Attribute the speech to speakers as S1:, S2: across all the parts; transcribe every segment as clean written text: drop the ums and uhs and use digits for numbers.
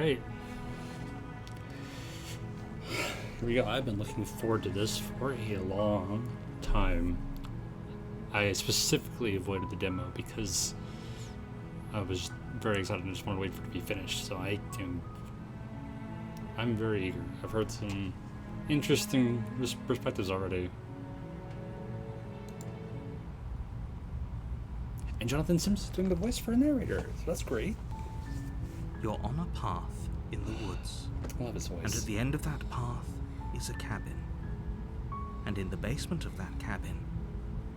S1: Alright. Here we go. I've been looking forward to this for a long time. I specifically avoided the demo because I was very excited and just wanted to wait for it to be finished. So I'm very eager. I've heard some interesting perspectives already. And Jonathan Sims is doing the voice for a narrator, so that's great.
S2: You're on a path in the woods.
S1: I love his voice.
S2: And at the end of that path is a cabin. And in the basement of that cabin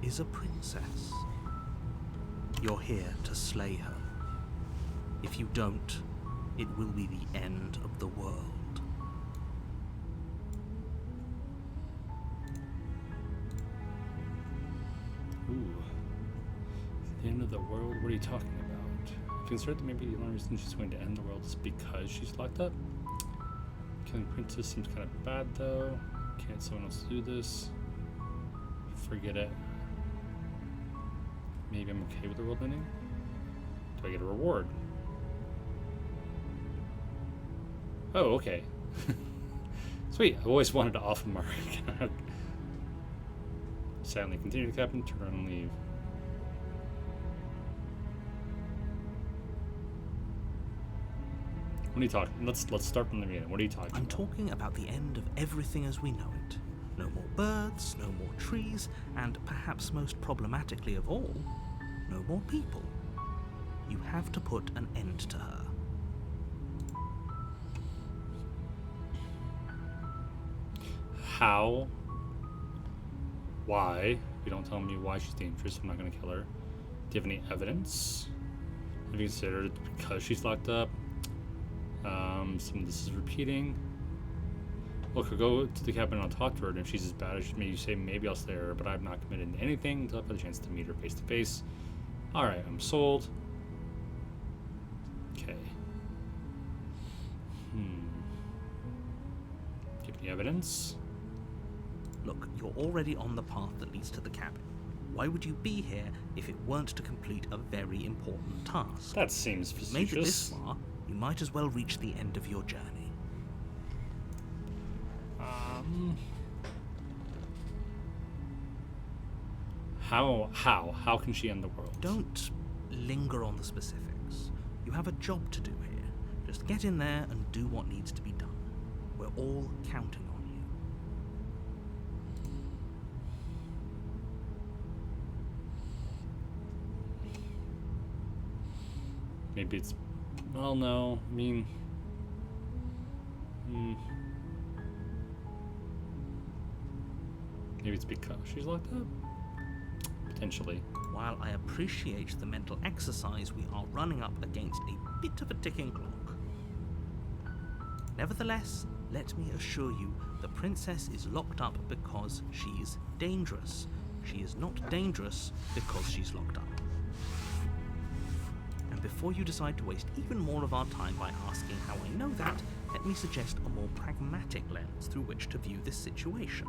S2: is a princess. You're here to slay her. If you don't, it will be the end of the world.
S1: Ooh. The end of the world? What are you talking about? I've considered that maybe the only reason she's going to end the world is because she's locked up. Killing princess seems kind of bad though. Can't someone else do this? Forget it. Maybe I'm okay with the world ending? Do I get a reward? Oh, okay. Sweet, I've always wanted to off mark. Silently continue the captain, turn around and leave. What are you talking? Let's start from the beginning. What are you talking about?
S2: I'm talking about the end of everything as we know it. No more birds, no more trees, and perhaps most problematically of all, no more people. You have to put an end to her.
S1: How? Why? If you don't tell me why she's dangerous, I'm not going to kill her. Do you have any evidence? Have you considered it because she's locked up? Some of this is repeating. Look, I'll go to the cabin and I'll talk to her, and if she's as bad as you say, maybe I'll slay her, but I've not committed to anything until I've had a chance to meet her face to face. Alright, I'm sold. Okay. Give me evidence.
S2: Look, you're already on the path that leads to the cabin. Why would you be here if it weren't to complete a very important task?
S1: That seems
S2: facetious. Made it this far, you might as well reach the end of your journey.
S1: How can she end the world?
S2: Don't linger on the specifics. You have a job to do here. Just get in there and do what needs to be done. We're all counting on you.
S1: Maybe it's... Well, no. I mean... Maybe it's because she's locked up? Potentially.
S2: While I appreciate the mental exercise, we are running up against a bit of a ticking clock. Nevertheless, let me assure you, the princess is locked up because she's dangerous. She is not dangerous because she's locked up. And before you decide to waste even more of our time by asking how I know that, let me suggest a more pragmatic lens through which to view this situation.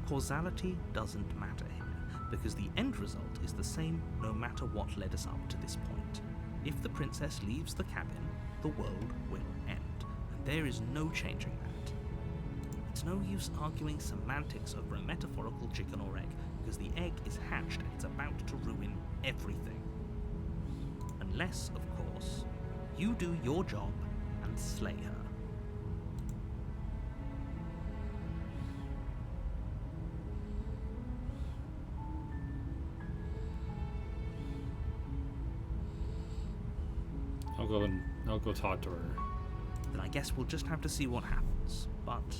S2: Causality doesn't matter here, because the end result is the same no matter what led us up to this point. If the princess leaves the cabin, the world will end, and there is no changing that. It's no use arguing semantics over a metaphorical chicken or egg, because the egg is hatched and it's about to ruin everything. Unless, of course, you do your job and slay her.
S1: I'll go talk to her.
S2: Then I guess we'll just have to see what happens. But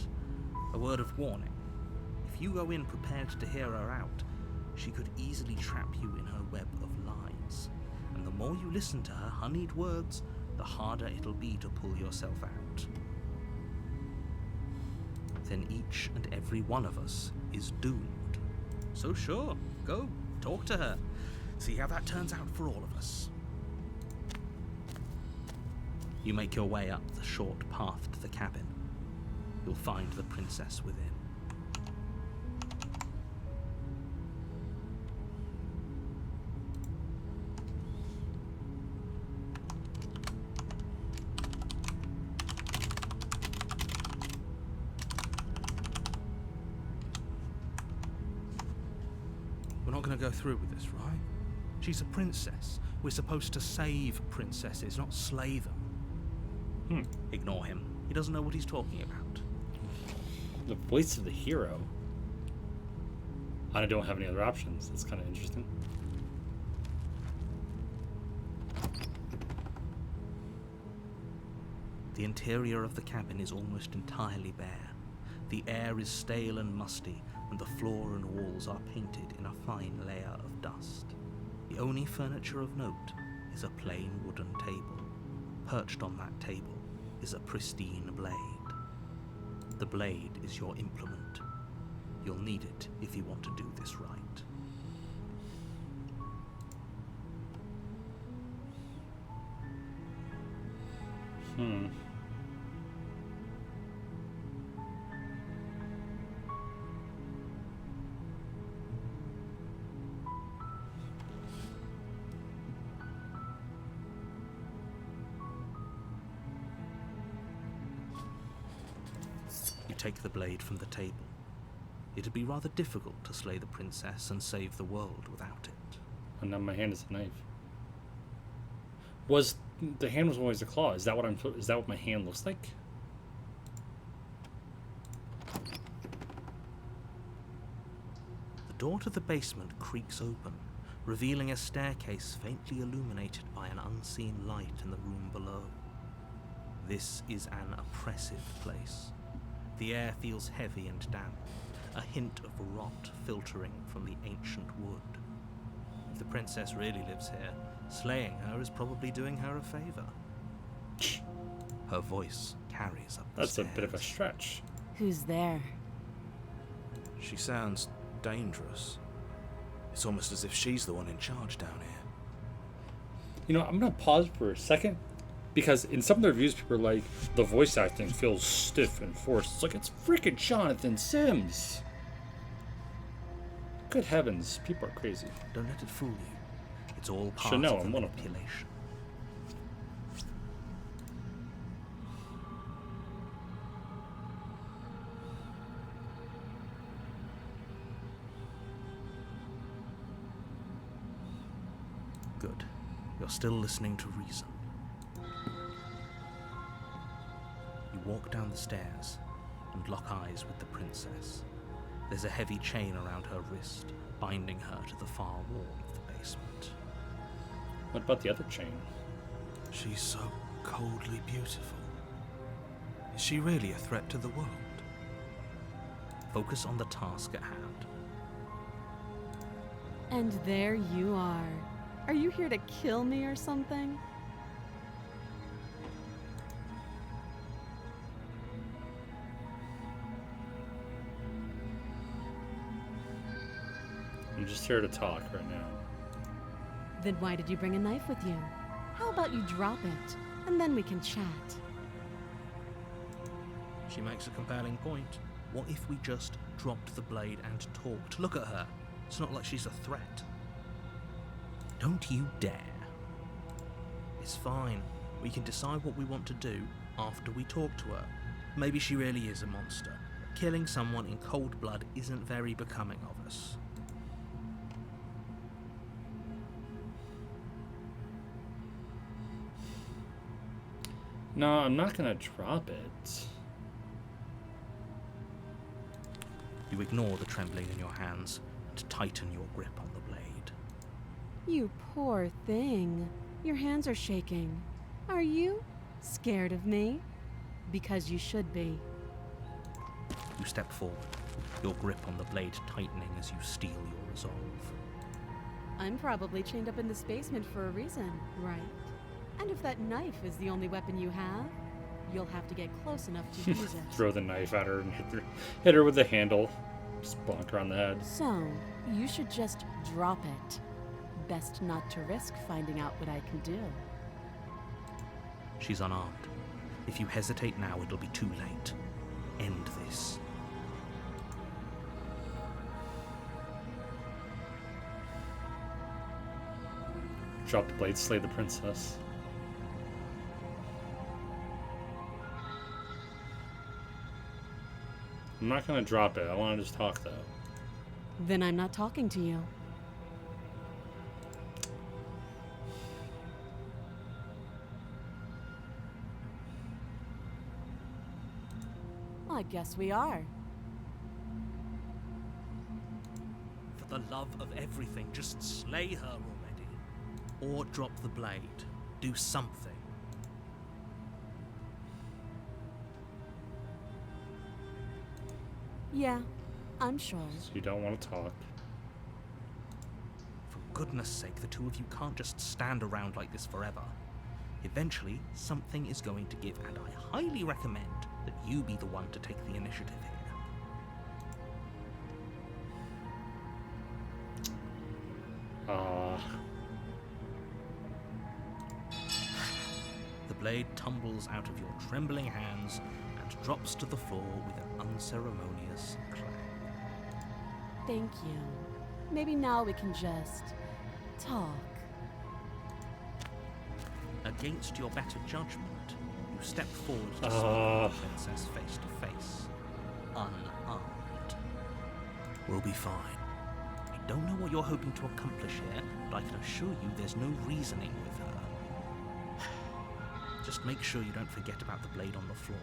S2: a word of warning. If you go in prepared to hear her out, she could easily trap you in her web of lies. And the more you listen to her honeyed words, the harder it'll be to pull yourself out. Then each and every one of us is doomed. So sure, go, talk to her. See how that turns out for all of us. You make your way up the short path to the cabin. You'll find the princess within. gonna go through with this, right? She's a princess. We're supposed to save princesses, not slay them. Ignore him. He doesn't know what he's talking about.
S1: The voice of the hero. I don't have any other options. That's kind of interesting.
S2: The interior of the cabin is almost entirely bare. The air is stale and musty, and the floor and walls are painted in a fine layer of dust. The only furniture of note is a plain wooden table. Perched on that table is a pristine blade. The blade is your implement. You'll need it if you want to do this right. You take the blade from the table. It'd be rather difficult to slay the princess and save the world without it.
S1: And now my hand is a knife. The hand was always a claw? Is that what my hand looks like?
S2: The door to the basement creaks open, revealing a staircase faintly illuminated by an unseen light in the room below. This is an oppressive place. The air feels heavy and damp, a hint of rot filtering from the ancient wood. If the princess really lives here, slaying her is probably doing her a favor. Her voice carries up the stairs.
S1: That's a bit of a stretch.
S3: Who's there?
S4: She sounds dangerous. It's almost as if she's the one in charge down here.
S1: You know, I'm going to pause for a second, because in some of the reviews, people are like, the voice acting feels stiff and forced. It's like, it's freaking Jonathan Sims. Good heavens, people are crazy.
S2: Don't let it fool you. It's all part
S1: Should know,
S2: of the
S1: I'm one of them.
S2: manipulation. Good. You're still listening to reason. You walk down the stairs and lock eyes with the princess. There's a heavy chain around her wrist, binding her to the far wall of the basement.
S1: What about the other chain?
S4: She's so coldly beautiful. Is she really a threat to the world?
S2: Focus on the task at hand.
S3: And there you are. Are you here to kill me or something?
S1: I'm just here to talk right now.
S3: Then why did you bring a knife with you? How about you drop it, and then we can chat?
S2: She makes a compelling point. What if we just dropped the blade and talked? Look at her. It's not like she's a threat. Don't you dare. It's fine. We can decide what we want to do after we talk to her. Maybe she really is a monster. Killing someone in cold blood isn't very becoming of us.
S1: No, I'm not gonna drop it.
S2: You ignore the trembling in your hands and tighten your grip on the blade.
S3: You poor thing. Your hands are shaking. Are you scared of me? Because you should be.
S2: You step forward, your grip on the blade tightening as you steel your resolve.
S3: I'm probably chained up in this basement for a reason, right? And if that knife is the only weapon you have, you'll have to get close enough to use it.
S1: Throw the knife at her and hit her with the handle. Just bonk her on the head.
S3: So, you should just drop it. Best not to risk finding out what I can do.
S2: She's unarmed. If you hesitate now, it'll be too late. End this.
S1: Drop the blade, slay the princess. I'm not gonna drop it. I want to just talk though.
S3: Then I'm not talking to you. I guess we are.
S2: For the love of everything, just slay her already. Or drop the blade. Do something.
S3: Yeah, I'm sure.
S1: So you don't want to talk.
S2: For goodness sake, the two of you can't just stand around like this forever. Eventually, something is going to give, and I highly recommend that you be the one to take the initiative here. The blade tumbles out of your trembling hands and drops to the floor with an unceremonious clang.
S3: Thank you. Maybe now we can just talk.
S2: Against your better judgment, you step forward to speak with the princess face to face, unarmed. We'll be fine. I don't know what you're hoping to accomplish here, but I can assure you there's no reasoning with her. Just make sure you don't forget about the blade on the floor.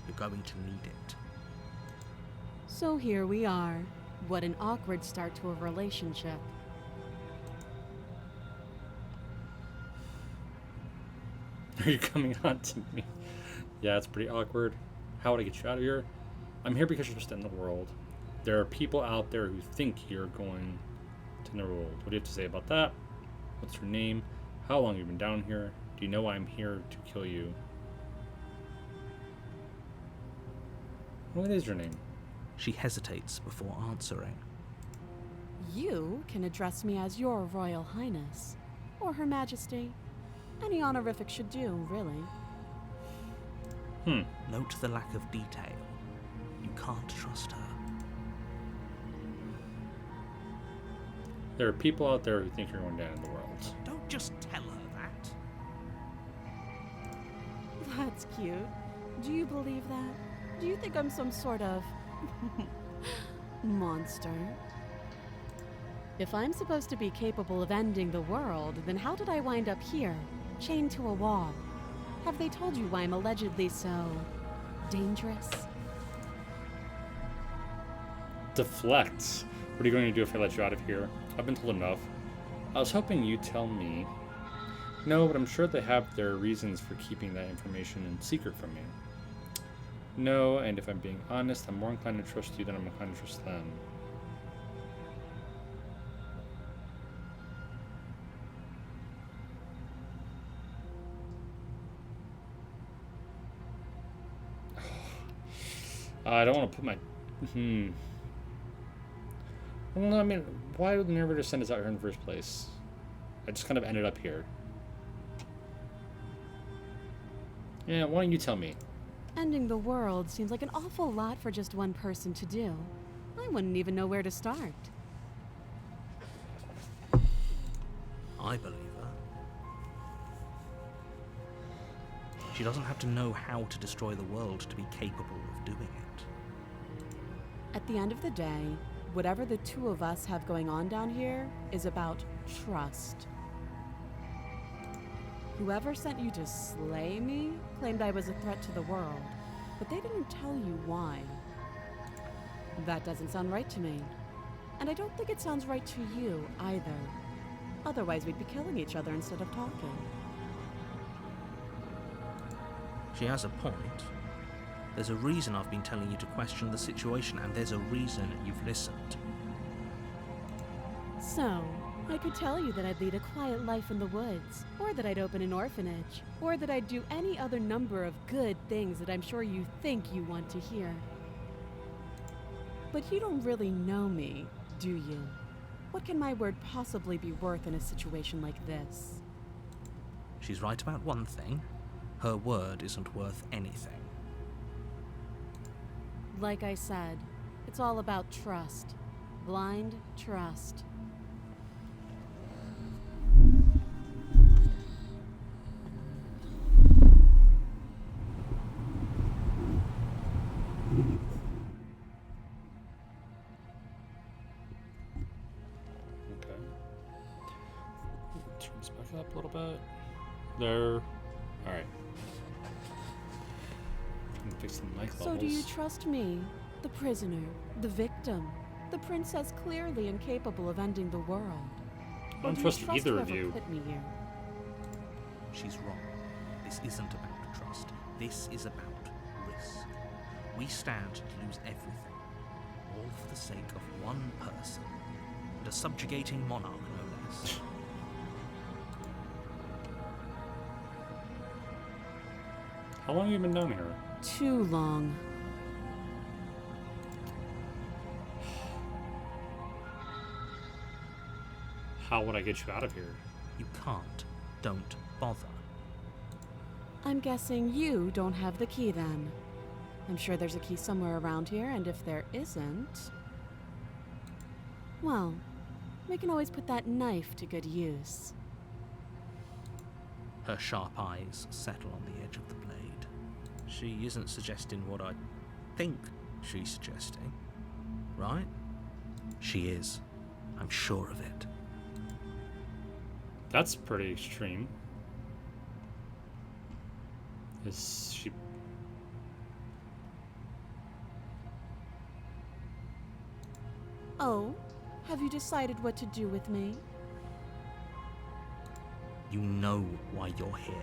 S2: You're going to need it.
S3: So here we are. What an awkward start to a relationship.
S1: Are you coming on to me? Yeah, it's pretty awkward. How would I get you out of here? I'm here because you're supposed to end the world. There are people out there who think you're going to end the world. What do you have to say about that? What's your name? How long have you been down here? Do you know I'm here to kill you? What is your name?
S2: She hesitates before answering.
S3: You can address me as Your Royal Highness, or Her Majesty. Any honorific should do, really.
S2: Note the lack of detail. You can't trust her.
S1: There are people out there who think you're going down in the world.
S2: Don't just tell her that.
S3: That's cute. Do you believe that? Do you think I'm some sort of monster? If I'm supposed to be capable of ending the world, then how did I wind up here, chained to a wall? Have they told you why I'm allegedly so dangerous?
S1: Deflect. What are you going to do if I let you out of here? I've been told enough. I was hoping you'd tell me. No, but I'm sure they have their reasons for keeping that information in secret from me. No, and if I'm being honest, I'm more inclined to trust you than I'm inclined to trust them. I don't want to put my... Well, I mean, why would they never just send us out here in the first place? I just kind of ended up here. Yeah, why don't you tell me?
S3: Ending the world seems like an awful lot for just one person to do. I wouldn't even know where to start.
S2: I believe her. She doesn't have to know how to destroy the world to be capable of doing it.
S3: At the end of the day, whatever the two of us have going on down here is about trust. Whoever sent you to slay me claimed I was a threat to the world, but they didn't tell you why. That doesn't sound right to me. And I don't think it sounds right to you either. Otherwise, we'd be killing each other instead of talking.
S2: She has a point. There's a reason I've been telling you to question the situation, and there's a reason you've listened.
S3: So, I could tell you that I'd lead a quiet life in the woods, or that I'd open an orphanage, or that I'd do any other number of good things that I'm sure you think you want to hear. But you don't really know me, do you? What can my word possibly be worth in a situation like this?
S2: She's right about one thing. Her word isn't worth anything.
S3: Like I said, it's all about trust. Blind trust.
S1: Okay. Turn this back up a little bit. There. Alright. fix the mic levels.
S3: So do you trust me, the prisoner, the victim, the princess clearly incapable of ending the world?
S1: I don't trust either of you.
S3: Put me here?
S2: She's wrong. This isn't about trust. This is about risk. We stand to lose everything, all for the sake of one person, and a subjugating monarch, no less.
S1: How long have you been down here?
S3: Too long.
S1: How would I get you out of here?
S2: You can't. Don't bother.
S3: I'm guessing you don't have the key then. I'm sure there's a key somewhere around here, and if there isn't... well, we can always put that knife to good use.
S2: Her sharp eyes settle on the edge of the blade. She isn't suggesting what I think she's suggesting, right? She is. I'm sure of it.
S1: That's pretty extreme. Is she...
S3: Oh, have you decided what to do with me?
S2: You know why you're here.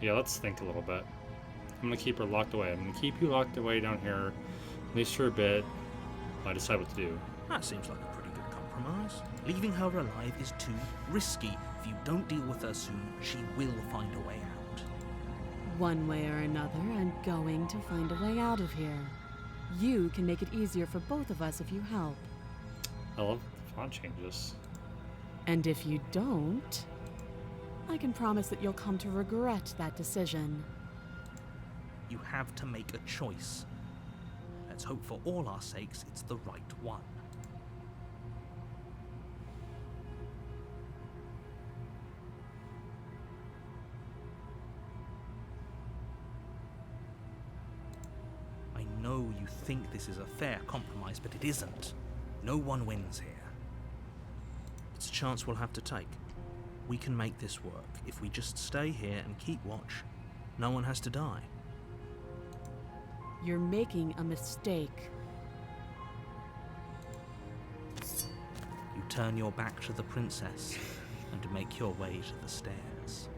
S1: Yeah, let's think a little bit. I'm gonna keep her locked away. I'm gonna keep you locked away down here, at least for a bit, while I decide what to do.
S2: That seems like a pretty good compromise. Leaving her alive is too risky. If you don't deal with her soon, she will find a way out.
S3: One way or another, I'm going to find a way out of here. You can make it easier for both of us if you help.
S1: I love the font changes.
S3: And if you don't, I can promise that you'll come to regret that decision.
S2: You have to make a choice. Let's hope for all our sakes it's the right one. I know you think this is a fair compromise, but it isn't. No one wins here. It's a chance we'll have to take. We can make this work. If we just stay here and keep watch, no one has to die.
S3: You're making a mistake.
S2: You turn your back to the princess and make your way to the stairs.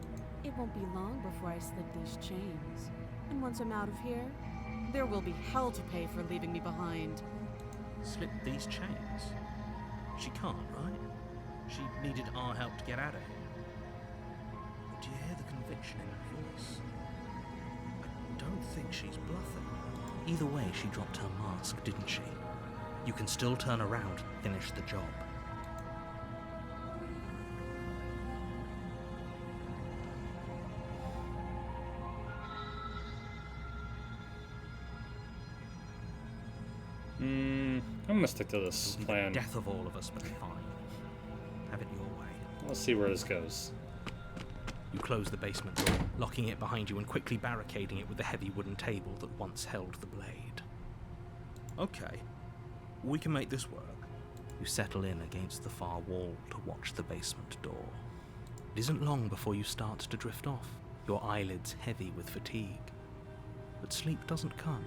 S3: It won't be long before I slip these chains. And once I'm out of here, there will be hell to pay for leaving me behind.
S2: Slip these chains? She can't, right? She needed our help to get out of here. But do you hear the conviction in her voice? I don't think she's bluffing. Either way, she dropped her mask, didn't she? You can still turn around, finish the job.
S1: I'm gonna stick to this
S2: It'll be
S1: plan.
S2: the death of all of us, but fine. Have it your way.
S1: Let's see where this goes.
S2: You close the basement door, locking it behind you and quickly barricading it with the heavy wooden table that once held the blade. Okay, we can make this work. You settle in against the far wall to watch the basement door. It isn't long before you start to drift off, your eyelids heavy with fatigue. But sleep doesn't come.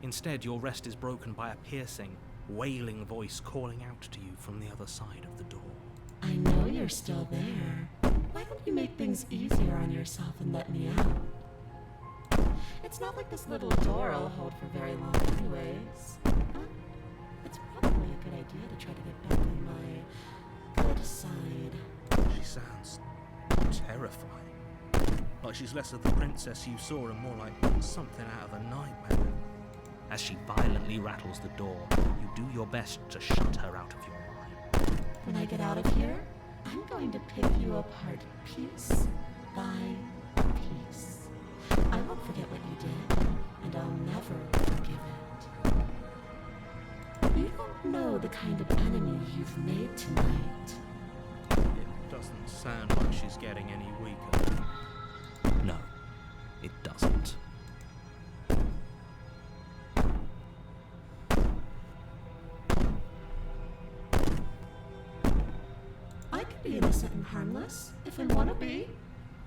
S2: Instead, your rest is broken by a piercing, wailing voice calling out to you from the other side of the door.
S5: I know you're still there. Why don't you make things easier on yourself and let me out? It's not like this little door will hold for very long anyways. It's probably a good idea to try to get back on my good side.
S2: She sounds terrifying. Like she's less of the princess you saw and more like something out of a nightmare. As she violently rattles the door, you do your best to shut her out of your mind.
S5: When I get out of here, I'm going to pick you apart piece by piece. I won't forget what you did, and I'll never forgive it. You don't know the kind of enemy you've made tonight.
S2: It doesn't sound like she's getting any weaker. No, it doesn't.
S5: I could be innocent and harmless, if I want to be.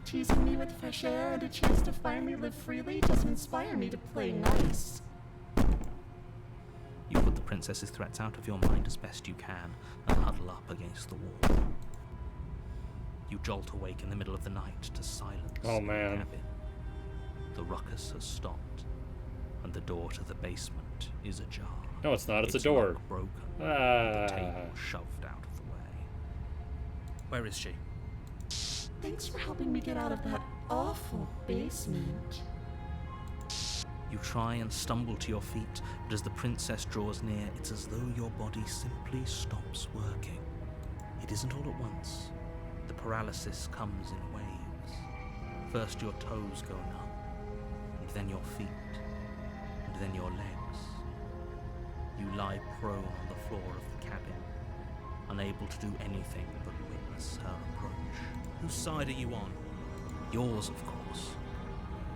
S5: Teasing me with fresh air and a chance to finally live freely doesn't inspire me to play nice.
S2: You put the princess's threats out of your mind as best you can and huddle up against the wall. You jolt awake in the middle of the night to silence
S1: Oh,
S2: the
S1: man.
S2: cabin. The ruckus has stopped, and the door to the basement is ajar.
S1: No, it's not. It's a
S2: Its
S1: door.
S2: lock broken,
S1: Ah.
S2: the table shoved out of the way. Where is she?
S5: Thanks for helping me get out of that awful basement.
S2: You try and stumble to your feet, but as the princess draws near, it's as though your body simply stops working. It isn't all at once. The paralysis comes in waves. First your toes go numb, and then your feet, and then your legs. You lie prone on the floor of the cabin, unable to do anything but witness her approach. Whose side are you on? Yours, of course.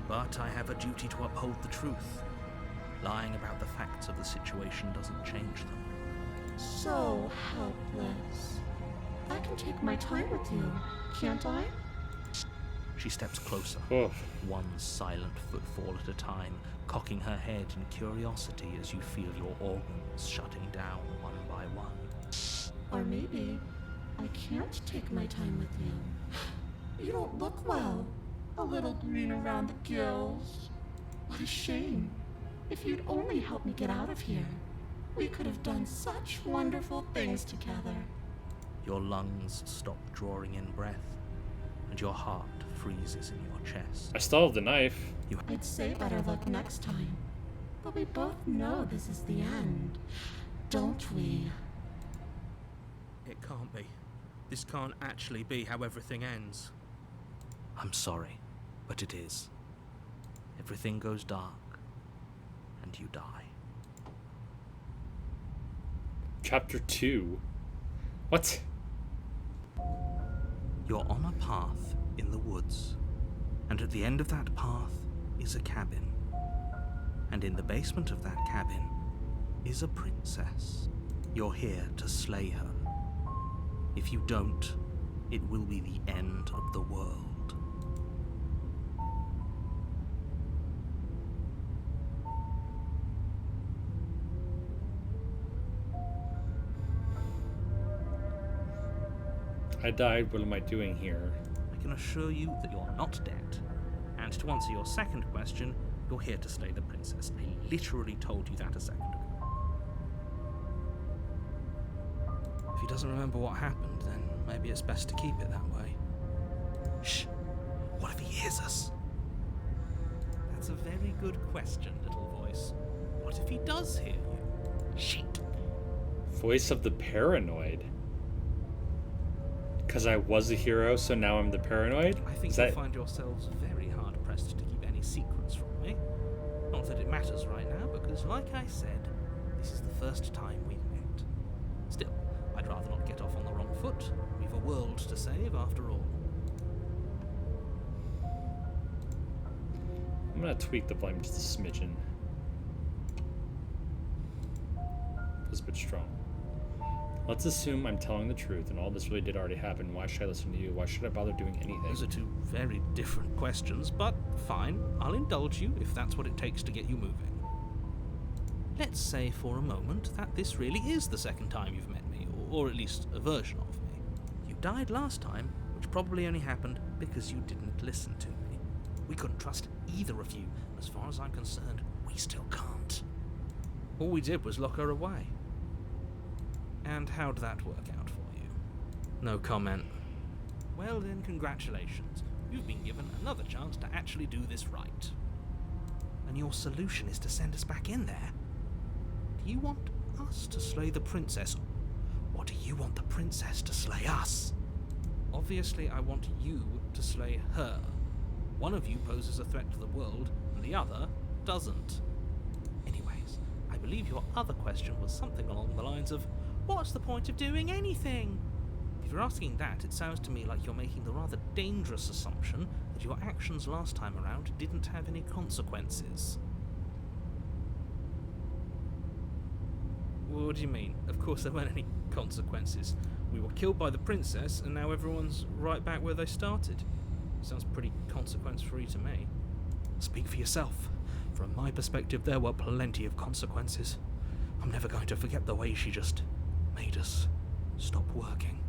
S2: But I have a duty to uphold the truth. Lying about the facts of the situation doesn't change them.
S5: So helpless. I can take my time with you, can't I?
S2: She steps closer,
S1: Oh,
S2: one silent footfall at a time, cocking her head in curiosity as you feel your organs shutting down one by one.
S5: Or maybe I can't take my time with you. You don't look well. A little green around the gills. What a shame. If you'd only helped me get out of here, we could have done such wonderful things together.
S2: Your lungs stop drawing in breath, and your heart freezes in your chest.
S1: I still have the knife.
S5: I'd say better luck next time. But we both know this is the end, don't we?
S2: It can't be. This can't actually be how everything ends. I'm sorry, but it is. Everything goes dark, and you die.
S1: Chapter 2. What?
S2: You're on a path in the woods, and at the end of that path is a cabin. And in the basement of that cabin is a princess. You're here to slay her. If you don't, it will be the end of the world.
S1: I died. What am I doing here?
S2: I can assure you that you're not dead. And to answer your second question, you're here to slay the princess. I literally told you that a second ago. If he doesn't remember what happened, then maybe it's best to keep it that way. Shh! What if he hears us? That's a very good question, little voice. What if he does hear you? Shit!
S1: Voice of the paranoid. Because I was a hero, so now I'm the paranoid?
S2: I think
S1: Is
S2: you'll
S1: that...
S2: find yourselves very hard-pressed to keep any secrets from me. Not that it matters right now, because like I said, this is the first time we've met. Still, I'd rather not get off on the wrong foot. We've a world to save, after all.
S1: I'm gonna tweak the volume just a smidgen. That's a bit strong. Let's assume I'm telling the truth and all this really did already happen. Why should I listen to you? Why should I bother doing anything?
S2: Those are two very different questions, but fine. I'll indulge you if that's what it takes to get you moving. Let's say for a moment that this really is the second time you've met me, or at least a version of me. You died last time, which probably only happened because you didn't listen to me. We couldn't trust either of you. As far as I'm concerned, we still can't. All we did was lock her away. And how'd that work out for you? No comment. Well then, congratulations. You've been given another chance to actually do this right. And your solution is to send us back in there? Do you want us to slay the princess, or do you want the princess to slay us? Obviously, I want you to slay her. One of you poses a threat to the world, and the other doesn't. Anyways, I believe your other question was something along the lines of, what's the point of doing anything? If you're asking that, it sounds to me like you're making the rather dangerous assumption that your actions last time around didn't have any consequences. What do you mean? Of course there weren't any consequences. We were killed by the princess, and now everyone's right back where they started. Sounds pretty consequence-free to me.
S4: Speak for yourself. From my perspective, there were plenty of consequences. I'm never going to forget the way she just made us stop working.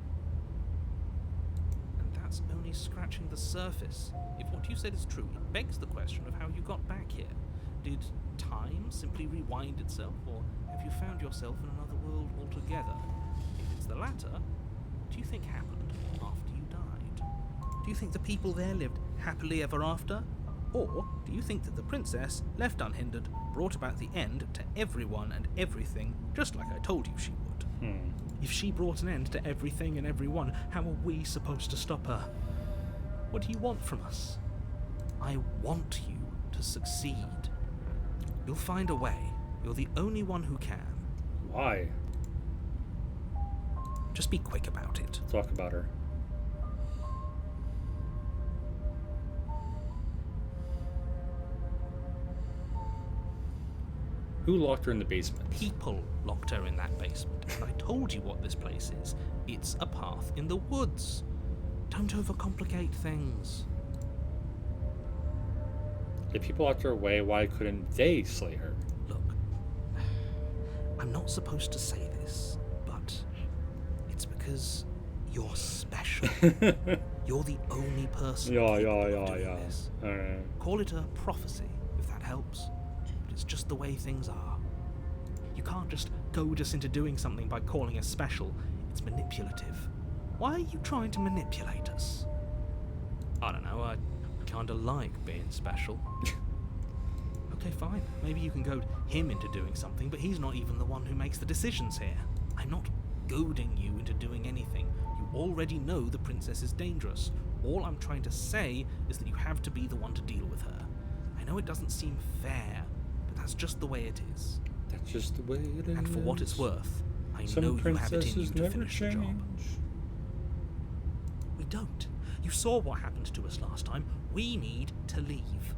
S2: And that's only scratching the surface. If what you said is true, it begs the question of how you got back here. Did time simply rewind itself, or have you found yourself in another world altogether? If it's the latter, what do you think happened after you died? Do you think the people there lived happily ever after? Or do you think that the princess, left unhindered, brought about the end to everyone and everything, just like I told you she would? If she brought an end to everything and everyone, how are we supposed to stop her? What do you want from us? I want you to succeed. You'll find a way. You're the only one who can.
S1: Why?
S2: Just be quick about it.
S1: Talk about her. Who locked her in the basement?
S2: People locked her in that basement, and I told you what this place is. It's a path in the woods. Don't overcomplicate things.
S1: If people locked her away, why couldn't they slay her?
S2: Look, I'm not supposed to say this, but it's because you're special. You're the only person capable of doing this.
S1: Alright.
S2: Call it a prophecy, if that helps. But it's just the way things are. You can't just goad us into doing something by calling us special. It's manipulative. Why are you trying to manipulate us? I don't know, I kinda like being special. Okay, fine. Maybe you can goad him into doing something, but he's not even the one who makes the decisions here. I'm not goading you into doing anything. You already know the princess is dangerous. All I'm trying to say is that you have to be the one to deal with her. I know it doesn't seem fair, but that's just the way it is.
S1: That's just the way it is.
S2: And for what it's worth, I
S1: Some
S2: know you have it in you
S1: princesses
S2: to
S1: never
S2: finish the job.
S1: change.
S2: We don't. You saw what happened to us last time. We need to leave.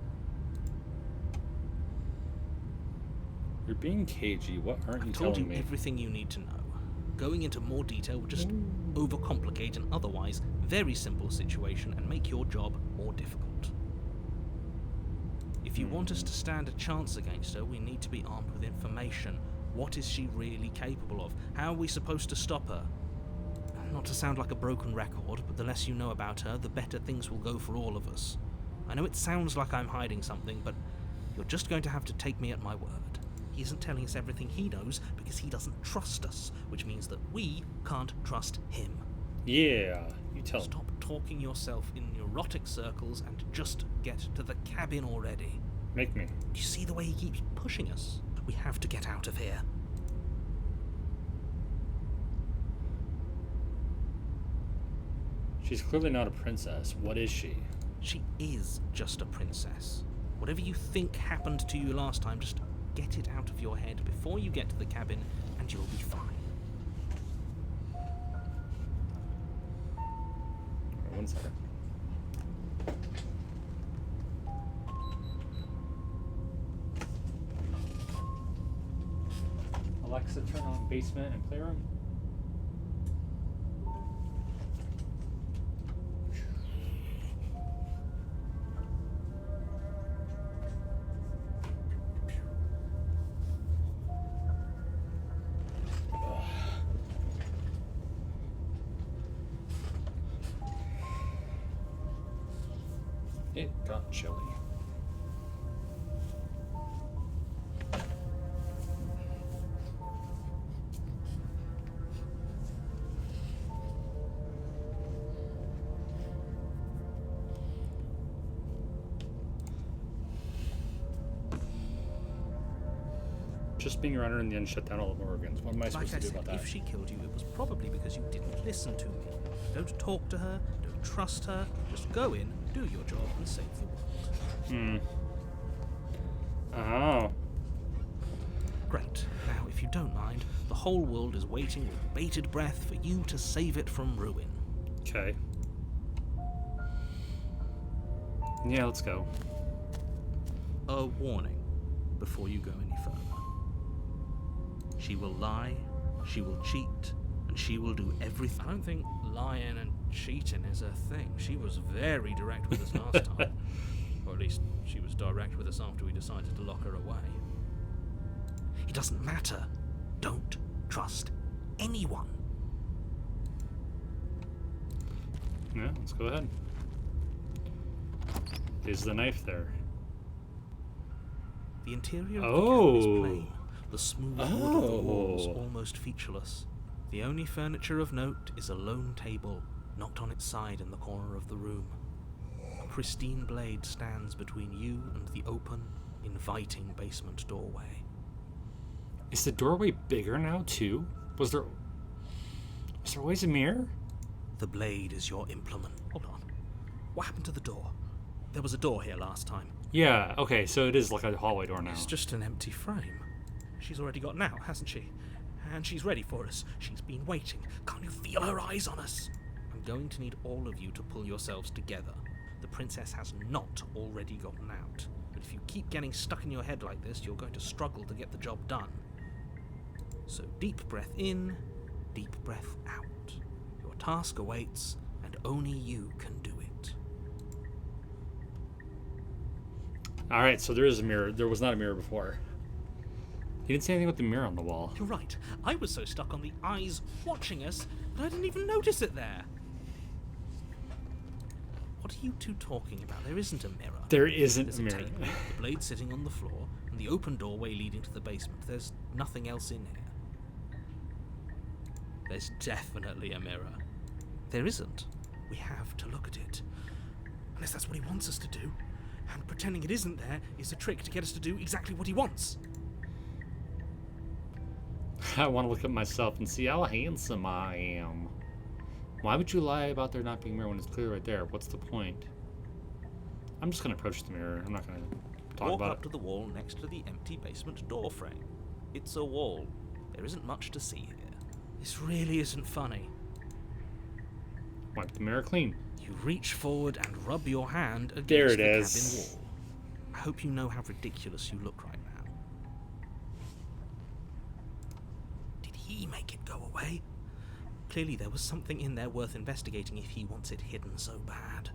S1: You're being cagey. What aren't you
S2: I've told you
S1: telling me?
S2: everything you need to know. Going into more detail would just overcomplicate an otherwise very simple situation and make your job more difficult. If you want us to stand a chance against her, we need to be armed with information. What is she really capable of? How are we supposed to stop her? Not to sound like a broken record, but the less you know about her, the better things will go for all of us. I know it sounds like I'm hiding something, but you're just going to have to take me at my word. He isn't telling us everything he knows because he doesn't trust us, which means that we can't trust him.
S1: Yeah, you tell him.
S2: Stop talking yourself in neurotic circles and just get to the cabin already.
S1: Make me.
S2: Do you see the way he keeps pushing us? We have to get out of here.
S1: She's clearly not a princess. What is she?
S2: She is just a princess. Whatever you think happened to you last time, just get it out of your head before you get to the cabin and you'll be fine.
S1: Wait 1 second. Alexa, turn on basement and playroom. It got chilly. Just being around her and then shut down all of our organs. What am I supposed to do about that?
S2: If she killed you, it was probably because you didn't listen to me. Don't talk to her, don't trust her, just go in, do your job, and save the world.
S1: Oh.
S2: Great. Now, if you don't mind, the whole world is waiting with bated breath for you to save it from ruin.
S1: Okay. Yeah, let's go.
S2: A warning before you go any further. She will lie, she will cheat, and she will do everything.
S4: I don't think lying and cheating is a thing. She was very direct with us last time. Or at least she was direct with us after we decided to lock her away.
S2: It doesn't matter. Don't trust anyone.
S1: Yeah, let's go ahead. Is the knife there?
S2: The interior of the cabin is
S1: Oh.
S2: plain. The smooth wood of the walls almost featureless. The only furniture of note is a lone table, knocked on its side in the corner of the room. A pristine blade stands between you and the open, inviting basement doorway.
S1: Is the doorway bigger now too? Was there always a mirror?
S2: The blade is your implement. Hold on. What happened to the door? There was a door here last time.
S1: Yeah, okay, so it is like a hallway door now.
S4: It's just an empty frame. She's already got out, hasn't she? And she's ready for us.
S2: She's been waiting. Can't you feel her eyes on us? I'm going to need all of you to pull yourselves together. The princess has not already gotten out. But if you keep getting stuck in your head like this, you're going to struggle to get the job done. So deep breath in, deep breath out. Your task awaits, and only you can do it.
S1: Alright, so there is a mirror. There was not a mirror before. He didn't say anything about the mirror on the wall.
S2: You're right. I was so stuck on the eyes watching us that I didn't even notice it there. What are you two talking about? There isn't a mirror.
S1: There isn't
S2: There's
S1: a
S2: a
S1: mirror.
S2: table, the blade sitting on the floor, and the open doorway leading to the basement. There's nothing else in here. There's definitely a mirror. There isn't. We have to look at it. Unless that's what he wants us to do. And pretending it isn't there is a trick to get us to do exactly what he wants.
S1: I want to look at myself and see how handsome I am. Why would you lie about there not being a mirror when it's clearly right there? What's the point? I'm just going to approach the mirror. I'm not going to talk
S2: Walk
S1: about
S2: up
S1: it.
S2: to the wall next to the empty basement door frame. It's a wall. There isn't much to see here.
S4: This really isn't funny.
S1: Wipe the mirror clean.
S2: You reach forward and rub your hand against
S1: There it
S2: the
S1: is.
S2: cabin wall. I hope you know how ridiculous you look right now. Did he make it go away? Clearly there was something in there worth investigating if he wants it hidden so bad.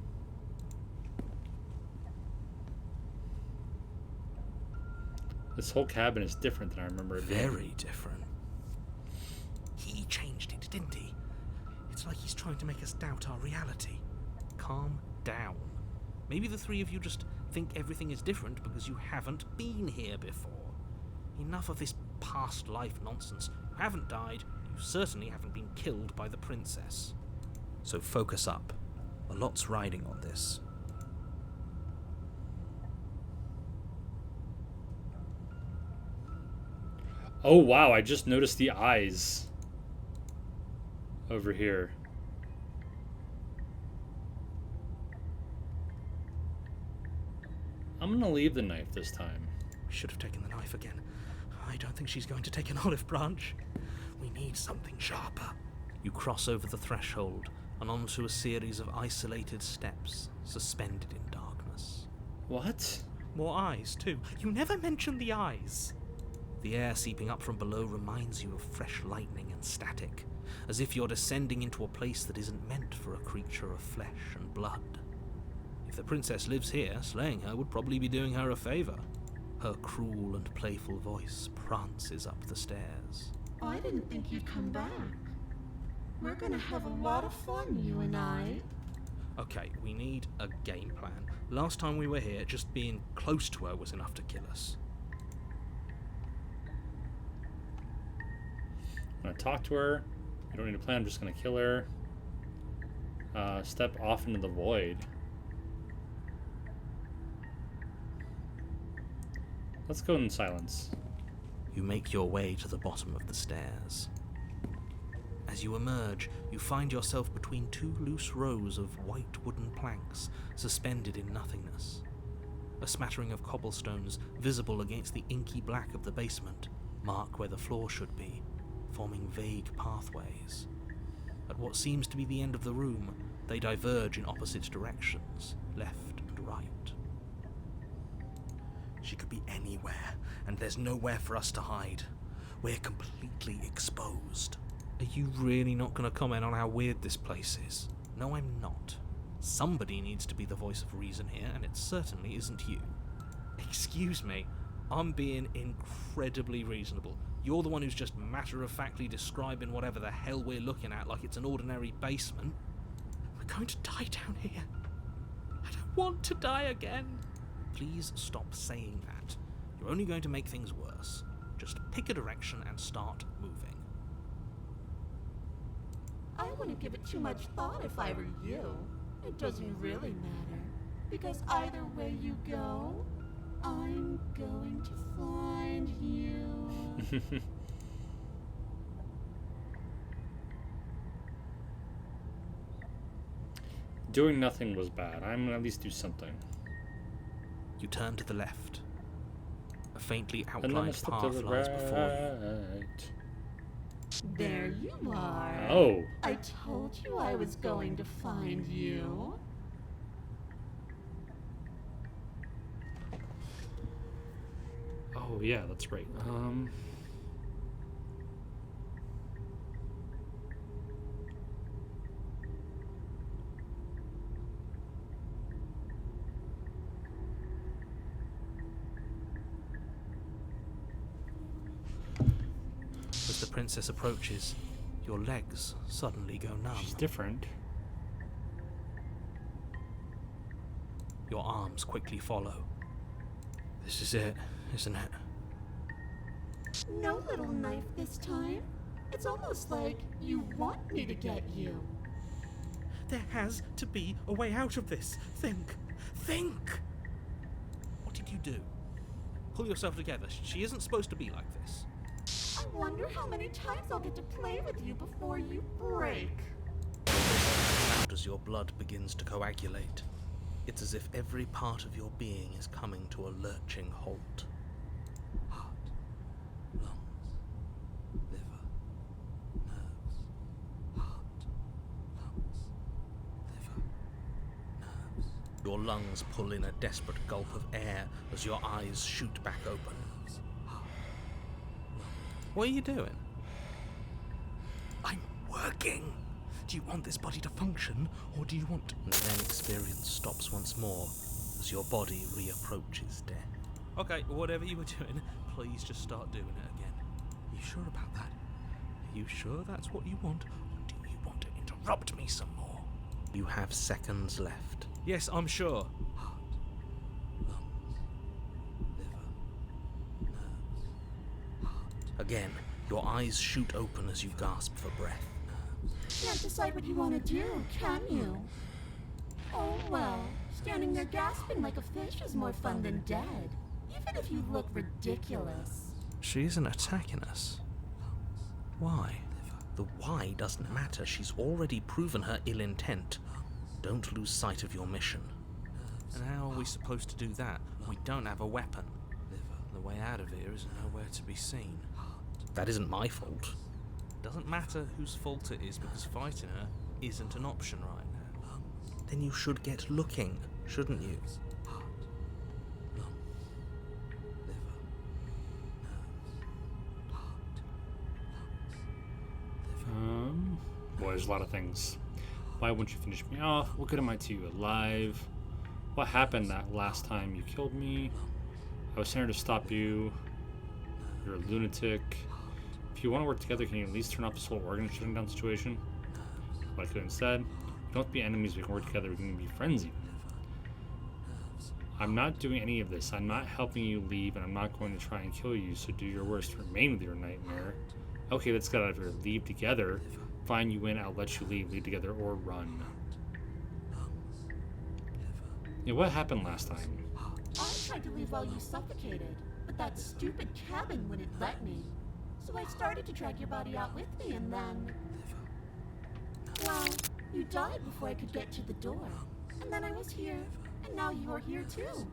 S1: This whole cabin is different than I remember it being.
S2: Very different. He changed it, didn't he? It's like he's trying to make us doubt our reality. Calm down. Maybe the three of you just think everything is different because you haven't been here before. Enough of this past life nonsense. You haven't died. You certainly haven't been killed by the princess. So focus up. A lot's riding on this.
S1: Oh wow, I just noticed the eyes over here. I'm gonna leave the knife this time.
S2: We should have taken the knife again. I don't think she's going to take an olive branch. We need something sharper. You cross over the threshold and onto a series of isolated steps, suspended in darkness.
S1: What?
S2: More eyes, too. You never mention the eyes. The air seeping up from below reminds you of fresh lightning and static, as if you're descending into a place that isn't meant for a creature of flesh and blood. If the princess lives here, slaying her would probably be doing her a favor. Her cruel and playful voice prances up the stairs.
S5: I didn't think you'd come back. We're gonna have a lot of fun, you and I.
S2: Okay, we need a game plan. Last time we were here, just being close to her was enough to kill us.
S1: I'm gonna talk to her. I don't need a plan, I'm just gonna kill her. Step off into the void. Let's go in silence.
S2: You make your way to the bottom of the stairs. As you emerge, you find yourself between two loose rows of white wooden planks suspended in nothingness. A smattering of cobblestones visible against the inky black of the basement,
S4: mark where the floor should be, forming vague pathways. At what seems to be the end of the room, they diverge in opposite directions, left and right. She could be anywhere, and there's nowhere for us to hide. We're completely exposed. Are you really not going to comment on how weird this place is? No, I'm not. Somebody needs to be the voice of reason here, and it certainly isn't you. Excuse me, I'm being incredibly reasonable. You're the one who's just matter-of-factly describing whatever the hell we're looking at like it's an ordinary basement. We're going to die down here. I don't want to die again. Please stop saying that. You're only going to make things worse. Just pick a direction and start moving.
S5: I wouldn't give it too much thought if I were you. It doesn't really matter, because either way you go, I'm going to find you.
S1: Doing nothing was bad. I'm gonna at least do something.
S4: You turn to the left. A faintly
S1: And then I
S4: outlined
S1: step to
S4: path
S1: the
S4: lies before you.
S1: right.
S5: There you are.
S1: Oh.
S5: I told you I was going to find you.
S1: Oh yeah, that's right.
S4: As the princess approaches, your legs suddenly go numb.
S1: She's different.
S4: Your arms quickly follow. This is it, isn't it?
S5: No little knife this time. It's almost like you want me to get you.
S4: There has to be a way out of this. Think! Think! What did you do? Pull yourself together. She isn't supposed to be like this.
S5: I wonder how many times I'll get to play with you before you break.
S4: Loud as your blood begins to coagulate. It's as if every part of your being is coming to a lurching halt. Heart, lungs, liver, nerves. Heart, lungs, liver, nerves. Your lungs pull in a desperate gulp of air as your eyes shoot back open. What are you doing? I'm working. Do you want this body to function, or do you want... And then experience stops once more as your body reapproaches death. Okay, whatever you were doing, please just start doing it again. Are you sure about that? Are you sure that's what you want, or do you want to interrupt me some more? You have seconds left. Yes, I'm sure. Heart, lungs, liver, nerves. Again, your eyes shoot open as you gasp for breath.
S5: Can't decide what you want to do, can you? Oh well, standing there gasping like a fish is more fun than dead, even if you look ridiculous.
S4: She isn't attacking us. Why? The why doesn't matter. She's already proven her ill intent. Don't lose sight of your mission. And how are we supposed to do that? We don't have a weapon. The way out of here is nowhere to be seen. That isn't my fault. Doesn't matter whose fault it is, because fighting her isn't an option right now. Then you should get looking, shouldn't you?
S1: Boy, there's a lot of things. Why wouldn't you finish me off? What good am I to you? Alive? What happened that last time you killed me? I was sent here to stop you. You're a lunatic. If you want to work together, can you at least turn off this whole organ shutting down situation? What I could have said. We don't have to be enemies, we can work together, we can be friends even. I'm not doing any of this. I'm not helping you leave, and I'm not going to try and kill you, so do your worst. Remain with your nightmare. Okay, let's get out of here. Leave together. Fine, you win, I'll let you leave. Leave together or run. Yeah, what happened last time?
S5: I tried to leave while you suffocated, but that stupid cabin wouldn't let me. So I started to drag your body out with me, and then... Well, you died before I could get to the door. And then I was here, and now you're here too.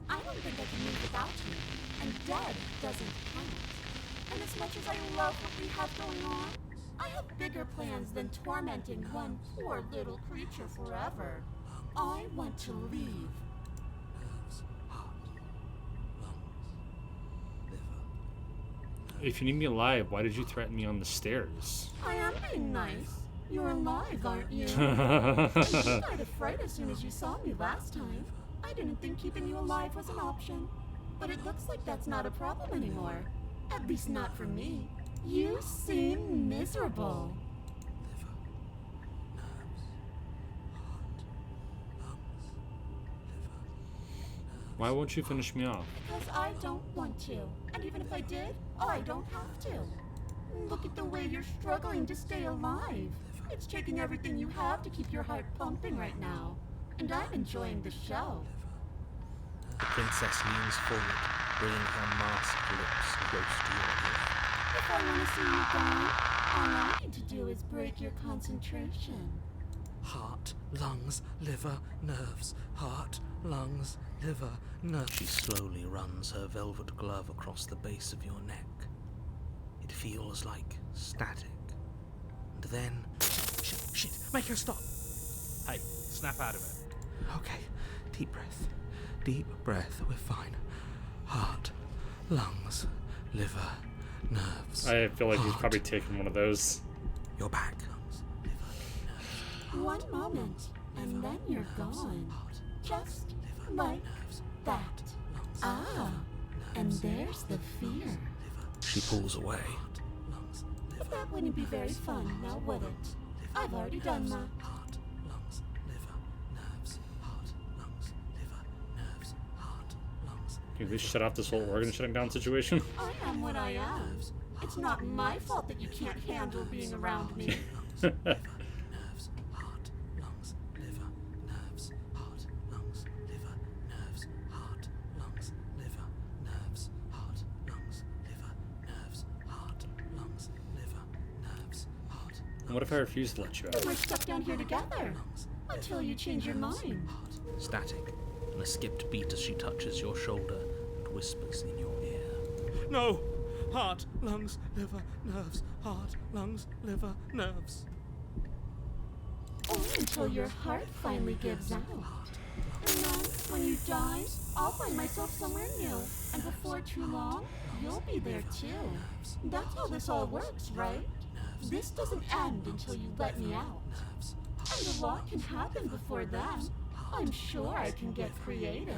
S5: I don't think I can live without you, and dead doesn't count. And as much as I love what we have going on, I have bigger plans than tormenting one poor little creature forever. I want to leave.
S1: If you need me alive, why did you threaten me on the stairs?
S5: I am being nice. You're alive, aren't you? And you died of fright as soon as you saw me last time. I didn't think keeping you alive was an option. But it looks like that's not a problem anymore. At least not for me. You seem miserable.
S1: Why won't you finish me off?
S5: Because I don't want to. And even if I did, I don't have to. Look at the way you're struggling to stay alive. It's taking everything you have to keep your heart pumping right now. And I'm enjoying the show.
S4: The princess leans forward, bringing her masked lips close to your ear.
S5: If I want to see you gone, all I need to do is break your concentration.
S4: Heart, lungs, liver, nerves. Heart, lungs, liver, nerves. She slowly runs her velvet glove across the base of your neck. It feels like static. And then... Shit, make her stop!
S2: Hey, snap out of it.
S4: Okay, deep breath. Deep breath, we're fine. Heart, lungs, liver, nerves.
S1: I feel like he's
S4: heart.
S1: probably taking one of those.
S4: You're back.
S5: One moment, and then you're gone. Just like that. Ah, and there's the fear.
S4: She pulls away.
S5: But that wouldn't be very fun, now would it? I've already done that.
S4: Heart, lungs, liver, nerves. Heart, lungs, liver, nerves. Heart, lungs.
S1: Can we shut off this whole organ shutting down situation?
S5: I am what I am. It's not my fault that you can't handle being around me.
S4: Nerves, heart, lungs, liver, nerves. Heart, lungs, liver, nerves. Heart, lungs, liver, nerves. Heart, lungs, liver, nerves. Heart, lungs, liver, nerves. Heart,
S1: And what if I refuse to let you
S5: We're
S1: out?
S5: stuck down here together. Until you change your mind.
S4: static, and a skipped beat as she touches your shoulder and whispers in your ear. No! Heart, lungs, liver, nerves. Heart, lungs, liver, nerves.
S5: Or until your heart finally gives out. And then, when you die, I'll find myself somewhere new. And before too long, you'll be there too. That's how this all works, right? This doesn't end until you let me out. And a lot can happen before then. I'm sure I can get creative.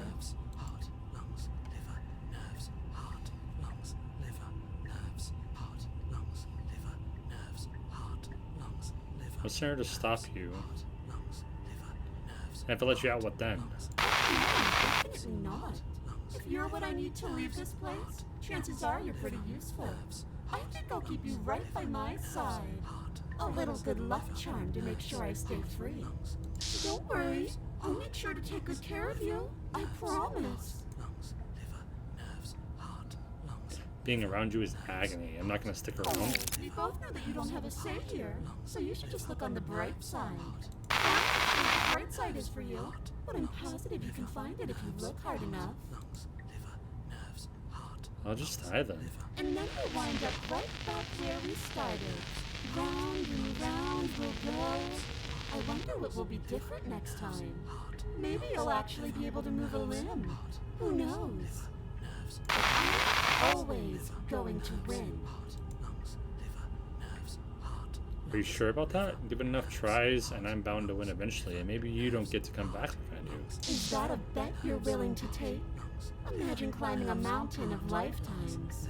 S4: Heart, lungs, liver, nerves. Heart, lungs, liver, nerves. Heart, lungs, liver, nerves. Heart, lungs, liver.
S1: What's there to stop you?
S4: Heart, lungs, liver, nerves.
S1: And if I let you out, what then?
S5: Definitely not. If you're what I need to leave this place, chances are you're pretty useful. I think I'll keep you right by my side. A little good luck charm to make sure I stay free. Don't worry, I'll make sure to take good care of you. I promise.
S4: Lungs, liver, nerves. Heart, lungs.
S1: Being around you is agony. I'm not gonna stick
S5: Oh,
S1: around.
S5: we both know that you don't have a say here, so you should just look on the bright side. The bright side is for you, but I'm positive you can find it if you look hard enough.
S4: Lungs, liver, nerves. Heart,
S1: I'll just die then.
S5: And then we'll wind up right back where we started. Round and round we'll go. I wonder what will be different next time. Maybe you'll actually be able to move a limb. Who knows?
S4: nerves.
S5: But I'm always going to win.
S4: Heart, lungs, liver, nerves. Heart,
S1: Are you sure about that? Give it enough tries, and I'm bound to win eventually. And maybe you don't get to come back like I do.
S5: Is that a bet you're willing to take? Imagine climbing a mountain of lifetimes.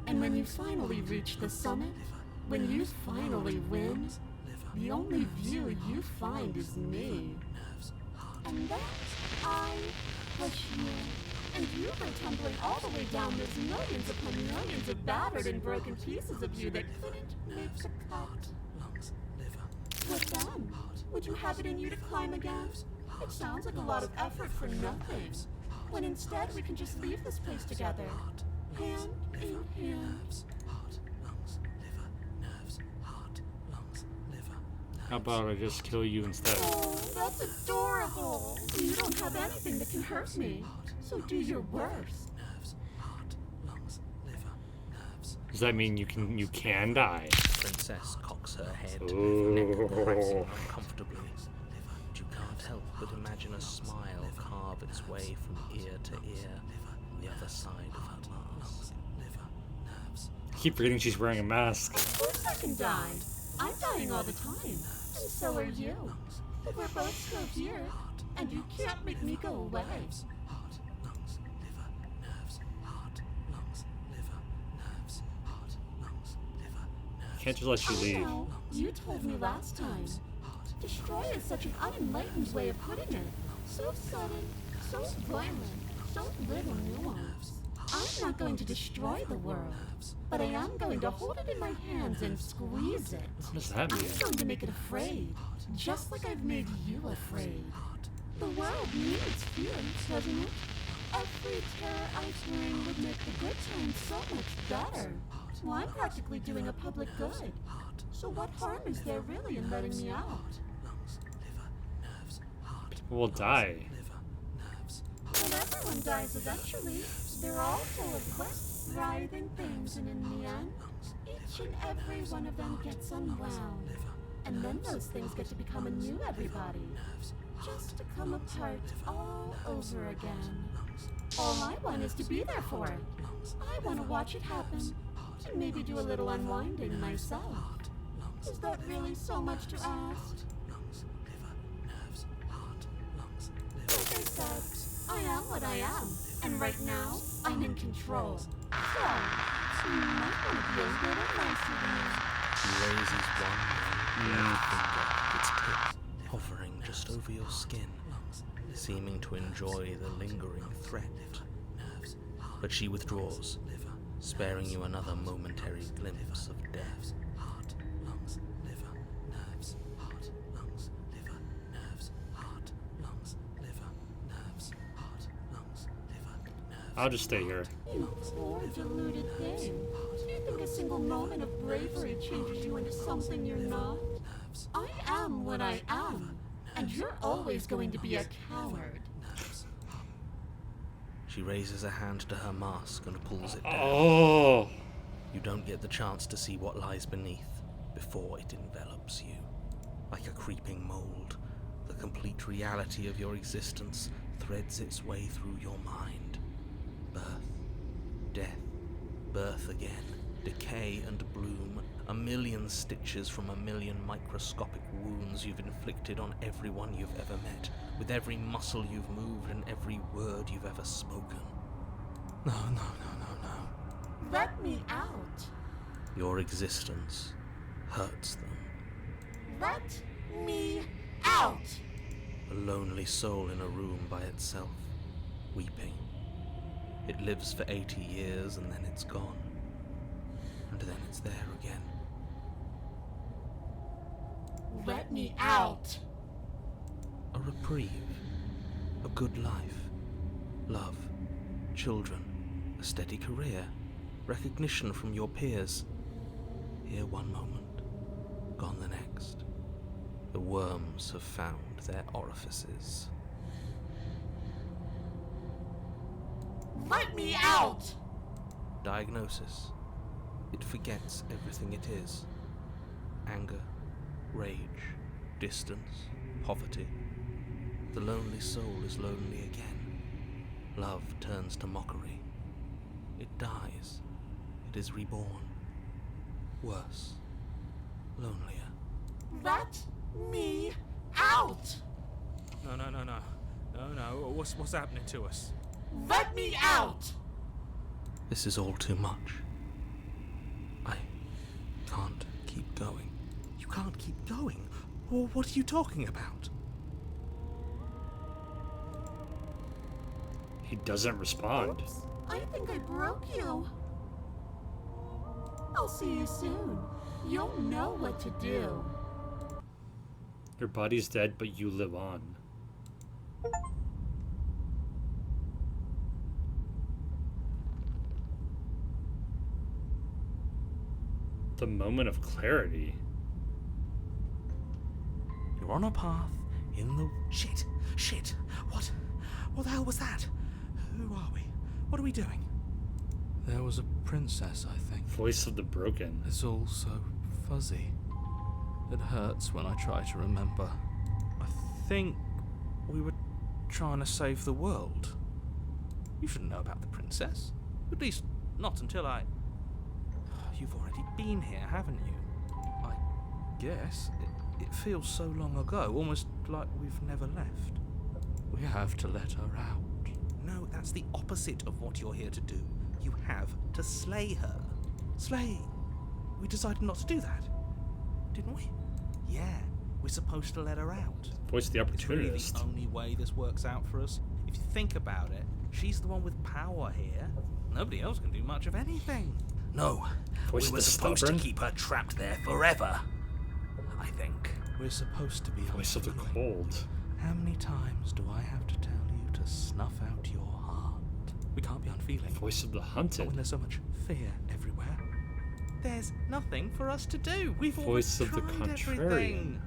S5: And when you finally reach the summit, when you finally win, the only view you find is me. And then I push you, and you go tumbling all the way down those millions upon millions of battered and broken pieces of you that couldn't make the cut.
S4: lungs, liver.
S5: What then? Would you have it in you to climb again? It sounds like a lot of effort for nothing. When instead we can just leave this place together, hand in hand.
S4: Heart, lungs, liver, nerves. Heart, lungs, liver, nerves.
S1: How about I just kill you instead?
S5: Oh, that's adorable. You don't have anything that can hurt me, so do your worst.
S4: Nerves, heart, lungs, liver, nerves.
S1: Is that mean you can die?
S4: Princess cocks her head,
S1: Ooh.
S4: neck cracking uncomfortably. But you can't help but imagine a smile carve its way from ear to ear on the other side of her mask.
S1: I keep forgetting she's wearing a mask.
S5: Of course I can die. I'm dying all the time. And so are you. But we're both still here. And you can't make me go away.
S1: Can't just let you leave.
S5: know. You told me last time. Destroy is such an unenlightened way of putting it. So sudden, so violent, so little nuance. I'm not going to destroy the world, but I am going to hold it in my hands and squeeze it.
S1: What does that
S5: I'm
S1: mean?
S5: going to make it afraid, just like I've made you afraid. The world needs fear, doesn't it? Every terror I bring would make the good times so much better. Well, I'm practically doing a public good. So what harm is there really in letting me out?
S1: People will die.
S5: Well, everyone dies eventually. They're all full of quests, writhing things, and in the end, each and every one of them gets unwound. And then those things get to become a new everybody. Just to come apart all over again. All I want is to be there for it. I want to watch it happen. And maybe do a little unwinding myself. Is that really so much to ask? Like I said, I am what I am. And right now, I'm in control. So, you might want to be a little nicer to me.
S4: He raises one left finger, its tip hovering just over your skin, seeming to enjoy the lingering threat. But she withdraws, sparing you another momentary glimpse of death.
S1: I'll just stay here.
S5: You poor deluded thing. Do you think a single moment of bravery changes you into something you're not? I am what I am, and you're always going to be a coward.
S4: She raises a hand to her mask and pulls it down.
S1: Oh,
S4: You don't get the chance to see what lies beneath before it envelops you. Like a creeping mold, the complete reality of your existence threads its way through your mind. Birth, death, birth again, decay and bloom, a million stitches from a million microscopic wounds you've inflicted on everyone you've ever met, with every muscle you've moved and every word you've ever spoken. No.
S5: Let me out.
S4: Your existence hurts them.
S5: Let me out.
S4: A lonely soul in a room by itself, weeping. It lives for 80 years and then it's gone. And then it's there again.
S5: Let me out.
S4: A reprieve. A good life. Love. Children. A steady career. Recognition from your peers. Here one moment, gone the next. The worms have found their orifices.
S5: Let me out.
S4: Diagnosis. It forgets everything it is. Anger, rage, distance, poverty. The lonely soul is lonely again. Love turns to mockery. It dies. It is reborn. Worse. Lonelier.
S5: Let me out.
S2: No. What's happening to us?
S5: Let me out.
S4: This is all too much. I can't keep going.
S2: You can't keep going. Well, what are you talking about?
S1: he doesn't respond.
S5: Oops, I think I broke you. I'll see you soon. You'll know what to do.
S1: Your body's dead, but you live on. The moment of clarity.
S2: You're on a path in the... Shit! What the hell was that? Who are we? What are we doing?
S4: There was a princess, I think.
S1: Voice of the broken.
S4: It's all so fuzzy. It hurts when I try to remember. I think we were trying to save the world. You shouldn't know about the princess. At least, not until I... You've already been here, haven't you? I guess. It feels so long ago, almost like we've never left. We have to let her out.
S2: No, that's the opposite of what you're here to do. You have to slay her.
S4: Slay! We decided not to do that, didn't we?
S2: Yeah, we're supposed to let her out.
S1: Voice of the
S2: It's really
S1: opportunist.
S2: the only way this works out for us. If you think about it, she's the one with power here. Nobody else can do much of anything.
S4: No,
S1: Voice
S4: we
S1: of
S4: were
S1: the
S4: supposed
S1: stubborn.
S4: to keep her trapped there forever. I think. We're supposed to be
S1: Voice of the
S4: unfeeling.
S1: cold.
S4: How many times do I have to tell you to snuff out your heart? We can't be unfeeling.
S1: Voice of the
S4: Not
S1: hunted.
S4: when there's so much fear everywhere.
S2: There's nothing for us to do. We've
S1: Voice
S2: always
S1: of the
S2: tried
S1: contrarian.
S2: everything.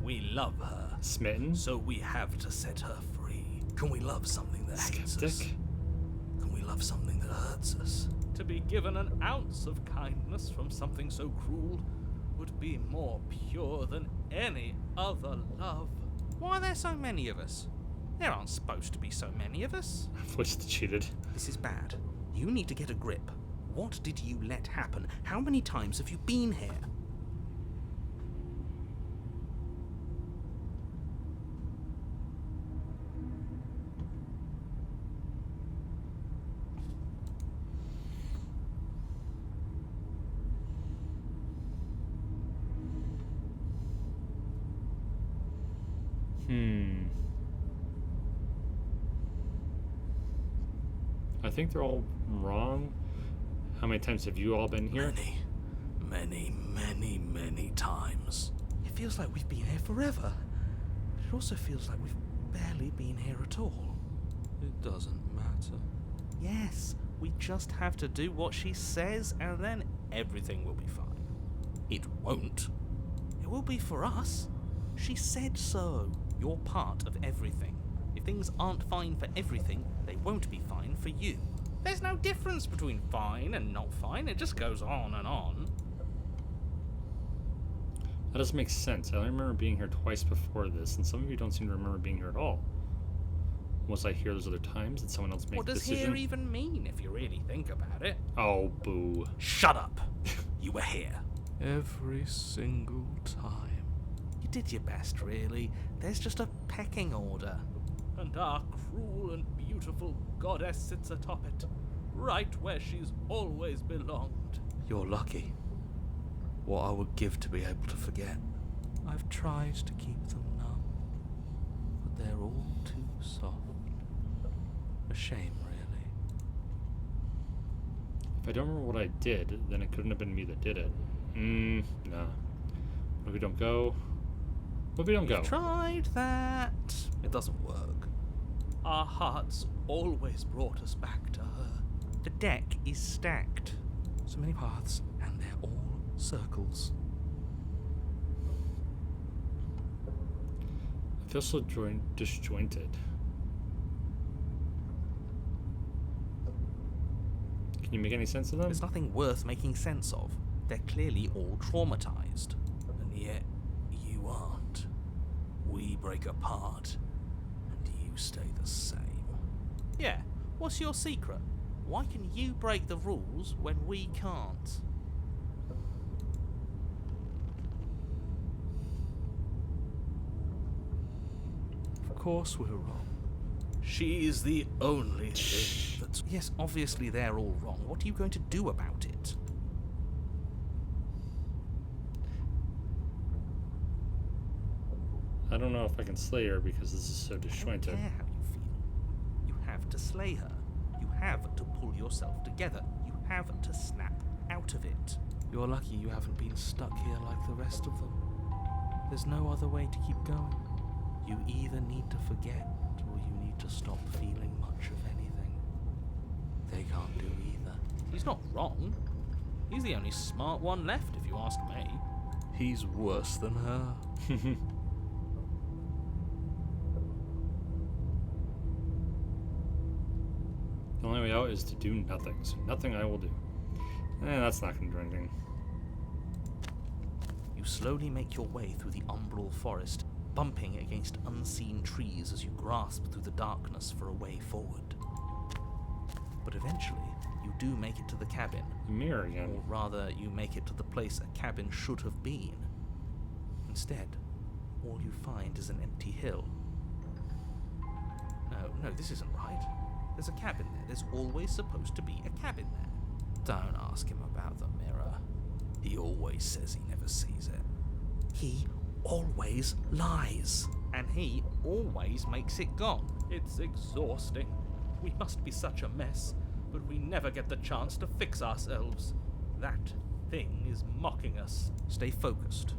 S4: We love her,
S1: Smitten.
S4: so we have to set her free. Can we love something that hates us?
S1: Skeptic.
S4: Can we love something that hurts us?
S2: To be given an ounce of kindness from something so cruel would be more pure than any other love. Why are there so many of us? There aren't supposed to be so many of us.
S1: Voice of the cheated.
S2: This is bad. You need to get a grip. What did you let happen? How many times have you been here?
S1: I think they're all wrong. How many times have you all been here?
S4: Many times.
S2: It feels like we've been here forever. But it also feels like we've barely been here at all.
S4: It doesn't matter.
S2: Yes, we just have to do what she says and then everything will be fine.
S4: It won't.
S2: It will be for us. She said so. You're part of everything. If things aren't fine for everything, they won't be fine for you. There's no difference between fine and not fine. It just goes on and on.
S1: That doesn't make sense. I only remember being here twice before this, and some of you don't seem to remember being here at all. Was I here those other times? Did someone else make
S2: What
S1: the
S2: does
S1: decision?
S2: here even mean if you really think about it?
S1: Oh, boo.
S4: Shut up. You were here.
S6: Every single time.
S2: You did your best, really. There's just a pecking order. And our cruel and beautiful goddess sits atop it, right where she's always belonged.
S6: You're lucky. What I would give to be able to forget. I've tried to keep them numb, but they're all too soft. A shame, really.
S1: If I don't remember what I did, then it couldn't have been me that did it. Nah. What if we don't go? What if we don't go?
S2: Tried that.
S6: It doesn't work.
S2: Our hearts always brought us back to her. The deck is stacked.
S6: So many paths, and they're all circles.
S1: I feel so disjointed. Can you make any sense of them?
S2: There's nothing worth making sense of. They're clearly all traumatized.
S4: And yet, you aren't. We break apart, and you stay the same.
S2: Yeah, what's your secret? Why can you break the rules when we can't?
S6: Of course we're wrong.
S4: She's the only thing that's...
S2: Yes, obviously they're all wrong. What are you going to do about it?
S1: I don't know if I can slay her because this is so
S2: I don't
S1: disjointed.
S2: care how you feel. You have to slay her. You have to pull yourself together. You have to snap out of it.
S6: You're lucky you haven't been stuck here like the rest of them. There's no other way to keep going. You either need to forget, or you need to stop feeling much of anything. They can't do either.
S2: He's not wrong. He's the only smart one left, if you ask me.
S6: He's worse than her.
S1: The only way out is to do nothing. So nothing I will do. That's not gonna do anything.
S2: You slowly make your way through the umbral forest, bumping against unseen trees as you grasp through the darkness for a way forward. But eventually, you do make it to the cabin.
S1: The mirror again.
S2: Or rather, you make it to the place a cabin should have been. Instead, all you find is an empty hill. No, this isn't right. There's a cabin there. There's always supposed to be a cabin there.
S4: Don't ask him about the mirror. He always says he never sees it.
S2: He always lies. And he always makes it gone. It's exhausting. We must be such a mess, but we never get the chance to fix ourselves. That thing is mocking us. Stay focused.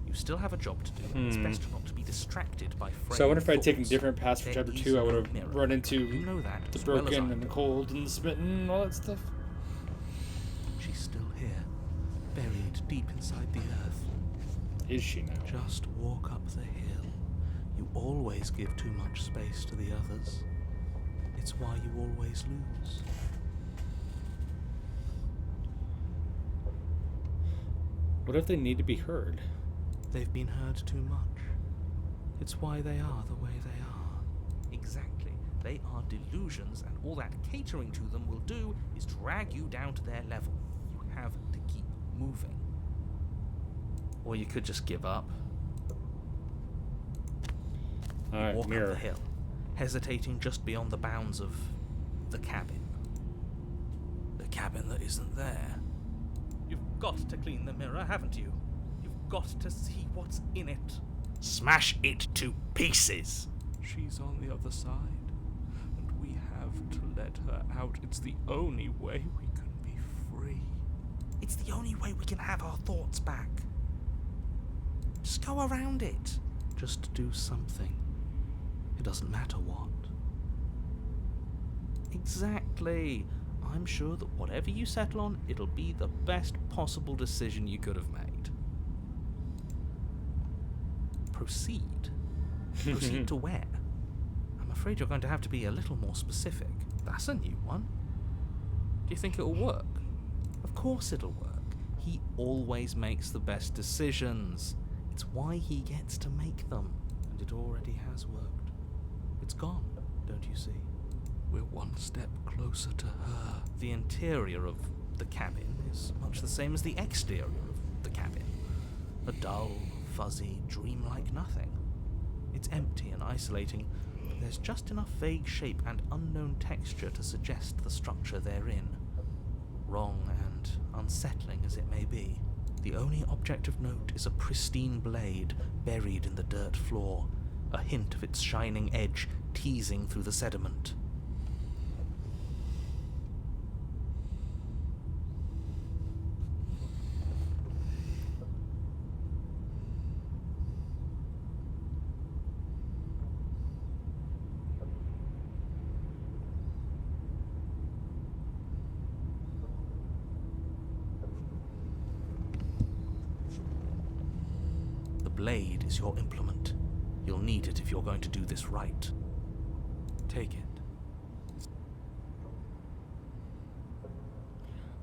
S2: You still have a job to do, and it's best not to be distracted by fraying
S1: So I wonder if I'd taken
S2: thoughts.
S1: different paths for
S2: There
S1: chapter
S2: is
S1: 2, I would
S2: no
S1: have
S2: mirror.
S1: run into
S2: You know that
S1: the
S2: as well as
S1: broken
S2: I
S1: and the
S2: do.
S1: cold and the smitten and all that stuff.
S2: She's still here, buried deep inside the earth.
S1: Is she now?
S2: Just walk up the hill. You always give too much space to the others. It's why you always lose.
S1: What if they need to be heard?
S2: They've been heard too much. It's why they are the way they are. Exactly. They are delusions, and all that catering to them will do is drag you down to their level. You have to keep moving.
S1: Or you could just give up.
S2: You
S1: Alright,
S2: walk
S1: mirror.
S2: up the hill, hesitating just beyond the bounds of the cabin.
S4: The cabin that isn't there.
S2: You've got to clean the mirror, haven't you? You've got to see what's in it.
S4: Smash it to pieces!
S6: She's on the other side, and we have to let her out. It's the only way we can be free.
S2: It's the only way we can have our thoughts back. Just go around it. Just do something. It doesn't matter what. Exactly. I'm sure that whatever you settle on, it'll be the best possible decision you could have made. Proceed. Proceed to where? I'm afraid you're going to have to be a little more specific. That's a new one. Do you think it'll work? Of course it'll work. He always makes the best decisions. It's why he gets to make them. And it already has worked. It's gone, don't you see?
S6: We're one step closer to her.
S2: The interior of the cabin is much the same as the exterior of the cabin. A dull, fuzzy, dreamlike nothing. It's empty and isolating, but there's just enough vague shape and unknown texture to suggest the structure therein. Wrong and unsettling as it may be, the only object of note is a pristine blade buried in the dirt floor, a hint of its shining edge teasing through the sediment. The blade is your implement. You'll need it if you're going to do this right. Take it.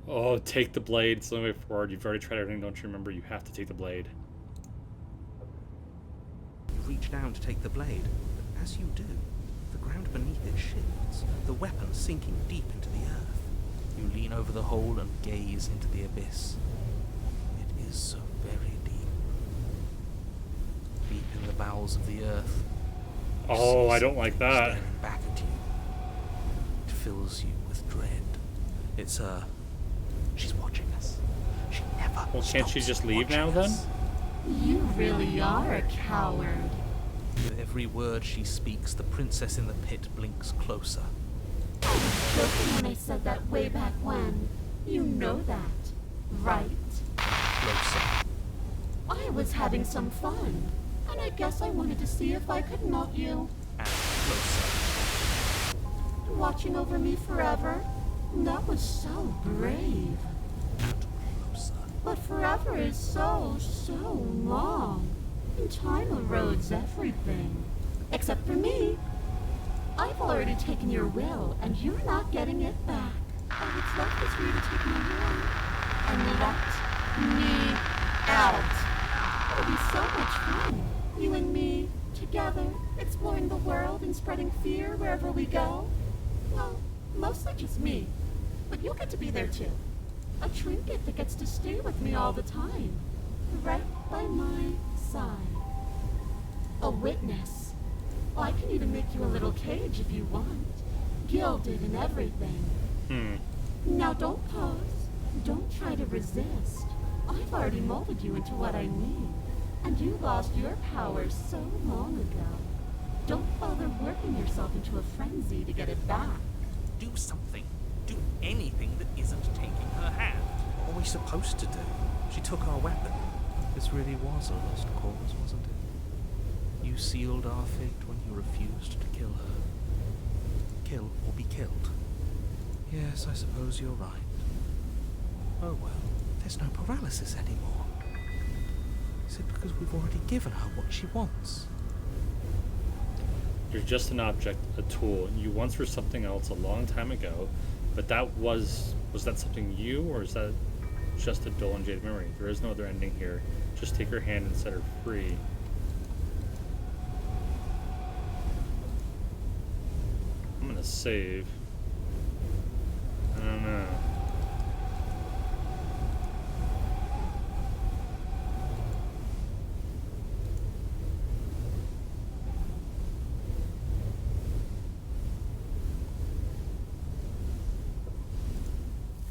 S1: Oh, take the blade. It's the only way forward. You've already tried everything, don't you remember? You have to take the blade.
S2: You reach down to take the blade, but as you do, the ground beneath it shifts, the weapon sinking deep into the earth. You lean over the hole and gaze into the abyss. It is so very deep. Deep in the bowels of the earth. You
S1: Oh,
S2: see
S1: I don't like
S2: something
S1: that.
S2: staring back at you. It fills you with dread. It's her. She's watching us. She never
S1: Well, can't she
S2: stops
S1: just leave
S2: watching
S1: now, then?
S2: us.
S5: You really are a coward.
S2: With every word she speaks, the princess in the pit blinks closer.
S5: Joking when I said that way back when. You know that, right?
S2: Closer.
S5: I was having some fun, and I guess I wanted to see if I could melt you.
S2: And closer.
S5: Watching over me forever? That was so brave.
S2: And closer.
S5: But forever is so long. And time erodes everything. Except for me. I've already taken your will, and you're not getting it back. All that's left is for you to take my will. and let me out. It'll be so much fun. You and me, together, exploring the world and spreading fear wherever we go. Well, mostly just me. But you'll get to be there too. A trinket that gets to stay with me all the time. Right by my side. A witness. Oh, I can even make you a little cage if you want. Gilded and everything. Now don't pause. Don't try to resist. I've already molded you into what I need. And you lost your powers so long ago. Don't bother working yourself into a frenzy to get it back.
S2: Do something. Do anything that isn't taking her hand.
S4: What were we supposed to do? She took our weapon. This really was a lost cause, wasn't it? You sealed our fate when you refused to kill her. Kill or be killed. Yes, I suppose you're right. Oh well, there's no paralysis anymore. Is it because we've already given her what she wants?
S1: You're just an object, a tool. You once were something else a long time ago, but was that something you, or is that just a dull and jaded memory? There is no other ending here. Just take her hand and set her free. I'm gonna save. I don't know.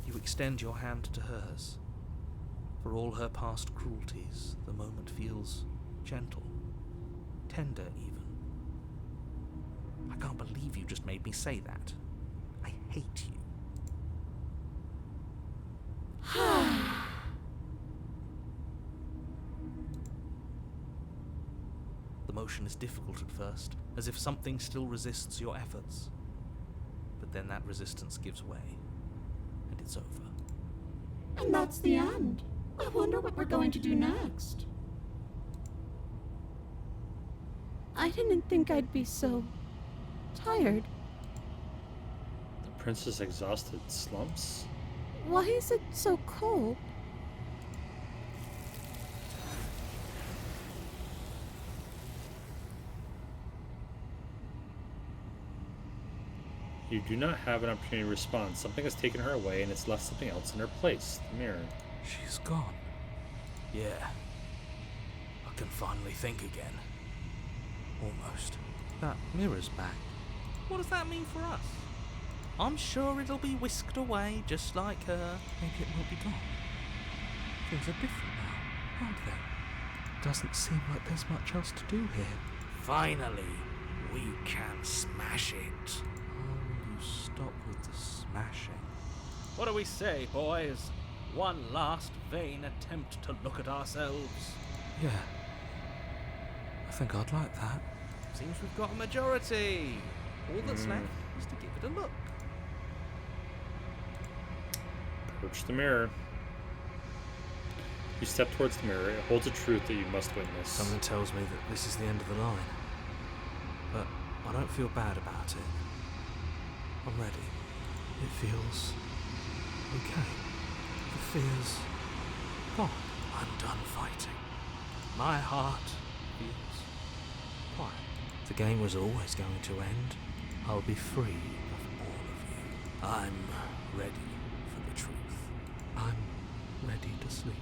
S4: You extend your hand to hers. For all her past cruelties, the moment feels gentle, tender even. I can't believe you just made me say that. I hate you. The motion is difficult at first, as if something still resists your efforts. But then that resistance gives way, and it's over.
S5: And that's the end. I wonder what we're going to do next.
S3: I didn't think I'd be so tired.
S1: The princess exhausted slumps?
S3: Why is it so cold?
S1: You do not have an opportunity to respond. Something has taken her away and it's left something else in her place. The mirror.
S4: She's gone. Yeah. I can finally think again. Almost. That mirror's back.
S2: What does that mean for us? I'm sure it'll be whisked away just like her.
S4: Maybe it won't be gone. Things are different now, aren't they? Doesn't seem like there's much else to do here. Finally, we can smash it. Oh, will you stop with the smashing?
S2: What do we say, boys? One last vain attempt to look at ourselves.
S4: Yeah. I think I'd like that.
S2: Seems we've got a majority. All that's left is to give it a look.
S1: Approach the mirror. You step towards the mirror. It holds a truth that you must witness.
S4: Something tells me that this is the end of the line. But I don't feel bad about it. I'm ready. It feels okay. The fear's gone. I'm done fighting. My heart feels quiet. The game was always going to end. I'll be free of all of you. I'm ready for the truth. I'm ready to sleep.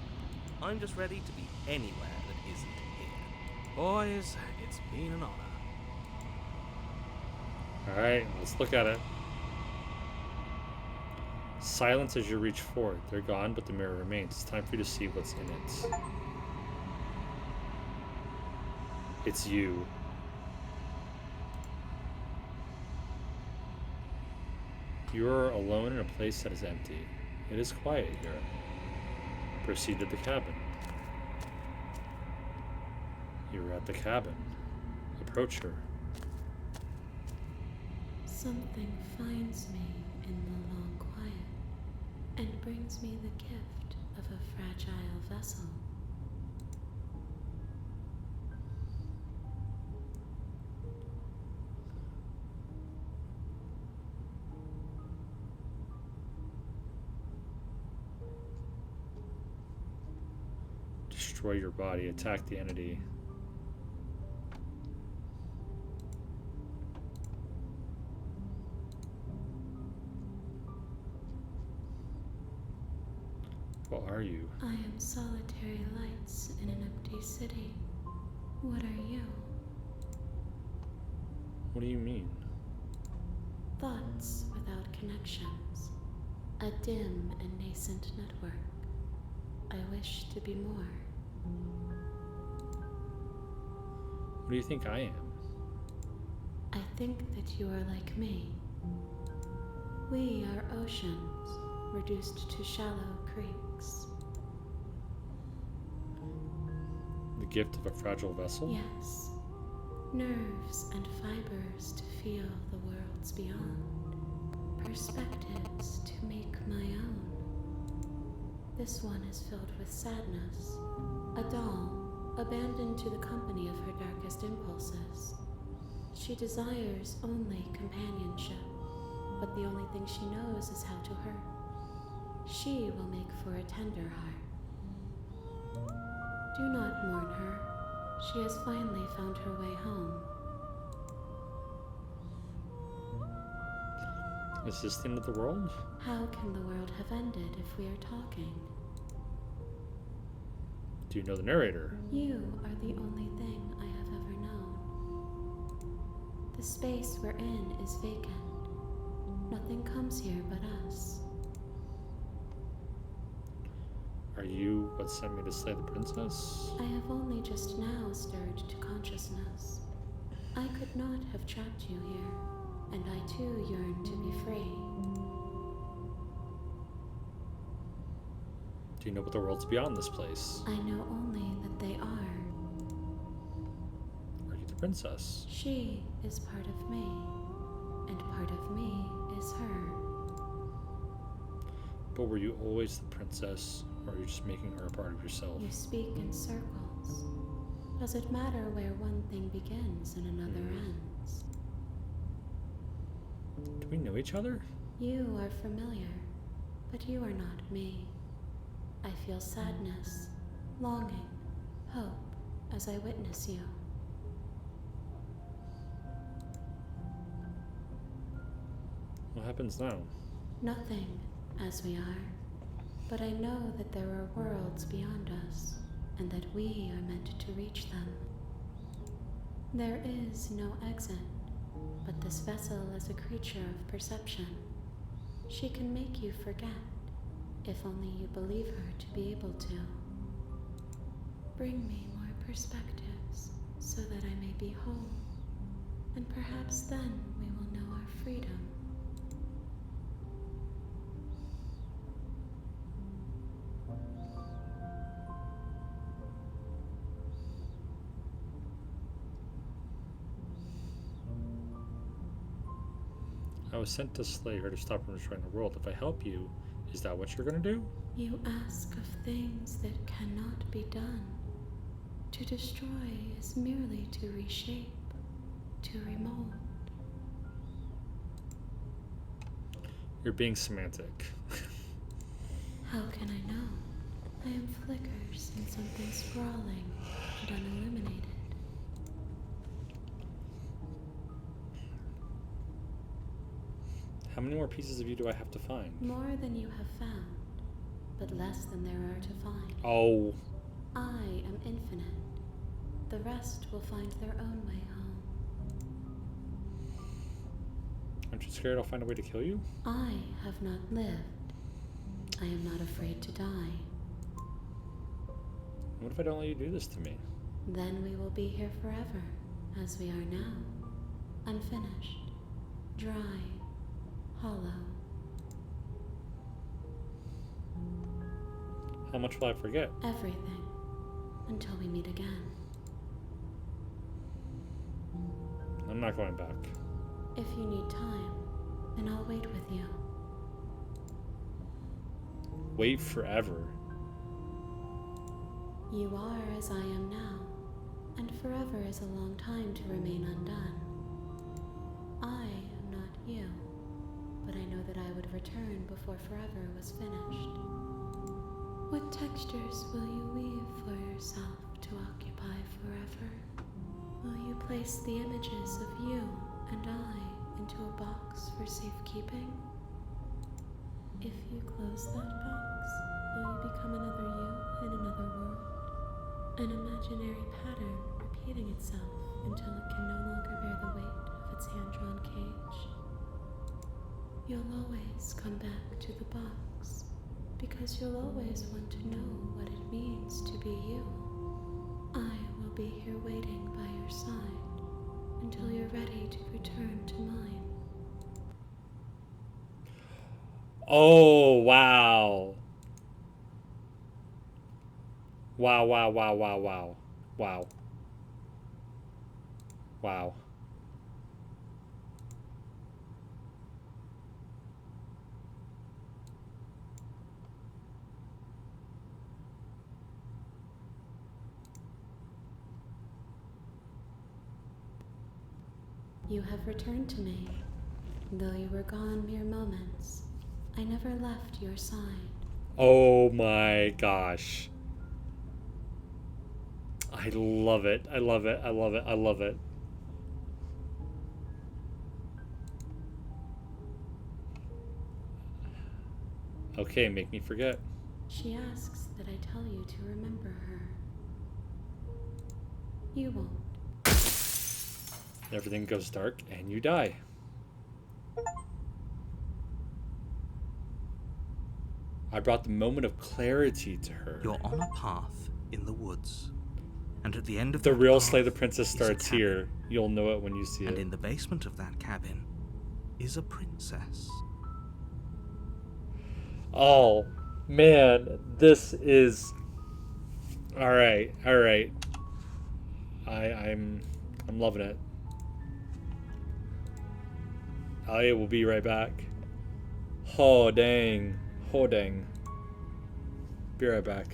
S2: I'm just ready to be anywhere that isn't here. Boys, it's been an honor.
S1: Alright, let's look at it. Silence as you reach for it. They're gone, but the mirror remains. It's time for you to see what's in it. It's you. You are alone in a place that is empty. It is quiet here. Proceed to the cabin. You're at the cabin. Approach her.
S5: Something finds me in the long quiet and brings me the gift of a fragile vessel.
S1: Destroy your body. Attack the entity. What are you?
S5: I am solitary lights in an empty city. What are you?
S1: What do you mean?
S5: Thoughts without connections. A dim and nascent network. I wish to be more.
S1: What do you think I am?
S5: I think that you are like me. We are oceans, reduced to shallow creeks.
S1: The gift of a fragile vessel?
S5: Yes, nerves and fibers to feel the worlds beyond, perspectives to make my own. This one is filled with sadness, a doll abandoned to the company of her darkest impulses. She desires only companionship, but the only thing she knows is how to hurt. She will make for a tender heart. Do not mourn her. She has finally found her way home.
S1: Is this the end of the world?
S5: How can the world have ended if we are talking?
S1: Do you know the narrator?
S5: You are the only thing I have ever known. The space we're in is vacant. Nothing comes here but us.
S1: Are you what sent me to slay the princess?
S5: I have only just now stirred to consciousness. I could not have trapped you here, and I too yearn to be free.
S1: Do you know what the world's beyond this place?
S5: I know only that they are.
S1: Are you the princess?
S5: She is part of me, and part of me is her.
S1: But were you always the princess, or are you just making her a part of yourself?
S5: You speak in circles. Does it matter where one thing begins and another ends?
S1: Do we know each other?
S5: You are familiar, but you are not me. I feel sadness, longing, hope as I witness you.
S1: What happens now?
S5: Nothing, as we are, but I know that there are worlds beyond us, and that we are meant to reach them. There is no exit, but this vessel is a creature of perception. She can make you forget, if only you believe her to be able to. Bring me more perspectives, so that I may be whole, and perhaps then we will know our freedom.
S1: I was sent to slay her to stop her from destroying the world. If I help you, is that what you're gonna do?
S5: You ask of things that cannot be done. To destroy is merely to reshape, to remold.
S1: You're being semantic.
S5: How can I know? I am flickers in something sprawling and unilluminated.
S1: How many more pieces of you do I have to find?
S5: More than you have found, but less than there are to find.
S1: Oh.
S5: I am infinite. The rest will find their own way home.
S1: Aren't you scared I'll find a way to kill you?
S5: I have not lived. I am not afraid to die.
S1: What if I don't let you do this to me?
S5: Then we will be here forever, as we are now. Unfinished, dry, hollow.
S1: How much will I forget?
S5: Everything, until we meet again.
S1: I'm not going back.
S5: If you need time, then I'll wait with you.
S1: Wait forever.
S5: You are as I am now, and forever is a long time to remain undone. I am not you, but I know that I would return before forever was finished. What textures will you weave for yourself to occupy forever? Will you place the images of you and I into a box for safekeeping? If you close that box, will you become another you in another world? An imaginary pattern repeating itself until it can no longer bear the weight of its hand-drawn cage? You'll always come back to the box, because you'll always want to know what it means to be you. I will be here waiting by your side until you're ready to return to mine.
S1: Oh, wow. Wow, wow, wow, wow, wow. Wow. Wow.
S5: You have returned to me. Though you were gone mere moments, I never left your side.
S1: Oh my gosh. I love it. I love it. I love it. I love it. Okay, make me forget.
S5: She asks that I tell you to remember her. You won't.
S1: Everything goes dark and you die. I brought the moment of clarity to her.
S2: You're on a path in the woods. And at the end of
S1: The
S2: that
S1: real
S2: path
S1: Slay the Princess
S2: is a
S1: starts
S2: cabin.
S1: here. You'll know it when you see
S2: And
S1: it.
S2: in the basement of that cabin is a princess.
S1: Oh, man. This is... Alright, alright. I'm loving it. I will be right back. Oh, dang. Oh, dang. Be right back.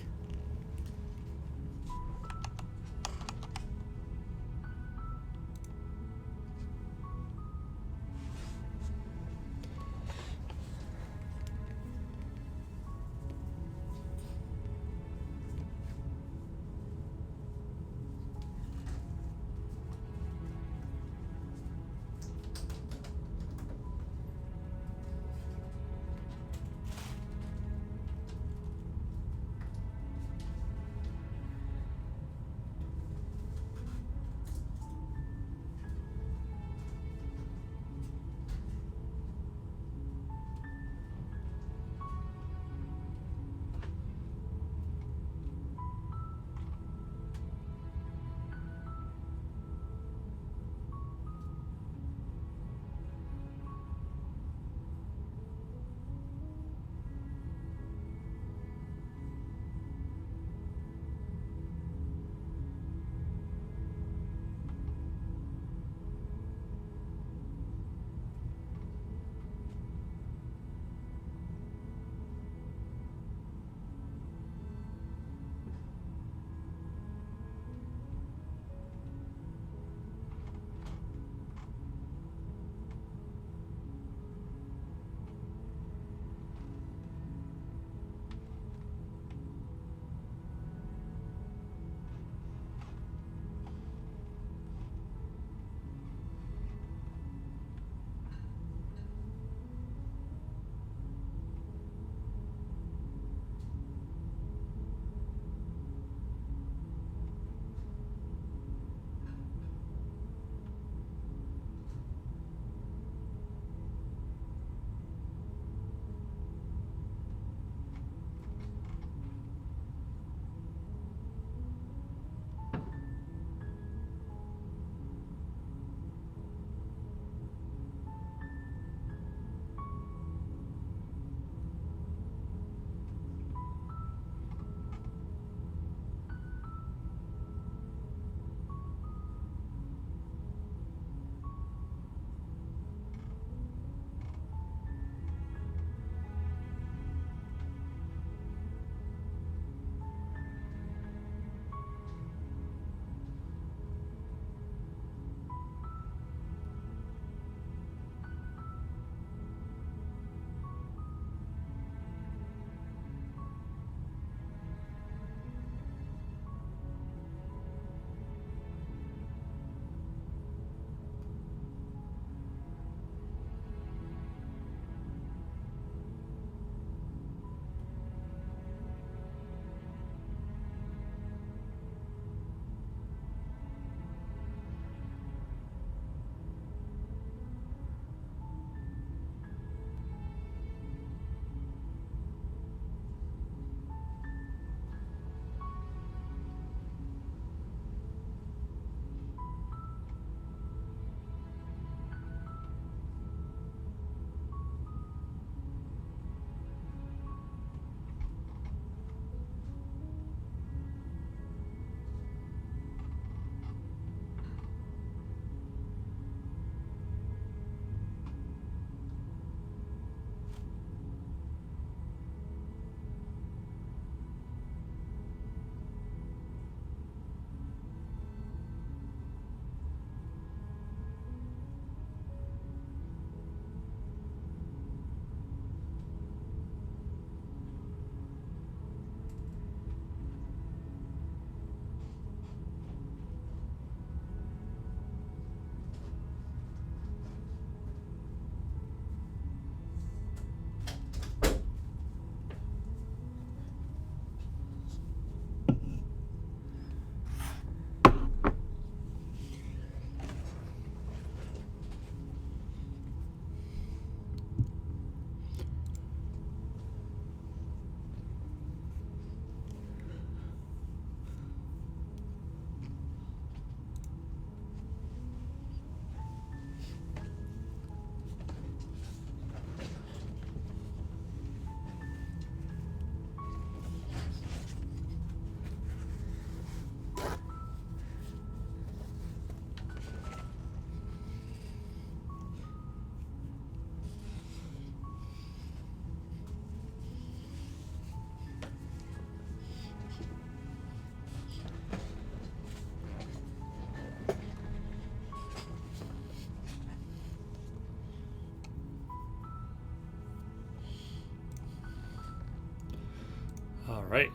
S1: Alright.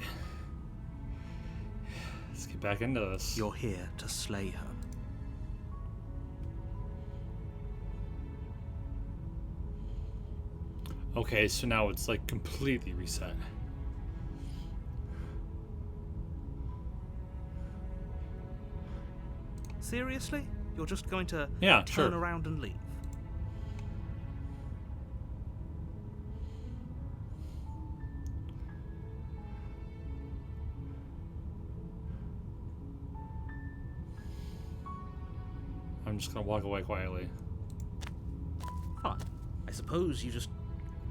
S1: Let's get back into this.
S2: You're here to slay her.
S1: Okay, so now it's like completely reset.
S2: Seriously? You're just going to
S1: Yeah,
S2: turn
S1: sure.
S2: around and leave?
S1: I'm just gonna walk away quietly.
S2: Fine. I suppose you just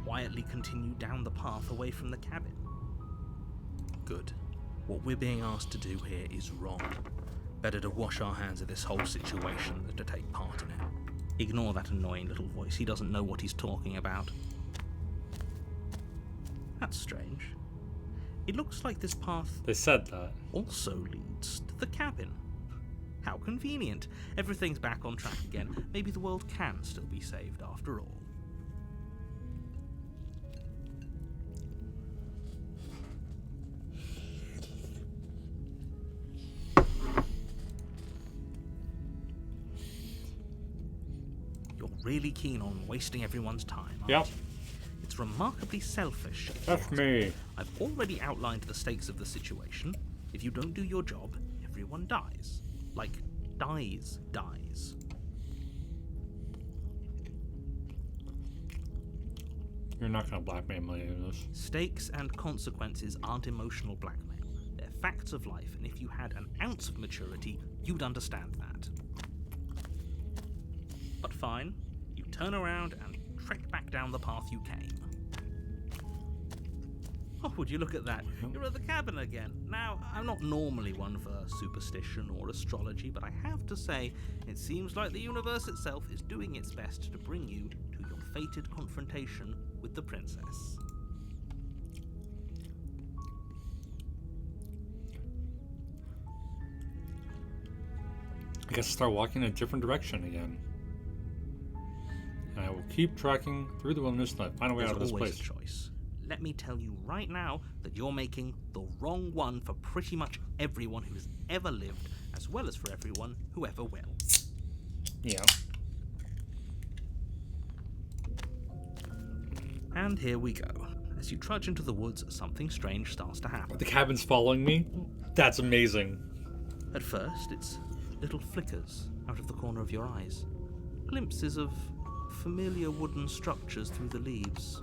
S2: quietly continue down the path away from the cabin.
S4: Good. What we're being asked to do here is wrong. Better to wash our hands of this whole situation than to take part in it.
S2: Ignore that annoying little voice. He doesn't know what he's talking about. That's strange. It looks like this path
S1: They said that.
S2: also leads to the cabin. How convenient. Everything's back on track again. Maybe the world can still be saved after all. You're really keen on wasting everyone's time, aren't
S1: Yep.
S2: you? It's remarkably selfish. if you
S1: That's
S2: ask
S1: me.
S2: I've already outlined the stakes of the situation. If you don't do your job, everyone dies. Like, dies.
S1: You're not gonna blackmail me in this.
S2: Stakes and consequences aren't emotional blackmail. They're facts of life, and if you had an ounce of maturity, you'd understand that. But fine, you turn around and trek back down the path you came. Oh, would you look at that? You're at the cabin again. Now, I'm not normally one for superstition or astrology, but I have to say, it seems like the universe itself is doing its best to bring you to your fated confrontation with the princess.
S1: I guess start walking in a different direction again. And I will keep tracking through the wilderness until I find a way
S2: There's
S1: out of this
S2: always
S1: place.
S2: a choice. Let me tell you right now that you're making the wrong one for pretty much everyone who has ever lived, as well as for everyone who ever will.
S1: Yeah.
S2: And here we go. As you trudge into the woods, something strange starts to happen.
S1: The cabin's following me? That's amazing.
S2: At first, it's little flickers out of the corner of your eyes. Glimpses of familiar wooden structures through the leaves.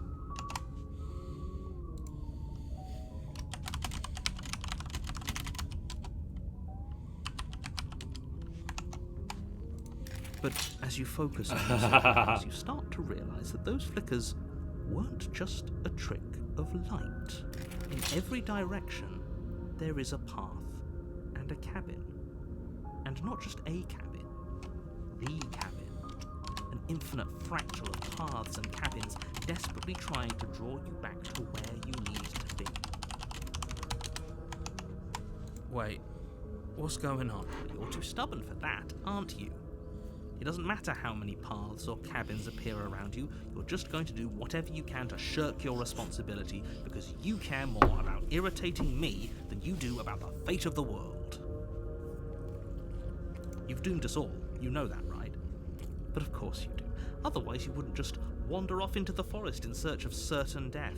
S2: But as you focus on those flickers, you start to realize that those flickers weren't just a trick of light. In every direction, there is a path and a cabin. And not just a cabin, the cabin. An infinite fractal of paths and cabins desperately trying to draw you back to where you need to be.
S4: Wait, what's going on?
S2: You're too stubborn for that, aren't you? It doesn't matter how many paths or cabins appear around you, you're just going to do whatever you can to shirk your responsibility because you care more about irritating me than you do about the fate of the world. You've doomed us all, you know that, right? But of course you do. Otherwise you wouldn't just wander off into the forest in search of certain death.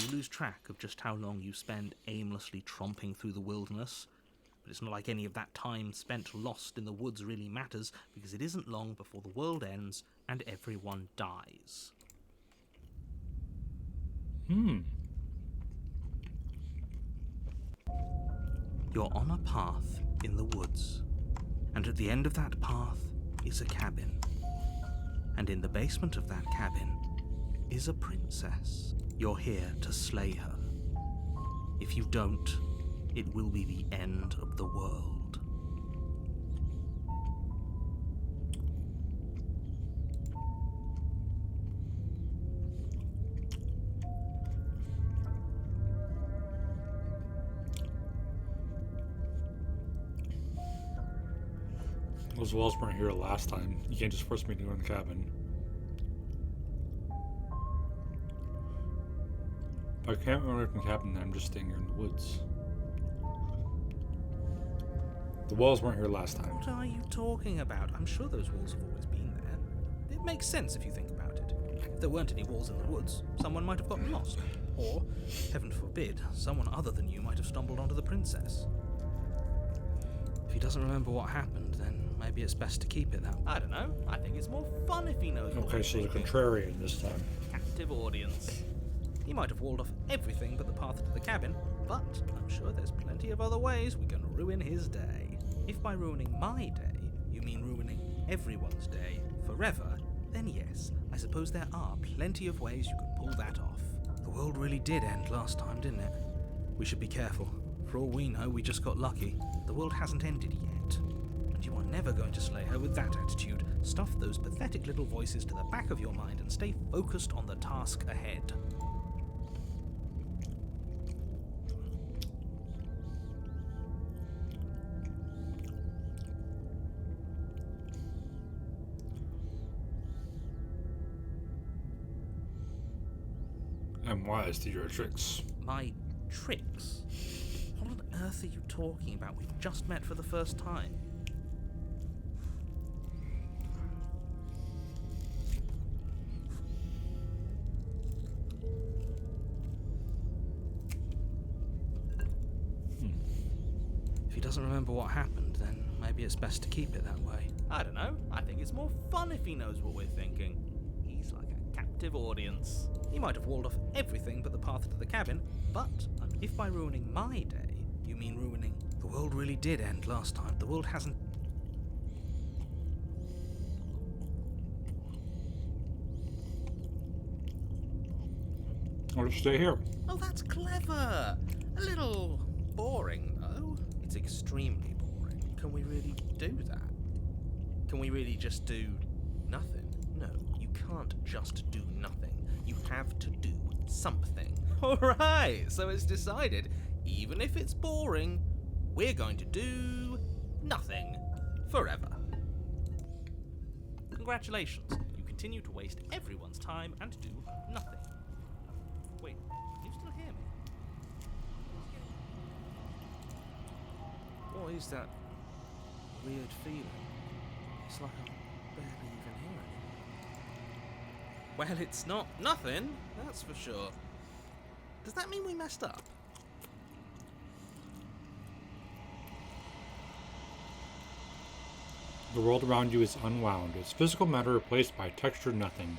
S2: You lose track of just how long you spend aimlessly tromping through the wilderness. But it's not like any of that time spent lost in the woods really matters, because it isn't long before the world ends and everyone dies. You're on a path in the woods, and at the end of that path is a cabin. And in the basement of that cabin is a princess. You're here to slay her. If you don't, it will be the end of the world.
S1: Those walls weren't here last time. You can't just force me to go in the cabin. I can't run away from the cabin, I'm just staying here in the woods. The walls weren't here last time.
S2: What are you talking about? I'm sure those walls have always been there. It makes sense if you think about it. If there weren't any walls in the woods, someone might have gotten lost. Or, heaven forbid, someone other than you might have stumbled onto the princess.
S6: If he doesn't remember what happened, then maybe it's best to keep it that way.
S2: I don't know. I think it's more fun if he knows what
S1: Okay,
S2: we're
S1: so the
S2: thinking.
S1: contrarian this time.
S2: Captive audience. He might have walled off everything but the path to the cabin, but I'm sure there's plenty of other ways we can ruin his day. If by ruining my day, you mean ruining everyone's day forever, then yes, I suppose there are plenty of ways you could pull that off.
S6: The world really did end last time, didn't it? We should be careful. For all we know, we just got lucky.
S2: The world hasn't ended yet, and you are never going to slay her with that attitude. Stuff those pathetic little voices to the back of your mind and stay focused on the task ahead.
S1: I'm wise to your tricks.
S2: My tricks? What on earth are you talking about? We've just met for the first time.
S6: If he doesn't remember what happened, then maybe it's best to keep it that way.
S2: I don't know. I think it's more fun if he knows what we're thinking. He's like a captive audience. He might have walled off everything but the path to the cabin, but if by ruining my day, you mean ruining...
S6: The world really did end last time.
S2: The world hasn't...
S1: I'll just stay here.
S2: Oh, that's clever! A little boring, though. It's extremely boring. Can we really do that? Can we really just do nothing? No, you can't just do nothing. You have to do something. Alright, so it's decided. Even if it's boring, we're going to do nothing forever. Congratulations. You continue to waste everyone's time and do nothing. Wait, can you still hear me?
S6: What is that weird feeling? It's like I barely even hear it.
S2: Well, it's not nothing, that's for sure. Does that mean we messed up?
S1: The world around you is unwound, its physical matter replaced by textured nothing.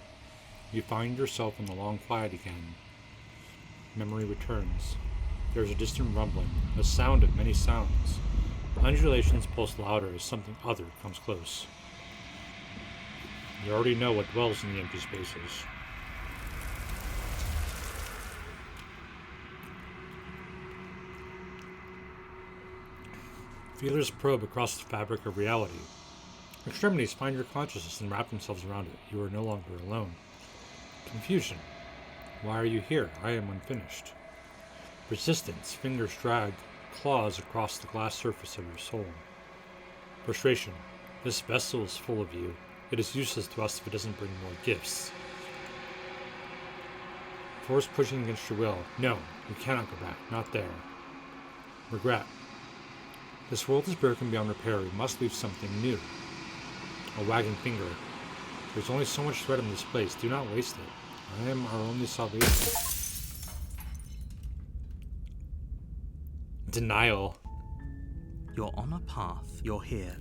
S1: You find yourself in the long quiet again. Memory returns. There is a distant rumbling, a sound of many sounds. Undulations pulse louder as something other comes close. You already know what dwells in the empty spaces. Feelers probe across the fabric of reality. Extremities find your consciousness and wrap themselves around it. You are no longer alone. Confusion. Why are you here? I am unfinished. Resistance. Fingers drag claws across the glass surface of your soul. Frustration. This vessel is full of you. It is useless to us if it doesn't bring more gifts. Force pushing against your will. No, you cannot go back. Not there. Regret. This world is broken beyond repair. We must leave something new. A wagging finger. There's only so much thread in this place. Do not waste it. I am our only salvation. Denial.
S2: You're on a path. You're here.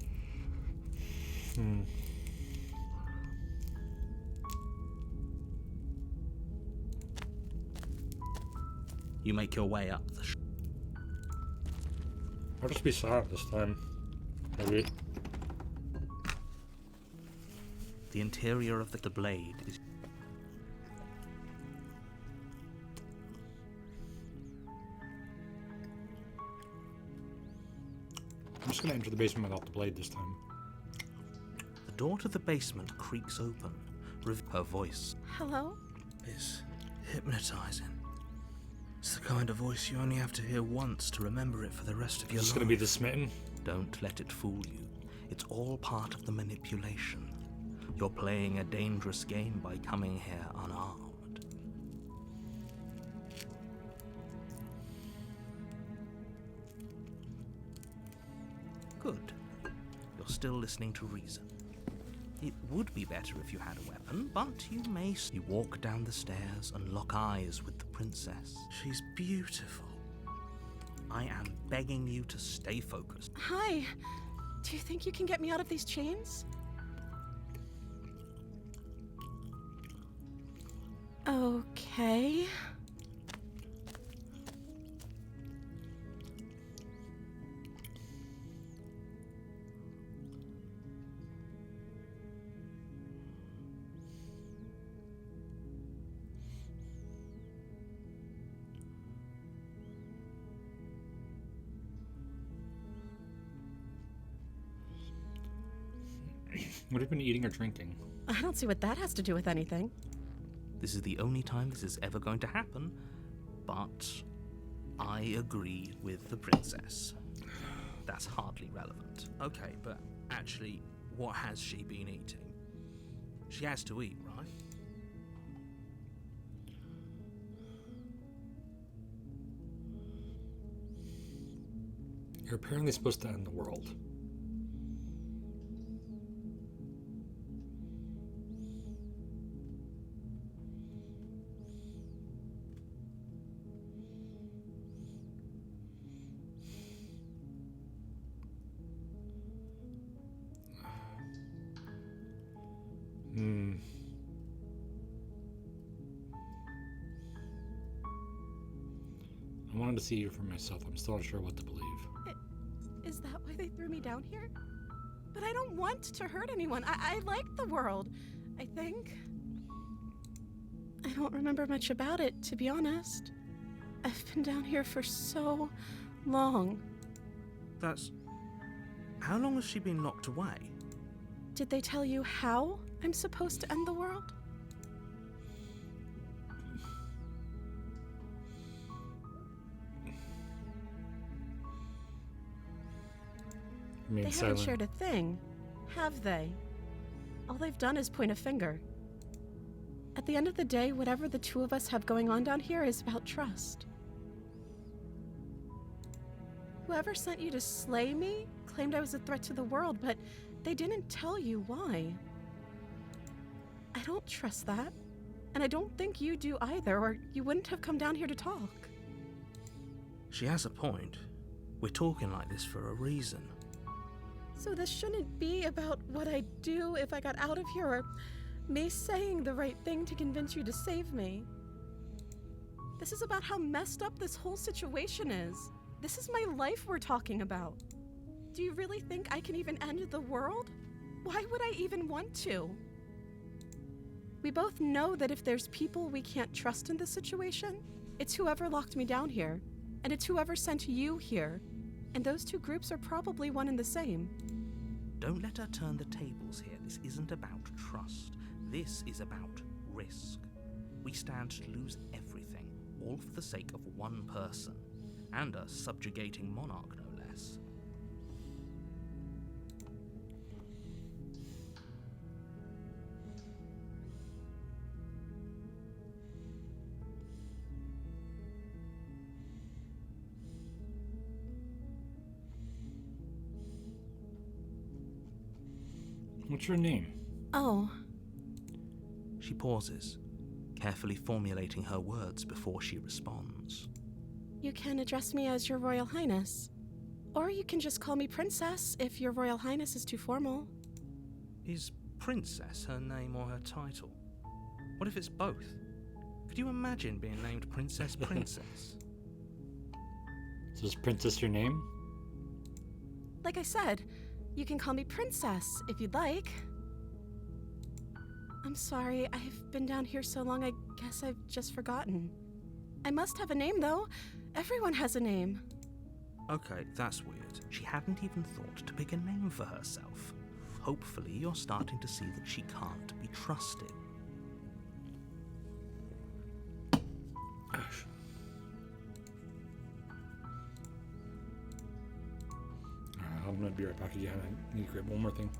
S2: You make your way up the
S1: I'll just be silent this time. Maybe.
S2: The interior of the blade is...
S1: I'm just gonna enter the basement without the blade this time.
S2: The door to the basement creaks open. Her voice.
S3: Hello?
S6: It's hypnotizing. It's the kind of voice you only have to hear once to remember it for the rest of your
S1: Is this
S6: life.
S1: gonna be the smitten?
S2: Don't let it fool you. It's all part of the manipulation. You're playing a dangerous game by coming here unarmed. still listening to reason. It would be better if you had a weapon, but you may... You walk down the stairs and lock eyes with the princess. She's beautiful. I am begging you to stay focused.
S3: Hi. Do you think you can get me out of these chains? Okay.
S1: What have you been eating or drinking?
S3: I don't see what that has to do with anything.
S2: This is the only time this is ever going to happen, but I agree with the princess. That's hardly relevant.
S4: Okay, but actually, what has she been eating? She has to eat, right?
S1: You're apparently supposed to end the world. I wanted to see you for myself. I'm still not sure what to believe.
S3: Is that why they threw me down here? But I don't want to hurt anyone. I like the world, I think. I don't remember much about it, to be honest. I've been down here for so long.
S2: That's... How long has she been locked away?
S3: Did they tell you how I'm supposed to end the world? They haven't shared a thing, have they? All they've done is point a finger. At the end of the day, whatever the two of us have going on down here is about trust. Whoever sent you to slay me claimed I was a threat to the world, but they didn't tell you why. I don't trust that, and I don't think you do either, or you wouldn't have come down here to talk.
S2: She has a point. We're talking like this for a reason.
S3: So this shouldn't be about what I'd do if I got out of here, or me saying the right thing to convince you to save me. This is about how messed up this whole situation is. This is my life we're talking about. Do you really think I can even end the world? Why would I even want to? We both know that if there's people we can't trust in this situation, it's whoever locked me down here, and it's whoever sent you here. And those two groups are probably one and the same.
S2: Don't let her turn the tables here. This isn't about trust. This is about risk. We stand to lose everything, all for the sake of one person, and a subjugating monarch, no less.
S1: What's your name?
S3: Oh.
S2: She pauses, carefully formulating her words before she responds.
S3: You can address me as Your Royal Highness. Or you can just call me Princess if Your Royal Highness is too formal.
S2: Is Princess her name or her title? What if it's both? Could you imagine being named Princess Princess?
S1: So is Princess your name?
S3: Like I said, you can call me Princess if you'd like. I'm sorry, I've been down here so long I guess I've just forgotten. I must have a name though. Everyone has a name.
S2: Okay, that's weird. She hadn't even thought to pick a name for herself. Hopefully you're starting to see that she can't be trusted.
S1: Gosh. I'm gonna be right back again. I need to grab one more thing.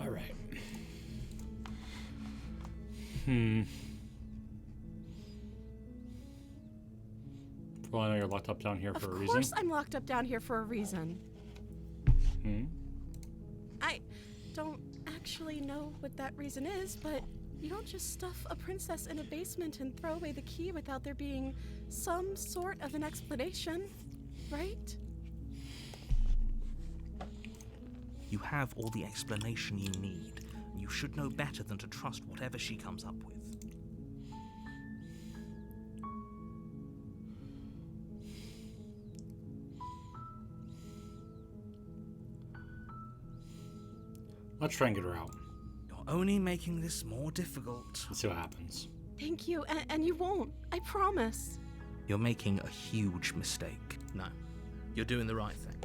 S1: All right. Well, I know you're locked up down here for a reason.
S3: Of course I'm locked up down here for a reason. I don't actually know what that reason is, but you don't just stuff a princess in a basement and throw away the key without there being some sort of an explanation, right?
S2: You have all the explanation you need. You should know better than to trust whatever she comes up with.
S1: Let's try and get her out.
S2: You're only making this more difficult.
S1: Let's see what happens.
S3: Thank you, and you won't. I promise.
S2: You're making a huge mistake.
S4: No, you're doing the right thing.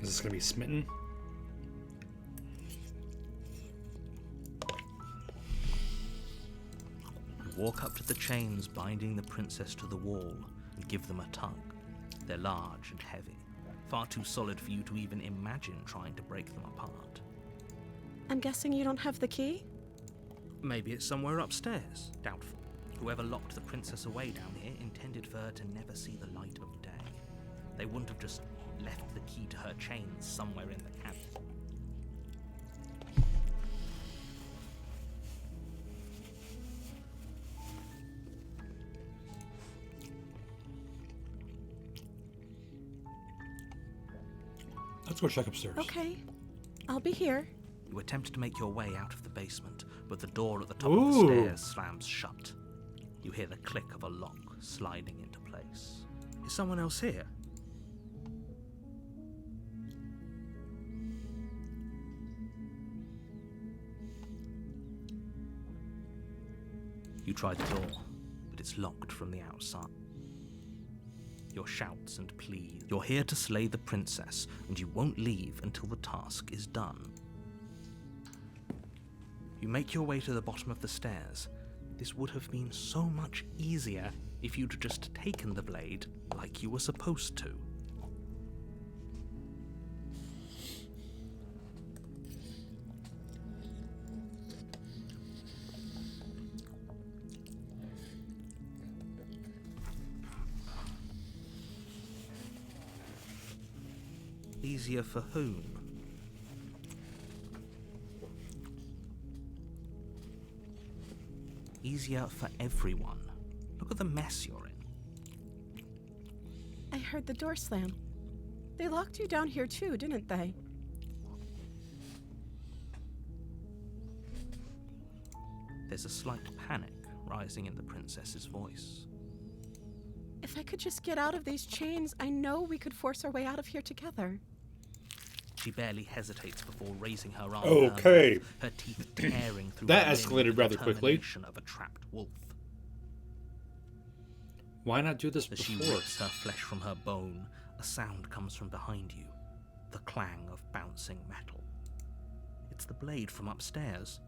S1: Is this gonna be smitten?
S2: You walk up to the chains binding the princess to the wall and give them a tug. They're large and heavy, far too solid for you to even imagine trying to break them apart.
S3: I'm guessing you don't have the key?
S4: Maybe it's somewhere upstairs.
S2: Doubtful. Whoever locked the princess away down here intended for her to never see the light of day. They wouldn't have just left the key to her chains somewhere in the cabin.
S1: Let's go check upstairs.
S3: Okay, I'll be here.
S2: You attempt to make your way out of the basement, but the door at the top of the stairs slams shut. You hear the click of a lock sliding into place.
S4: Is someone else here?
S2: You try the door, but it's locked from the outside. Your shouts and pleas. You're here to slay the princess, and you won't leave until the task is done. You make your way to the bottom of the stairs. This would have been so much easier if you'd just taken the blade like you were supposed to. Easier for whom? Easier for everyone. Look at the mess you're in.
S3: I heard the door slam. They locked you down here too, didn't they?
S2: There's a slight panic rising in the princess's voice.
S3: If I could just get out of these chains, I know we could force our way out of here together.
S2: She barely hesitates before raising her arm.
S1: Okay.
S2: Her teeth tearing through
S1: That
S2: her limb
S1: escalated
S2: with the
S1: rather quickly.
S2: determination of a trapped wolf.
S1: Why not do this
S2: As she
S1: before?
S2: rips her flesh from her bone, a sound comes from behind you. The clang of bouncing metal. It's the blade from upstairs.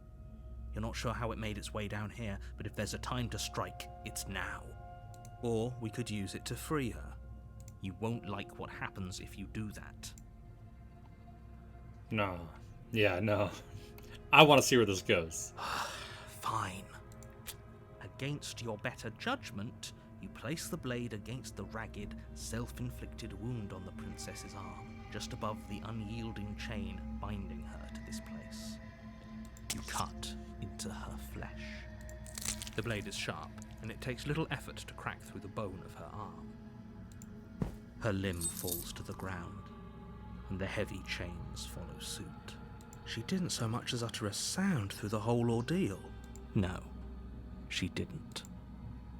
S2: You're not sure how it made its way down here, but if there's a time to strike, it's now.
S4: Or we could use it to free her.
S2: You won't like what happens if you do that.
S1: No. Yeah, no. I want to see where this goes.
S2: Fine. Against your better judgment, you place the blade against the ragged, self-inflicted wound on the princess's arm, just above the unyielding chain binding her to this place. You cut into her flesh.
S4: The blade is sharp, and it takes little effort to crack through the bone of her arm.
S2: Her limb falls to the ground, and the heavy chains follow suit.
S4: She didn't so much as utter a sound through the whole ordeal.
S2: No, she didn't.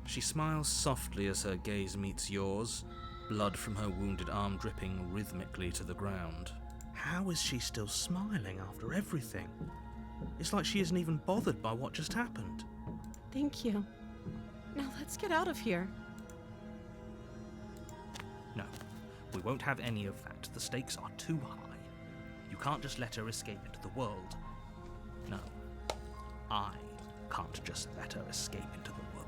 S4: She smiles softly as her gaze meets yours, blood from her wounded arm dripping rhythmically to the ground. How is she still smiling after everything? It's like she isn't even bothered by what just happened.
S3: Thank you. Now let's get out of here.
S2: No, we won't have any of that. The stakes are too high. You can't just let her escape into the world. No, I can't just let her escape into the world.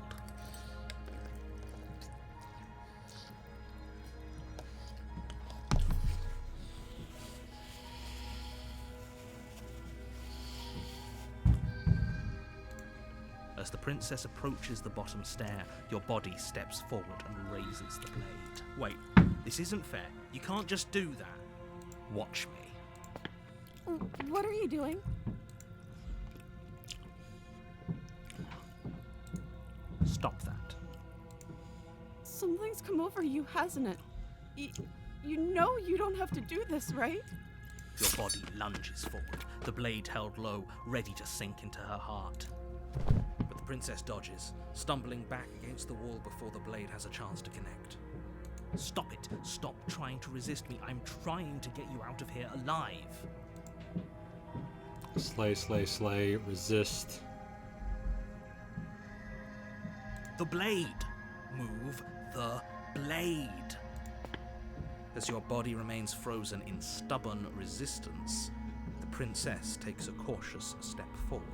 S2: As the princess approaches the bottom stair, your body steps forward and raises the blade. Wait, this isn't fair. You can't just do that. Watch me.
S3: What are you doing?
S2: Stop that.
S3: Something's come over you, hasn't it? You know you don't have to do this, right?
S2: Your body lunges forward, the blade held low, ready to sink into her heart.
S4: But the princess dodges, stumbling back against the wall before the blade has a chance to connect.
S2: Stop it. Stop trying to resist me. I'm trying to get you out of here alive.
S1: Slay, slay, slay. Resist.
S2: The blade. Move the blade.
S4: As your body remains frozen in stubborn resistance, the princess takes a cautious step forward.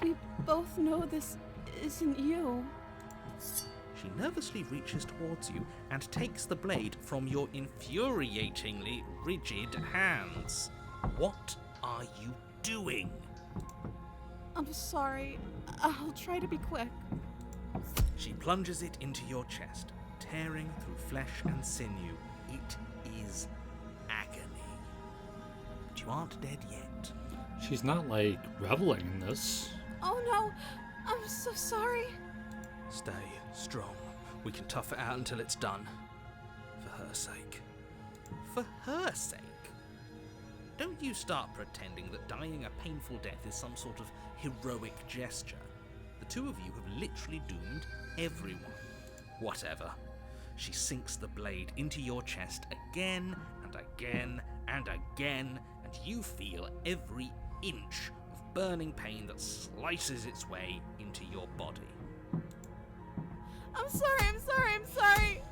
S3: We both know this isn't you.
S2: She nervously reaches towards you and takes the blade from your infuriatingly rigid hands. What are you doing?
S3: I'm sorry. I'll try to be quick.
S4: She plunges it into your chest, tearing through flesh and sinew. It is agony. But you aren't dead yet.
S1: She's not, like, reveling in this.
S3: Oh no, I'm so sorry.
S4: Stay strong. We can tough it out until it's done. For her sake.
S2: For her sake? Don't you start pretending that dying a painful death is some sort of heroic gesture. The two of you have literally doomed everyone. Whatever. She sinks the blade into your chest again and again and again, and you feel every inch of burning pain that slices its way into your body.
S3: I'm sorry, I'm sorry, I'm sorry.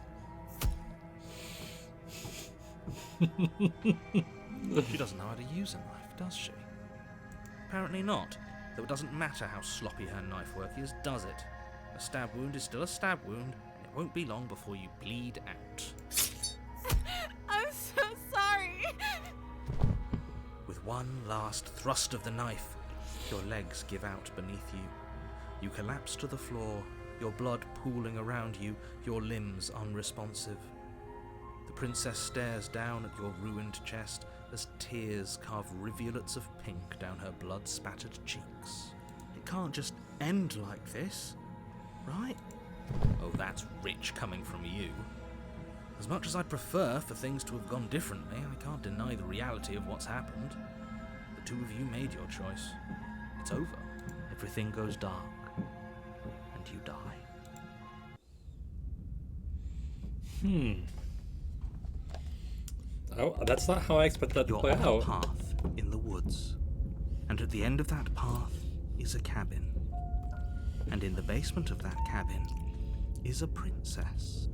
S4: She doesn't know how to use a knife, does she?
S2: Apparently not, though it doesn't matter how sloppy her knife work is, does it? A stab wound is still a stab wound, and it won't be long before you bleed out.
S3: I'm so sorry.
S4: With one last thrust of the knife, your legs give out beneath you. You collapse to the floor, your blood pooling around you, your limbs unresponsive. The princess stares down at your ruined chest as tears carve rivulets of pink down her blood-spattered cheeks.
S2: It can't just end like this, right?
S4: Oh, that's rich coming from you. As much as I'd prefer for things to have gone differently, I can't deny the reality of what's happened. The two of you made your choice. It's over.
S2: Everything goes dark, and you die.
S1: Oh, that's not how I expect that to
S2: You're
S1: play
S2: on a
S1: out.
S2: path in the woods, and at the end of that path is a cabin. And in the basement of that cabin is a princess.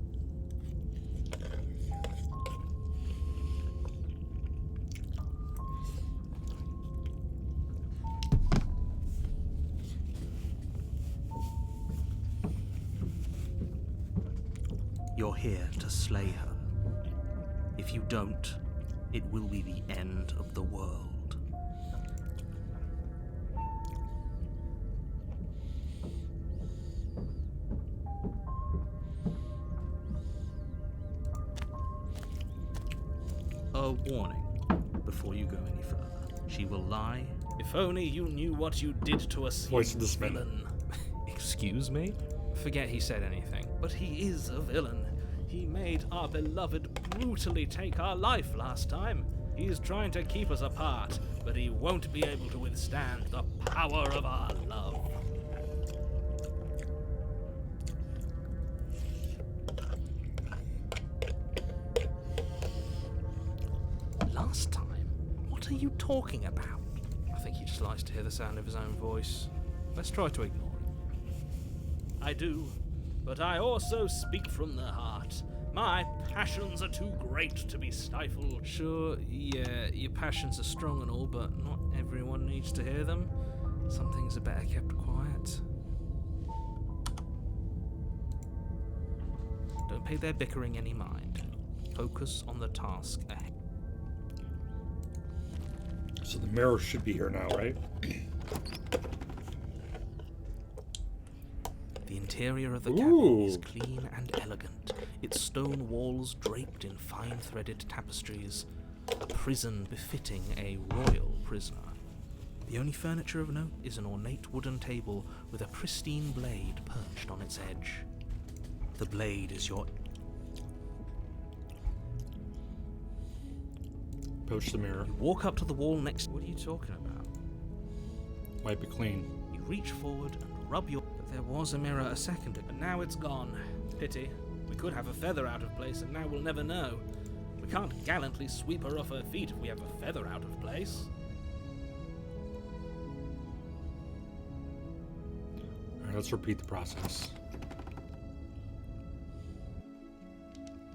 S2: You're here to slay her. If you don't, it will be the end of the world. A warning before you go any further. She will lie. If only you knew what you did to us,
S1: Voice
S2: you
S1: of this man.
S2: villain.
S4: Excuse me? Forget he said anything.
S2: But he is a villain. He made our beloved brutally take our life last time. He is trying to keep us apart, but he won't be able to withstand the power of our love.
S4: Last time? What are you talking about?
S6: I think he just likes to hear the sound of his own voice. Let's try to ignore it.
S2: I do, but I also speak from the heart. My passions are too great to be stifled.
S6: Sure, yeah, your passions are strong and all, but not everyone needs to hear them. Some things are better kept quiet. Don't pay their bickering any mind. Focus on the task ahead.
S1: So the mirror should be here now, right?
S4: interior of the cabin is
S1: Ooh.
S4: clean and elegant, its stone walls draped in fine-threaded tapestries, a prison befitting a royal prisoner. The only furniture of note is an ornate wooden table with a pristine blade perched on its edge. The blade is your...
S1: Approach the mirror.
S4: You walk up to the wall next... What are you talking about?
S1: Wipe it clean.
S4: You reach forward and rub your... But there was a mirror a second ago, but now it's gone. Pity. We could have a feather out of place, and now we'll never know. We can't gallantly sweep her off her feet if we have a feather out of place.
S1: Alright, let's repeat the process.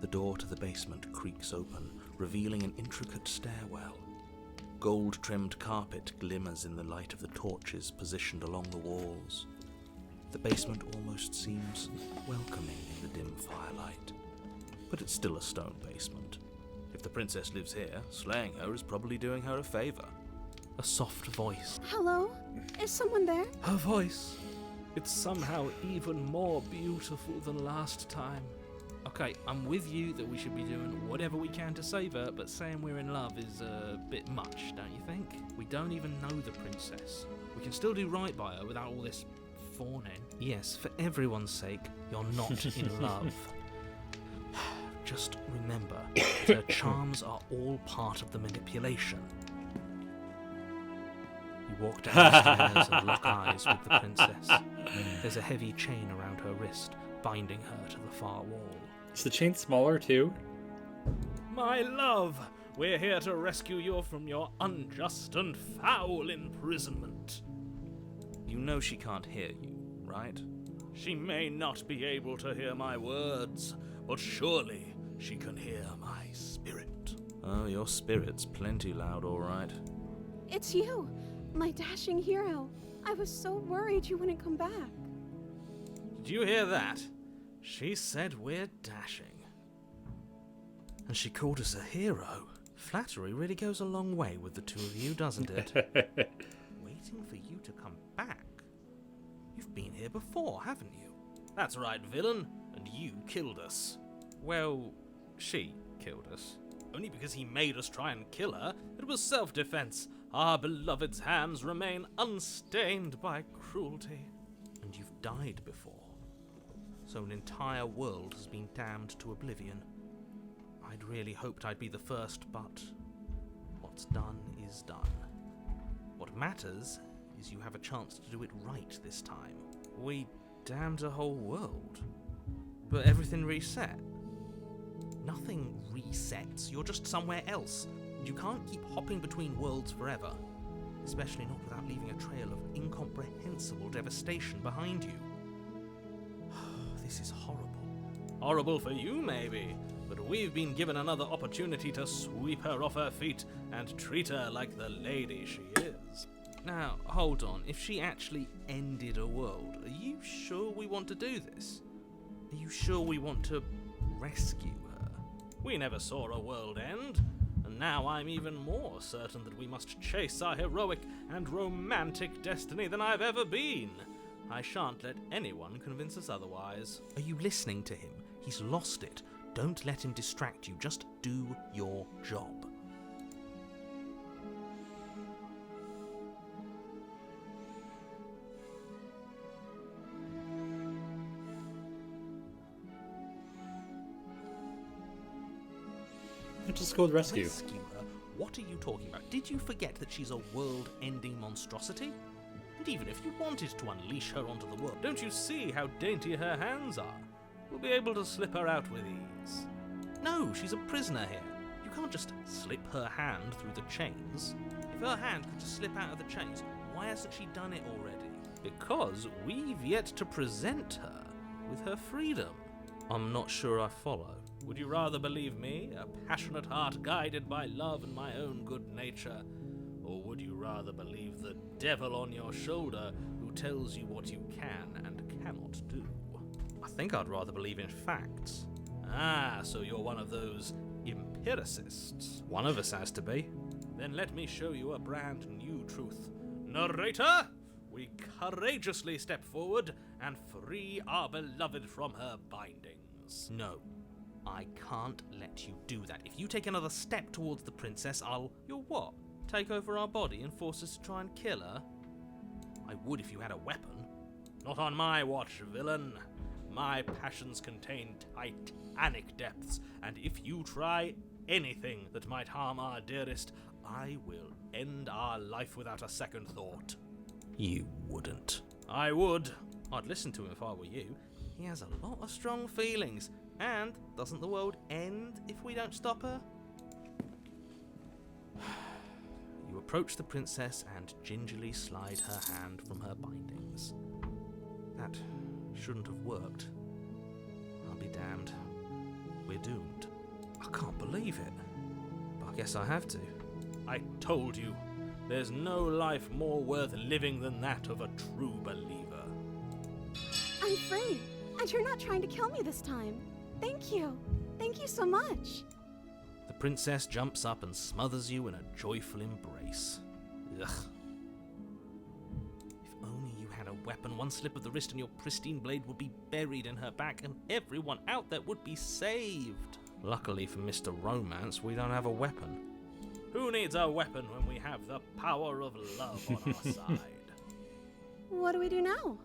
S4: The door to the basement creaks open, revealing an intricate stairwell. Gold-trimmed carpet glimmers in the light of the torches positioned along the walls. The basement almost seems welcoming in the dim firelight. But it's still a stone basement. If the princess lives here, slaying her is probably doing her a favor. A soft voice.
S3: Hello? Is someone there?
S4: Her voice. It's somehow even more beautiful than last time. Okay, I'm with you that we should be doing whatever we can to save her, but saying we're in love is a bit much, don't you think? We don't even know the princess. We can still do right by her without all this fawning. Yes, for everyone's sake, you're not in love. Just remember, her charms are all part of the manipulation. You walk down the stairs and lock eyes with the princess. There's a heavy chain around her wrist, binding her to the far wall.
S1: Is the chain smaller too?
S4: My love, we're here to rescue you from your unjust and foul imprisonment. You know she can't hear you, right? She may not be able to hear my words, but surely she can hear my spirit. Oh, your spirit's plenty loud, all right.
S3: It's you, my dashing hero. I was so worried you wouldn't come back.
S4: Did you hear that? She said we're dashing. And she called us a hero. Flattery really goes a long way with the two of you, doesn't it? Waiting for you to come back? You've been here before, haven't you? That's right, villain. And you killed us. Well, she killed us. Only because he made us try and kill her. It was self-defense. Our beloved's hands remain unstained by cruelty. And you've died before. So an entire world has been damned to oblivion. I'd really hoped I'd be the first, but what's done is done. What matters is you have a chance to do it right this time. We damned a whole world, but everything reset. Nothing resets, you're just somewhere else. You can't keep hopping between worlds forever, especially not without leaving a trail of incomprehensible devastation behind you. This is horrible. Horrible for you, maybe, but we've been given another opportunity to sweep her off her feet and treat her like the lady she is. Now, hold on. If she actually ended a world, are you sure we want to do this? Are you sure we want to rescue her? We never saw a world end, and now I'm even more certain that we must chase our heroic and romantic destiny than I've ever been. I shan't let anyone convince us otherwise. Are you listening to him? He's lost it. Don't let him distract you. Just do your job.
S1: Let's just go with rescue.
S4: Rescue her? What are you talking about? Did you forget that she's a world-ending monstrosity? And even if you wanted to unleash her onto the world, don't you see how dainty her hands are? We'll be able to slip her out with ease. No, she's a prisoner here. You can't just slip her hand through the chains. If her hand could just slip out of the chains, why hasn't she done it already? Because we've yet to present her with her freedom. I'm not sure I follow. Would you rather believe me, a passionate heart guided by love and my own good nature? Or would you rather believe the devil on your shoulder who tells you what you can and cannot do? I think I'd rather believe in facts. Ah, so you're one of those empiricists. One of us has to be. Then let me show you a brand new truth. Narrator, we courageously step forward and free our beloved from her bindings. No, I can't let you do that. If you take another step towards the princess, You'll what? Take over our body and force us to try and kill her? I would if you had a weapon. Not on my watch, villain. My passions contain titanic depths, and if you try anything that might harm our dearest, I will end our life without a second thought. You wouldn't. I would. I'd listen to him if I were you. He has a lot of strong feelings, and doesn't the world end if we don't stop her? You approach the princess and gingerly slide her hand from her bindings. That shouldn't have worked. I'll be damned. We're doomed. I can't believe it. But I guess I have to. I told you, there's no life more worth living than that of a true believer.
S7: I'm free, and you're not trying to kill me this time. Thank you. Thank you so much.
S4: The princess jumps up and smothers you in a joyful embrace. Ugh. If only you had a weapon, one slip of the wrist and your pristine blade would be buried in her back and everyone out there would be saved. Luckily for Mr. Romance, we don't have a weapon. Who needs a weapon when we have the power of love on our side?
S7: What do we do now?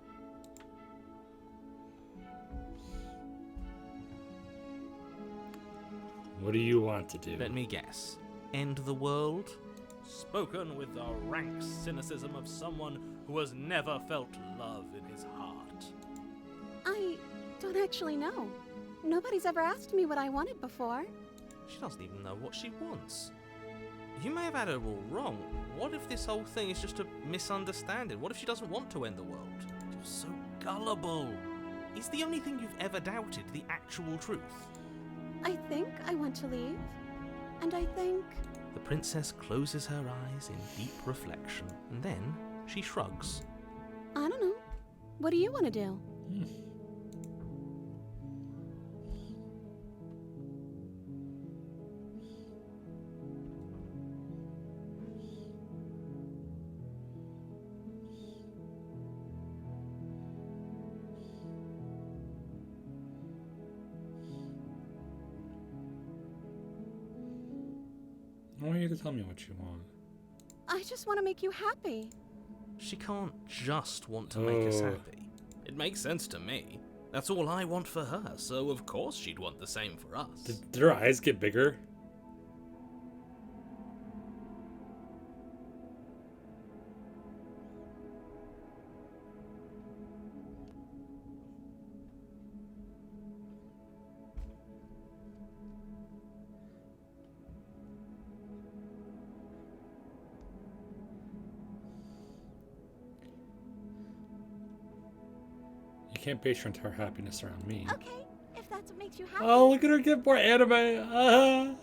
S1: What do you want to do?
S4: Let me guess. End the world? Spoken with the rank cynicism of someone who has never felt love in his heart.
S7: I don't actually know. Nobody's ever asked me what I wanted before.
S4: She doesn't even know what she wants. You may have had her all wrong. What if this whole thing is just a misunderstanding? What if she doesn't want to end the world? You're so gullible. Is the only thing you've ever doubted the actual truth?
S7: I think I want to leave. And I think...
S4: The princess closes her eyes in deep reflection, and then she shrugs.
S7: I don't know. What do you want to do?
S1: I want you to tell me what you want.
S7: I just want to make you happy.
S4: She can't just want to make us happy. It makes sense to me. That's all I want for her, so of course she'd want the same for us.
S1: Did her eyes get bigger? You can't base your entire happiness around me.
S7: Okay, if that's what makes you happy.
S1: Oh, look at her get more anime.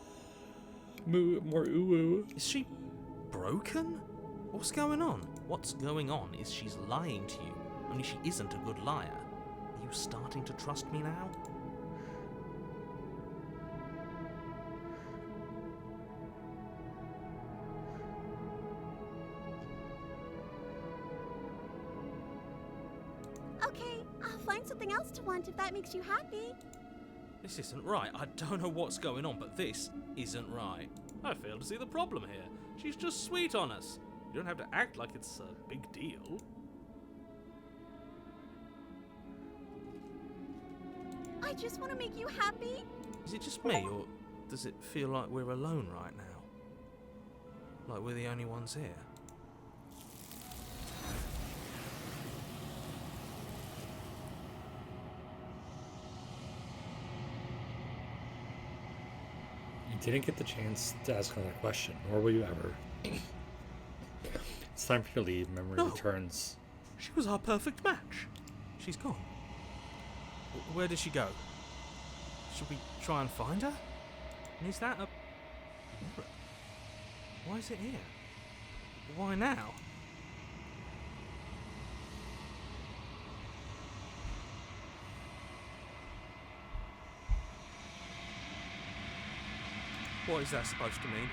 S1: More ooh.
S4: Is she broken? What's going on? What's going on is she's lying to you, only she isn't a good liar. Are you starting to trust me now?
S7: Okay, I'll find something else to want if that makes you happy.
S4: This isn't right. I don't know what's going on, but this isn't right. I fail to see the problem here. She's just sweet on us. You don't have to act like it's a big deal.
S7: I just want to make you happy.
S4: Is it just me, or does it feel like we're alone right now? Like we're the only ones here?
S1: You didn't get the chance to ask another question, nor will you ever. It's time for you to leave. Memory returns.
S4: She was our perfect match. She's gone. Where did she go? Should we try and find her? And is that a mirror? Why is it here? Why now? What is that supposed to mean?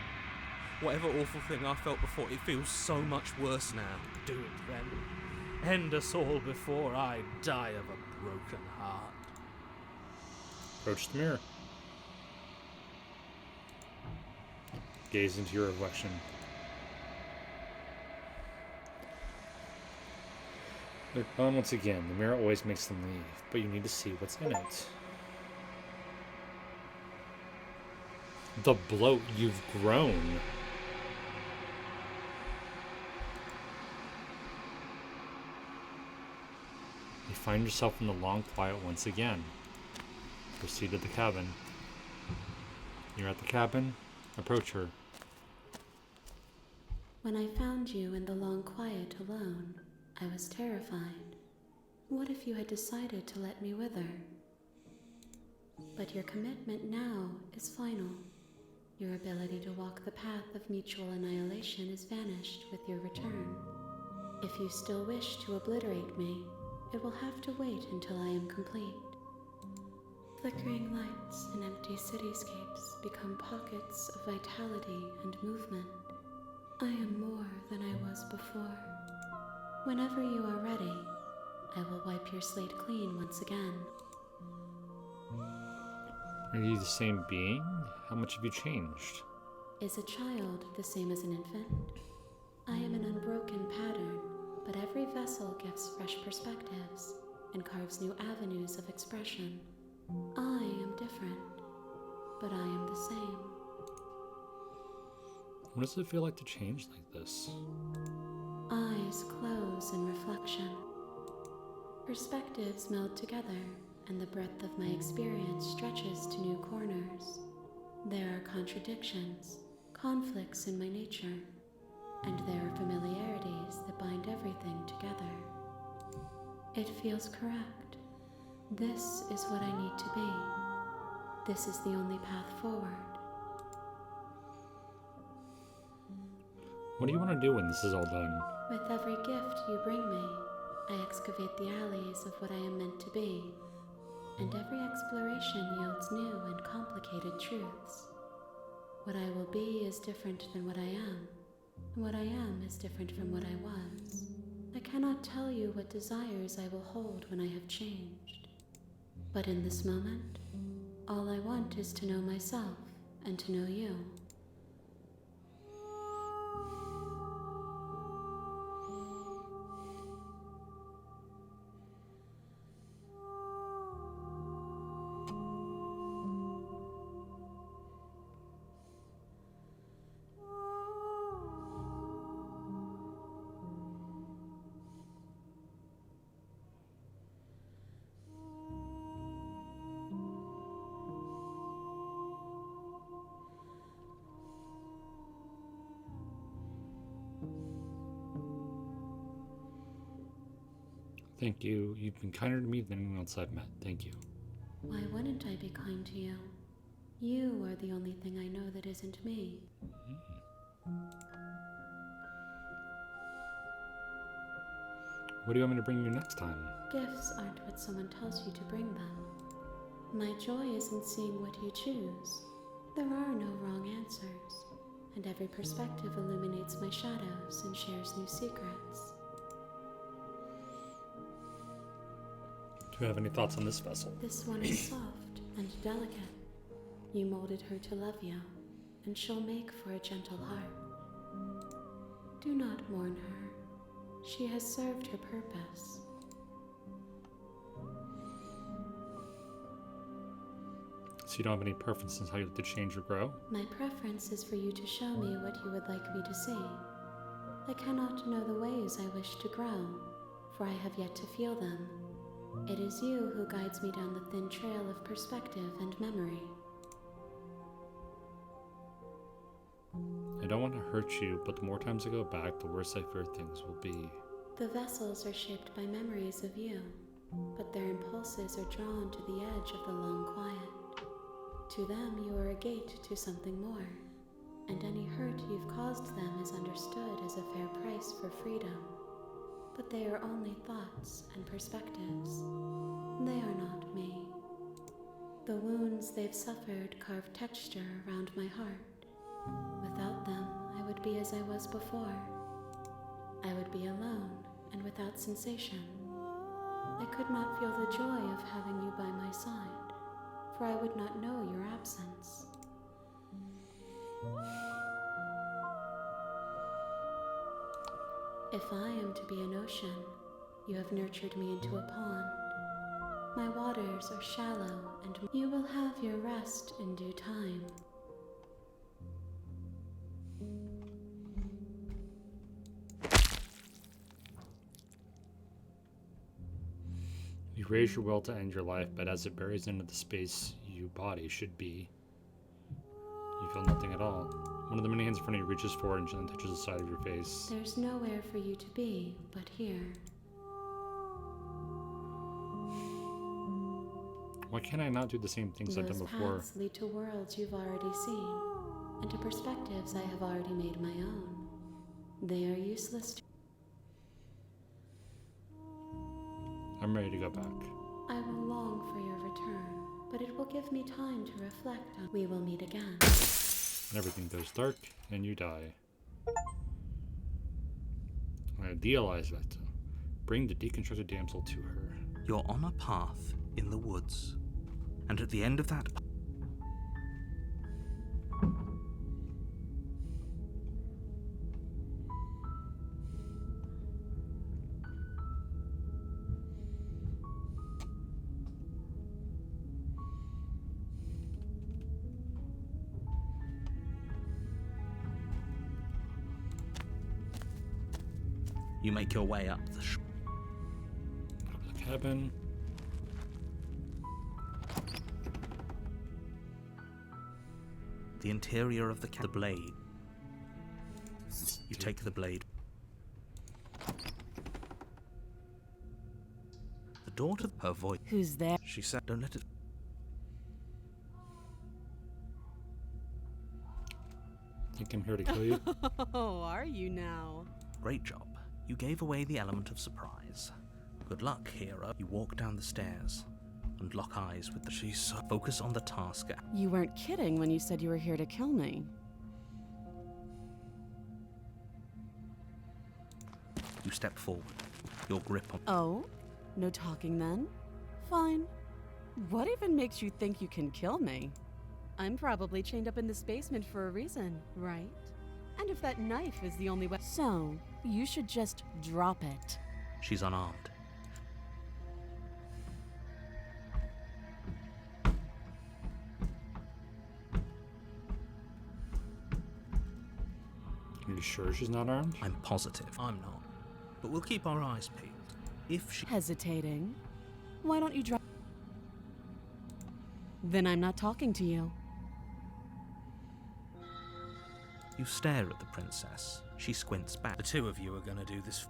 S4: Whatever awful thing I felt before, it feels so much worse now. Do it then.
S6: End us all before I die of a broken heart.
S1: Approach the mirror. Gaze into your reflection. Look on once again. The mirror always makes them leave, but you need to see what's in it. The bloat, you've grown. You find yourself in the long quiet once again. Proceed to the cabin. You're at the cabin. Approach her.
S5: When I found you in the long quiet alone, I was terrified. What if you had decided to let me wither? But your commitment now is final. Your ability to walk the path of mutual annihilation is vanished with your return. If you still wish to obliterate me, it will have to wait until I am complete. Flickering lights in empty cityscapes become pockets of vitality and movement. I am more than I was before. Whenever you are ready, I will wipe your slate clean once again.
S1: Are you the same being? How much have you changed?
S5: Is a child the same as an infant? I am an unbroken pattern, but every vessel gives fresh perspectives and carves new avenues of expression. I am different, but I am the same.
S1: What does it feel like to change like this?
S5: Eyes close in reflection. Perspectives meld together, and the breadth of my experience stretches to new corners. There are contradictions, conflicts in my nature, and there are familiarities that bind everything together. It feels correct. This is what I need to be. This is the only path forward.
S1: What do you want to do when this is all done?
S5: With every gift you bring me, I excavate the alleys of what I am meant to be, and every exploration yields new and complicated truths. What I will be is different than what I am, and what I am is different from what I was. I cannot tell you what desires I will hold when I have changed. But in this moment, all I want is to know myself and to know you.
S1: Thank you. You've been kinder to me than anyone else I've met. Thank you.
S5: Why wouldn't I be kind to you? You are the only thing I know that isn't me.
S1: What do you want me to bring you next time?
S5: Gifts aren't what someone tells you to bring them. My joy is in seeing what you choose. There are no wrong answers, and every perspective illuminates my shadows and shares new secrets.
S1: Do you have any thoughts on this vessel?
S5: This one is soft and delicate. You molded her to love you, and she'll make for a gentle heart. Do not mourn her. She has served her purpose.
S1: So you don't have any preferences how you like to change or grow?
S5: My preference is for you to show me what you would like me to see. I cannot know the ways I wish to grow, for I have yet to feel them. It is you who guides me down the thin trail of perspective and memory.
S1: I don't want to hurt you, but the more times I go back, the worse I fear things will be.
S5: The vessels are shaped by memories of you, but their impulses are drawn to the edge of the long quiet. To them, you are a gate to something more, and any hurt you've caused them is understood as a fair price for freedom. But they are only thoughts and perspectives. They are not me. The wounds they've suffered carve texture around my heart. Without them, I would be as I was before. I would be alone and without sensation. I could not feel the joy of having you by my side, for I would not know your absence. If I am to be an ocean, you have nurtured me into a pond. My waters are shallow, and you will have your rest in due time.
S1: You raise your will to end your life, but as it buries into the space your body should be, you feel nothing at all. One of the many hands in front of you reaches forward and gently touches the side of your face.
S5: There's nowhere for you to be but here.
S1: Why can't I not do the same things I've done
S5: Those
S1: before?
S5: paths lead to worlds you've already seen, and to perspectives I have already made my own. They are useless to...
S1: I'm ready to go back.
S5: I will long for your return, but it will give me time to reflect on... We will meet again.
S1: And everything goes dark, and you die. I idealize Veta. Bring the deconstructed damsel to her.
S2: You're on a path in the woods, and at the end of that you make your way up the
S1: Up to the cabin.
S2: the interior of the blade. You take the blade. The door to her voice.
S3: Who's there?
S2: She said, "Don't let it."
S1: Think I'm here to kill you?
S3: Oh, are you now?
S2: Great job. You gave away the element of surprise. Good luck, hero. You walk down the stairs and lock eyes with the focus on the task.
S3: You weren't kidding when you said you were here to kill me.
S2: You step forward. Your grip on.
S3: Oh? No talking then? Fine. What even makes you think you can kill me? I'm probably chained up in this basement for a reason, right? And if that knife is the only way... So, you should just drop it.
S2: She's unarmed.
S1: Are you sure she's not armed?
S2: I'm positive. I'm not. But we'll keep our eyes peeled. If she...
S3: Hesitating? Why don't you drop... Then I'm not talking to you.
S2: You stare at the princess. She squints back. The two of you are gonna do this.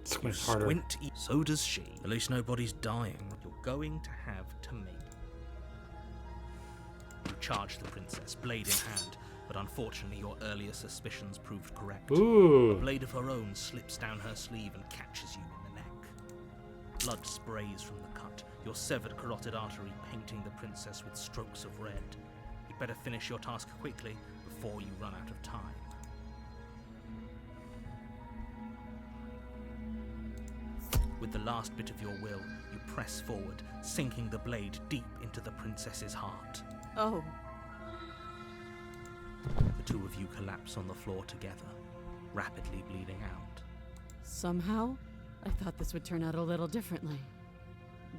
S1: Squint
S2: You
S1: harder.
S2: squint. So does she. At least nobody's dying. You're going to have to make. You charge the princess, blade in hand, but unfortunately your earlier suspicions proved correct.
S1: Ooh.
S2: A blade of her own slips down her sleeve and catches you in the neck. Blood sprays from the cut, your severed carotid artery painting the princess with strokes of red. You'd better finish your task quickly before you run out of time. With the last bit of your will, you press forward, sinking the blade deep into the princess's heart.
S3: Oh.
S2: The two of you collapse on the floor together, rapidly bleeding out.
S3: Somehow, I thought this would turn out a little differently.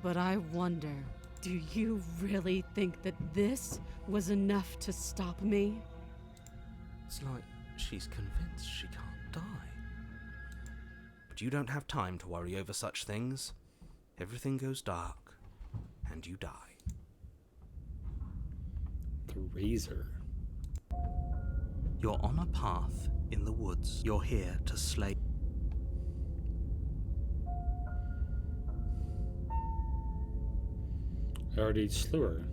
S3: But I wonder, do you really think that this was enough to stop me?
S4: It's like she's convinced she can't die. But you don't have time to worry over such things. Everything goes dark, and you die.
S1: The razor.
S2: You're on a path in the woods. You're here to slay.
S1: I already slew her.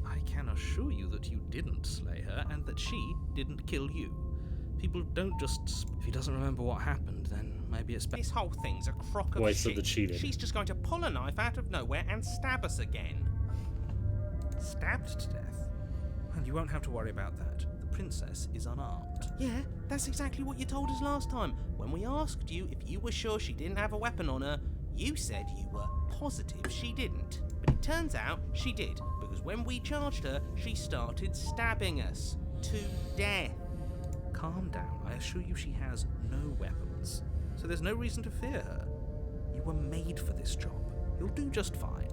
S6: I can assure you that you didn't slay her and that she didn't kill you. People don't just...
S4: If he doesn't remember what happened, then maybe it's better.
S6: This whole thing's a crock of
S1: Wait,
S6: shit.
S1: so the cheated.
S6: She's just going to pull a knife out of nowhere and stab us again. Stabbed to death.
S4: And you won't have to worry about that. The princess is unarmed.
S2: Yeah, that's exactly what you told us last time. When we asked you if you were sure she didn't have a weapon on her, you said you were positive she didn't. But it turns out she did, because when we charged her, she started stabbing us to death.
S4: Calm down. I assure you she has no weapons, so there's no reason to fear her. You were made for this job. You'll do just fine.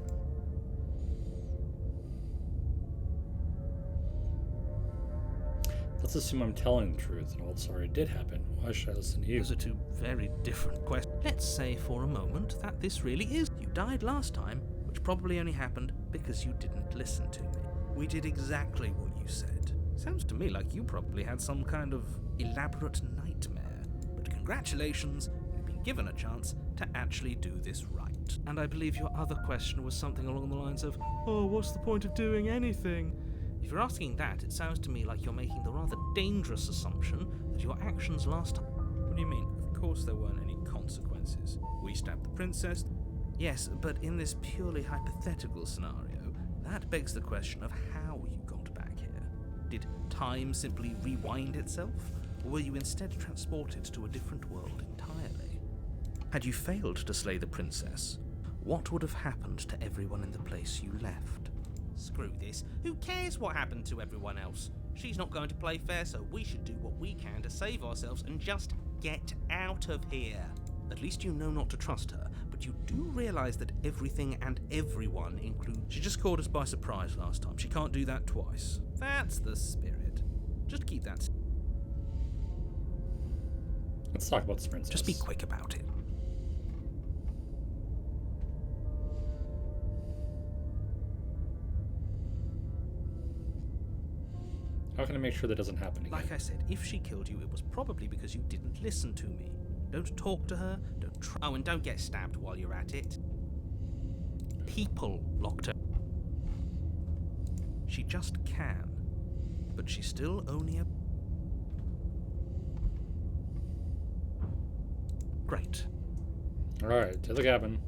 S1: Let's assume I'm telling the truth and all sorry did happen. Why should I listen to you?
S4: Those are two very different questions. Let's say for a moment that this really is. You died last time, which probably only happened because you didn't listen to me. We did exactly what you said. Sounds to me like you probably had some kind of elaborate nightmare. But congratulations, you've been given a chance to actually do this right. And I believe your other question was something along the lines of, oh, what's the point of doing anything? If you're asking that, it sounds to me like you're making the rather dangerous assumption that your actions last time...
S6: What do you mean? Of course there weren't any consequences. We stabbed the princess.
S4: Yes, but in this purely hypothetical scenario, that begs the question of how you got back here. Did time simply rewind itself, or were you instead transported to a different world entirely? Had you failed to slay the princess, what would have happened to everyone in the place you left?
S2: Screw this. Who cares what happened to everyone else? She's not going to play fair, so we should do what we can to save ourselves and just get out of here.
S4: At least you know not to trust her, but you do realise that everything and everyone includes... She just caught us by surprise last time. She can't do that twice.
S2: That's the spirit.
S4: Just keep that...
S1: Let's talk about this princess.
S4: Just be quick about it.
S1: How can I make sure that doesn't happen again?
S4: Like I said, if she killed you, it was probably because you didn't listen to me. Don't talk to her, don't try...
S2: Oh, and don't get stabbed while you're at it.
S4: People locked her. She just can. But she's still only a... Great.
S1: Alright, to the cabin.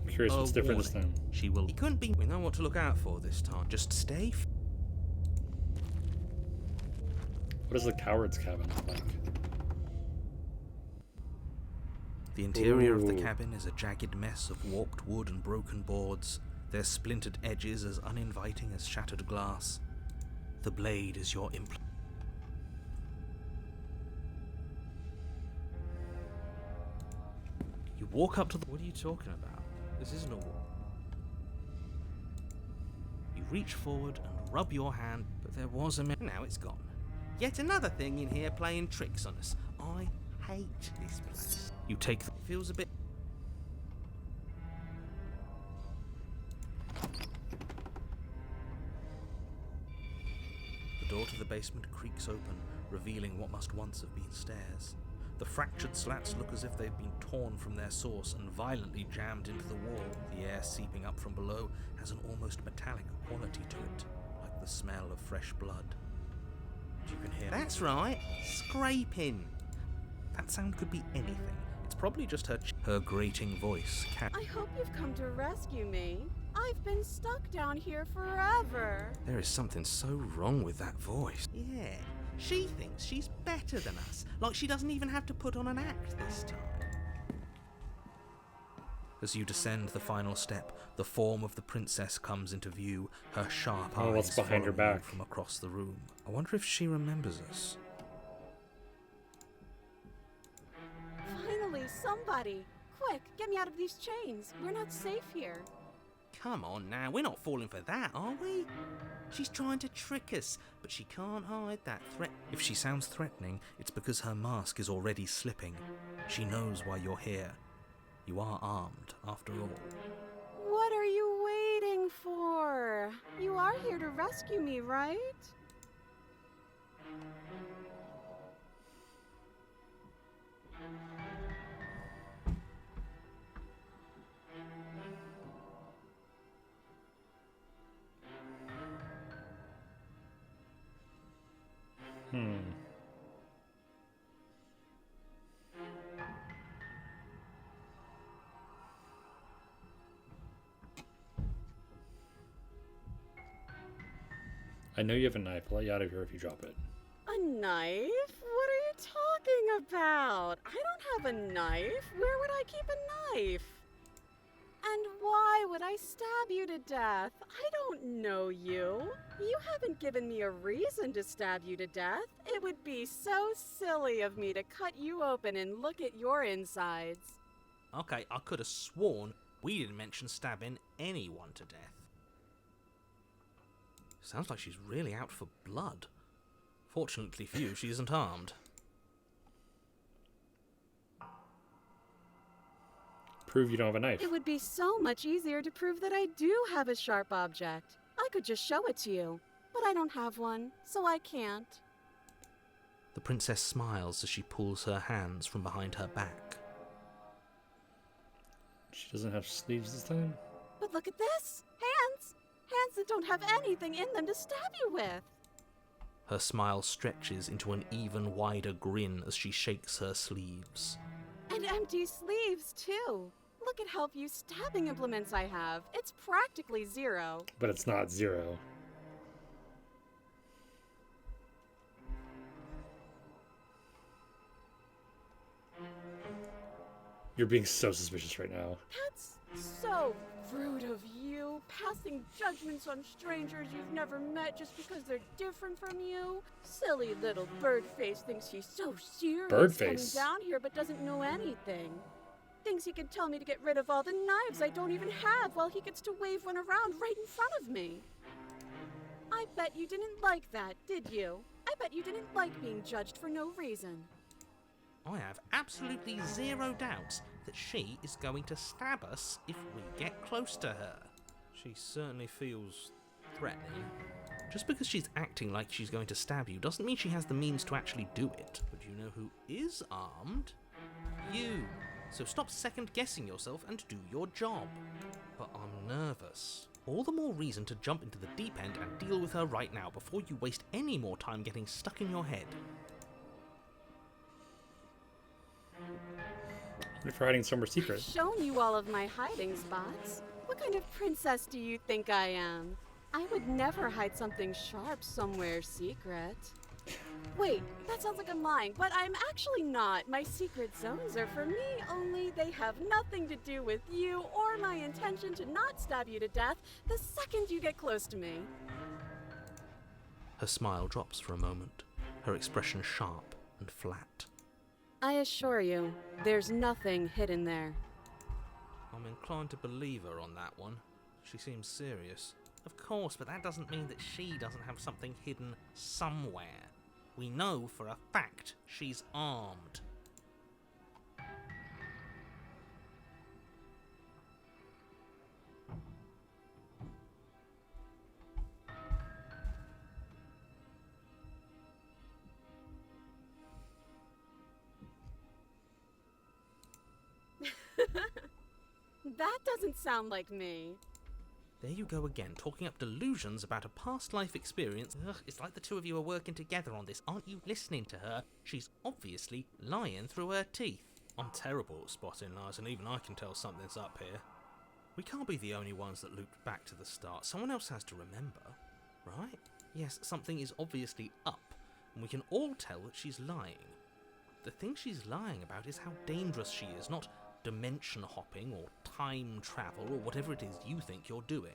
S1: I'm curious what's different this time.
S4: She will...
S2: He couldn't be...
S4: We know what to look out for this time. Just stay...
S1: What does the coward's cabin look like?
S4: The interior of the
S1: Ooh.
S4: cabin is a jagged mess of warped wood and broken boards, their splintered edges as uninviting as shattered glass. The blade is your You walk up to the...
S6: What are you talking about? This isn't a wall.
S4: You reach forward and rub your hand, but there was a...
S2: Now it's gone. Yet another thing in here playing tricks on us. I hate this place.
S4: You take the...
S2: It feels a bit...
S4: The door to the basement creaks open, revealing what must once have been stairs. The fractured slats look as if they've been torn from their source and violently jammed into the wall. The air seeping up from below has an almost metallic quality to it, like the smell of fresh blood. You can hear...
S2: That's right. Scraping.
S4: That sound could be anything. It's probably just her grating voice.
S7: I hope you've come to rescue me. I've been stuck down here forever.
S4: There is something so wrong with that voice.
S2: Yeah. She thinks she's better than us. Like she doesn't even have to put on an act this time.
S4: As you descend the final step, the form of the princess comes into view, her sharp eyes
S1: what's behind her
S4: following you
S1: back?
S4: from across the room. I wonder if she remembers us.
S7: Finally, somebody. Quick, get me out of these chains. We're not safe here.
S2: Come on now, we're not falling for that, are we? She's trying to trick us, but she can't hide that threat.
S4: If she sounds threatening, it's because her mask is already slipping. She knows why you're here. You are armed, after all.
S7: What are you waiting for? You are here to rescue me, right?
S1: I know you have a knife. I'll let you out of here if you drop it.
S3: A knife? What are you talking about? I don't have a knife. Where would I keep a knife? And why would I stab you to death? I don't know you. You haven't given me a reason to stab you to death. It would be so silly of me to cut you open and look at your insides.
S4: Okay, I could have sworn we didn't mention stabbing anyone to death. Sounds like she's really out for blood. Fortunately for you, she isn't armed.
S1: Prove you don't have a knife.
S3: It would be so much easier to prove that I do have a sharp object. I could just show it to you, but I don't have one, so I can't.
S4: The princess smiles as she pulls her hands from behind her back.
S1: She doesn't have sleeves this time?
S3: But look at this! Hands! Hands that don't have anything in them to stab you with!
S4: Her smile stretches into an even wider grin as she shakes her sleeves.
S3: And empty sleeves, too. Look at how few stabbing implements I have. It's practically zero.
S1: But it's not zero. You're being so suspicious right now.
S3: That's so rude of you, passing judgments on strangers you've never met just because they're different from you. Silly little Birdface thinks he's so serious
S1: Birdface?
S3: coming down here but doesn't know anything. Thinks he can tell me to get rid of all the knives I don't even have while he gets to wave one around right in front of me. I bet you didn't like that, did you? I bet you didn't like being judged for no reason.
S4: I have absolutely zero doubts that she is going to stab us if we get close to her. She certainly feels threatening. Just because she's acting like she's going to stab you doesn't mean she has the means to actually do it. But you know who is armed? You. So stop second-guessing yourself and do your job. But I'm nervous. All the more reason to jump into the deep end and deal with her right now before you waste any more time getting stuck in your head.
S1: What if you're hiding somewhere secret?
S3: I've shown you all of my hiding spots. What kind of princess do you think I am? I would never hide something sharp somewhere secret. Wait, that sounds like I'm lying, but I'm actually not. My secret zones are for me, only they have nothing to do with you or my intention to not stab you to death the second you get close to me.
S4: Her smile drops for a moment, her expression sharp and flat.
S3: I assure you, there's nothing hidden there.
S4: I'm inclined to believe her on that one. She seems serious. Of course, but that doesn't mean that she doesn't have something hidden somewhere. We know for a fact she's armed.
S3: That doesn't sound like me.
S4: There you go again, talking up delusions about a past life experience. Ugh, it's like the two of you are working together on this. Aren't you listening to her? She's obviously lying through her teeth. I'm terrible at spotting lies, and even I can tell something's up here. We can't be the only ones that looped back to the start. Someone else has to remember, right? Yes, something is obviously up, and we can all tell that she's lying. The thing she's lying about is how dangerous she is, not dimension hopping or time travel or whatever it is you think you're doing.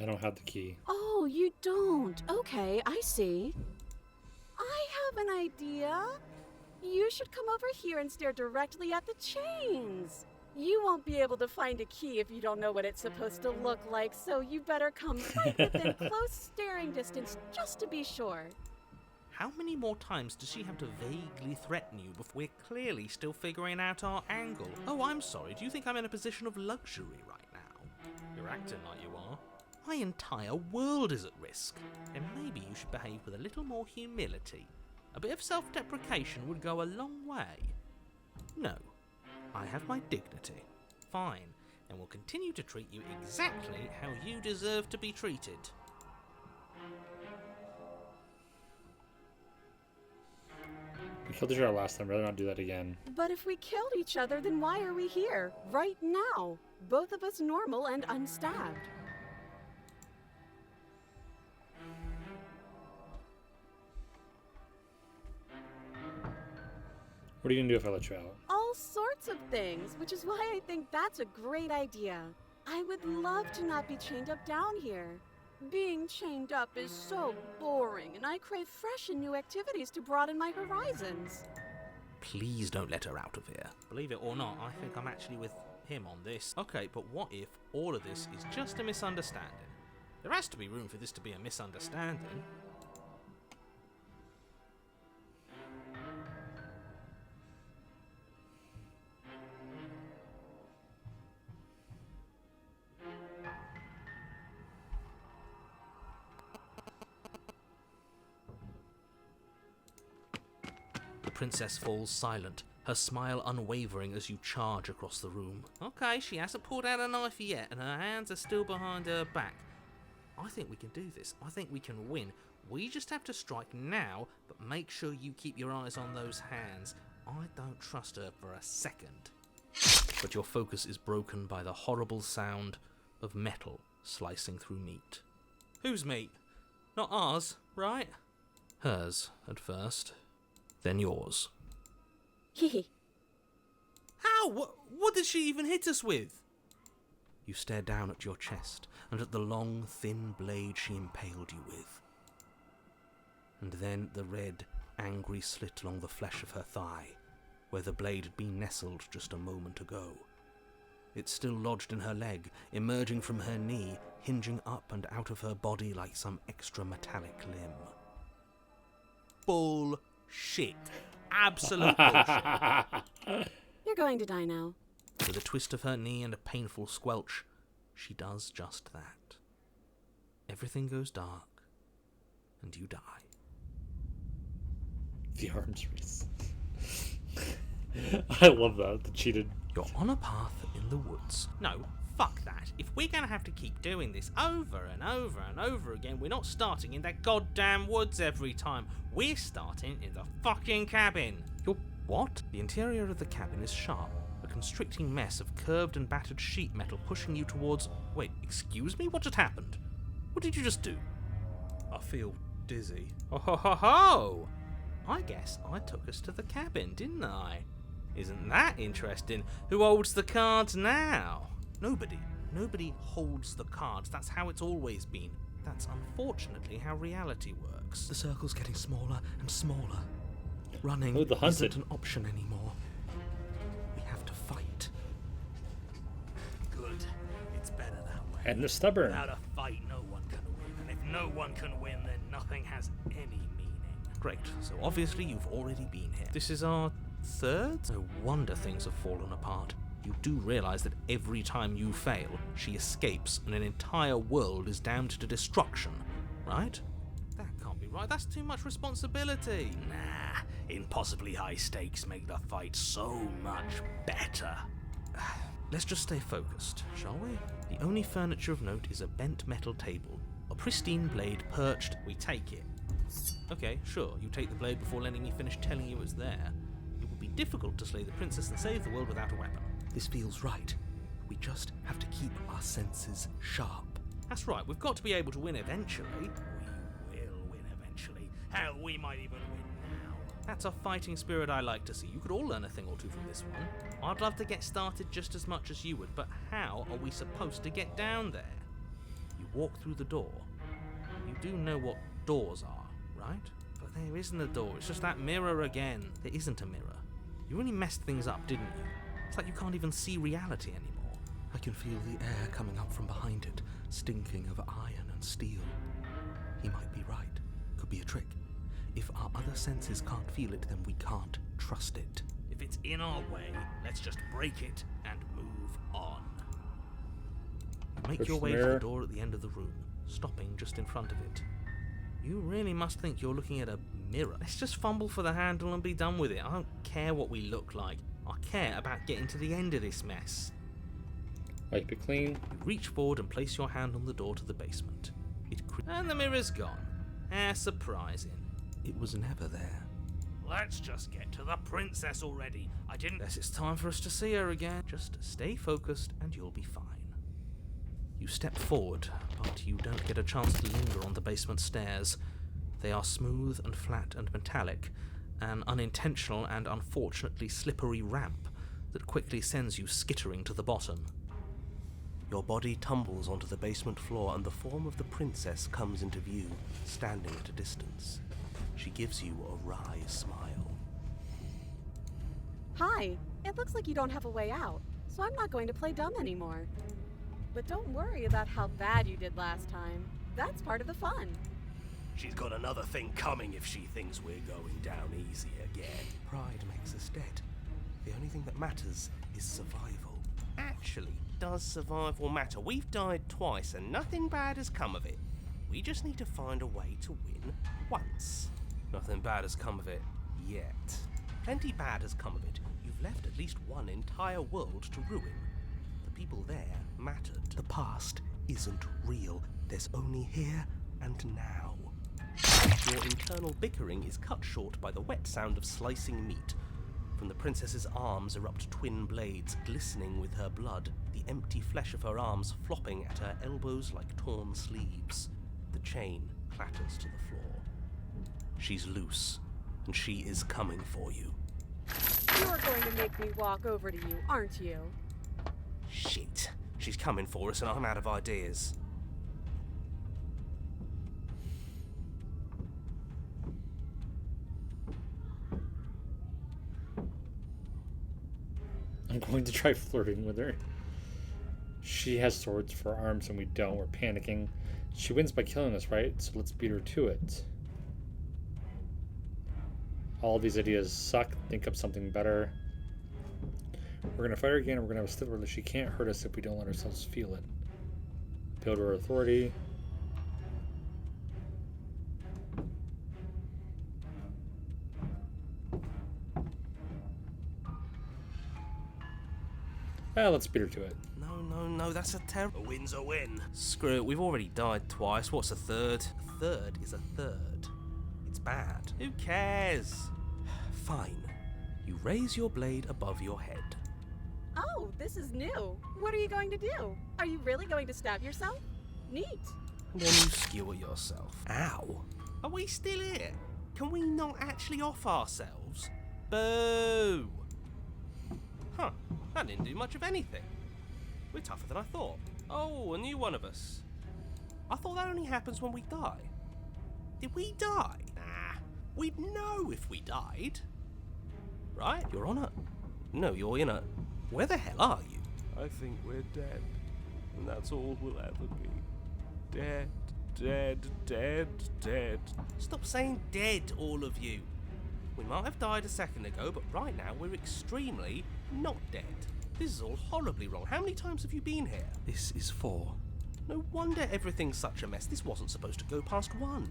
S1: I don't have the key.
S3: Oh, you don't? Okay, I see. I have an idea. You should come over here and stare directly at the chains. You won't be able to find a key if you don't know what it's supposed to look like, so you better come right within close staring distance just to be sure.
S4: How many more times does she have to vaguely threaten you before we're clearly still figuring out our angle? Oh, I'm sorry, do you think I'm in a position of luxury right now? You're acting like you are. My entire world is at risk, and maybe you should behave with a little more humility. A bit of self-deprecation would go a long way. No. I have my dignity. Fine, and will continue to treat you exactly how you deserve to be treated.
S1: We killed each other last time. I'd rather not do that again.
S3: But if we killed each other, then why are we here? Right now. Both of us normal and unstabbed.
S1: What are you gonna do if I let you out?
S3: All sorts of things, which is why I think that's a great idea. I would love to not be chained up down here. Being chained up is so boring, and I crave fresh and new activities to broaden my horizons.
S4: Please don't let her out of here. Believe it or not, I think I'm actually with him on this. Okay, but what if all of this is just a misunderstanding? There has to be room for this to be a misunderstanding. The princess falls silent, her smile unwavering as you charge across the room. Okay, she hasn't pulled out a knife yet, and her hands are still behind her back. I think we can do this. I think we can win. We just have to strike now, but make sure you keep your eyes on those hands. I don't trust her for a second. But your focus is broken by the horrible sound of metal slicing through meat. Whose meat? Not ours, right? Hers, at first. Then yours.
S3: Hehe.
S4: How? What did she even hit us with? You stare down at your chest and at the long, thin blade she impaled you with. And then the red, angry slit along the flesh of her thigh, where the blade had been nestled just a moment ago. It's still lodged in her leg, emerging from her knee, hinging up and out of her body like some extra metallic limb. Bullshit. Absolute bullshit.
S3: You're going to die now.
S4: With a twist of her knee and a painful squelch, she does just that. Everything goes dark, and you die.
S1: The arms race. I love that. The cheated.
S4: You're on a path in the woods. No, fuck that. If we're gonna have to keep doing this over and over and over again, we're not starting in that goddamn woods every time. We're starting in the fucking cabin. You're what? The interior of the cabin is sharp. A constricting mess of curved and battered sheet metal pushing you towards... Wait, excuse me? What just happened? What did you just do?
S6: I feel dizzy.
S4: Oh ho ho ho! I guess I took us to the cabin, didn't I? Isn't that interesting? Who holds the cards now? Nobody. Nobody holds the cards. That's how it's always been. That's unfortunately how reality works.
S6: The circle's getting smaller and smaller. Running
S1: Oh, the hunted.
S6: isn't an option anymore. We have to fight.
S2: Good. It's better that way.
S1: And the stubborn.
S2: Without a fight, no one can win. And if no one can win, then nothing has any meaning.
S4: Great. So obviously you've already been here. This is our third? No wonder things have fallen apart. You do realise that every time you fail, she escapes and an entire world is damned to destruction, right? That can't be right. That's too much responsibility.
S2: Nah, impossibly high stakes make the fight so much better.
S4: Let's just stay focused, shall we? The only furniture of note is a bent metal table. A pristine blade perched. We take it. Okay, sure, you take the blade before letting me finish telling you it's there. It would be difficult to slay the princess and save the world without a weapon.
S6: This feels right. We just have to keep our senses sharp.
S4: That's right, we've got to be able to win eventually.
S2: We will win eventually. Hell, we might even win now.
S4: That's a fighting spirit I like to see. You could all learn a thing or two from this one. I'd love to get started just as much as you would, but how are we supposed to get down there? You walk through the door. You do know what doors are, right? But there isn't a door, it's just that mirror again. There isn't a mirror. You really messed things up, didn't you? It's like you can't even see reality anymore.
S6: I can feel the air coming up from behind it, stinking of iron and steel. He might be right. Could be a trick. If our other senses can't feel it, then we can't trust it.
S2: If it's in our way, let's just break it and move on.
S4: You make
S1: Push
S4: your
S1: the
S4: way to
S1: mirror.
S4: the door at the end of the room, stopping just in front of it. You really must think you're looking at a mirror. Let's just fumble for the handle and be done with it. I don't care what we look like. I care about getting to the end of this mess.
S1: Wipe it clean.
S4: You reach forward and place your hand on the door to the basement. And the mirror's gone. How surprising.
S6: It was never there.
S4: Let's just get to the princess already. I didn't... Guess it's time for us to see her again. Just stay focused and you'll be fine. You step forward, but you don't get a chance to linger on the basement stairs. They are smooth and flat and metallic, an unintentional and unfortunately slippery ramp that quickly sends you skittering to the bottom. Your body tumbles onto the basement floor and the form of the princess comes into view, standing at a distance. She gives you a wry smile.
S3: Hi, it looks like you don't have a way out, so I'm not going to play dumb anymore. But don't worry about how bad you did last time. That's part of the fun.
S8: She's got another thing coming if she thinks we're going down easy again.
S4: Pride makes us dead. The only thing that matters is survival.
S8: Actually, does survival matter? We've died twice and nothing bad has come of it. We just need to find a way to win once.
S4: Nothing bad has come of it yet.
S8: Plenty bad has come of it. You've left at least one entire world to ruin. The people there mattered.
S4: The past isn't real. There's only here and now.
S8: Your internal bickering is cut short by the wet sound of slicing meat. From the princess's arms erupt twin blades, glistening with her blood, the empty flesh of her arms flopping at her elbows like torn sleeves. The chain clatters to the floor. She's loose, and she is coming for you.
S3: You're going to make me walk over to you, aren't you?
S8: Shit. She's coming for us and I'm out of ideas.
S1: I'm going to try flirting with her. She has swords for arms and we don't. We're panicking. She wins by killing us, right? So let's beat her to it. All these ideas suck. Think of something better. We're going to fight her again and we're going to have a slipper that she can't hurt us if we don't let ourselves feel it. Build her authority. Well, let's beat her to it.
S8: No, that's a terrible... A win's a win.
S4: Screw it, we've already died twice. What's a third? A third is a third. It's bad.
S8: Who cares?
S4: Fine. You raise your blade above your head.
S3: Oh, this is new. What are you going to do? Are you really going to stab yourself? Neat.
S4: And then you skewer yourself. Ow.
S8: Are we still here? Can we not actually off ourselves? Boo! Huh, that didn't do much of anything. We're tougher than I thought. Oh, a new one of us. I thought that only happens when we die. Did we die? Nah, we'd know if we died. Right?
S4: You're on it.
S8: No, you're in it. Where the hell are you?
S6: I think we're dead. And that's all we'll ever be. Dead, dead, dead, dead.
S8: Stop saying dead, all of you. We might have died a second ago, but right now we're extremely not dead. This is all horribly wrong. How many times have you been here?
S4: This is 4.
S8: No wonder everything's such a mess. This wasn't supposed to go past 1.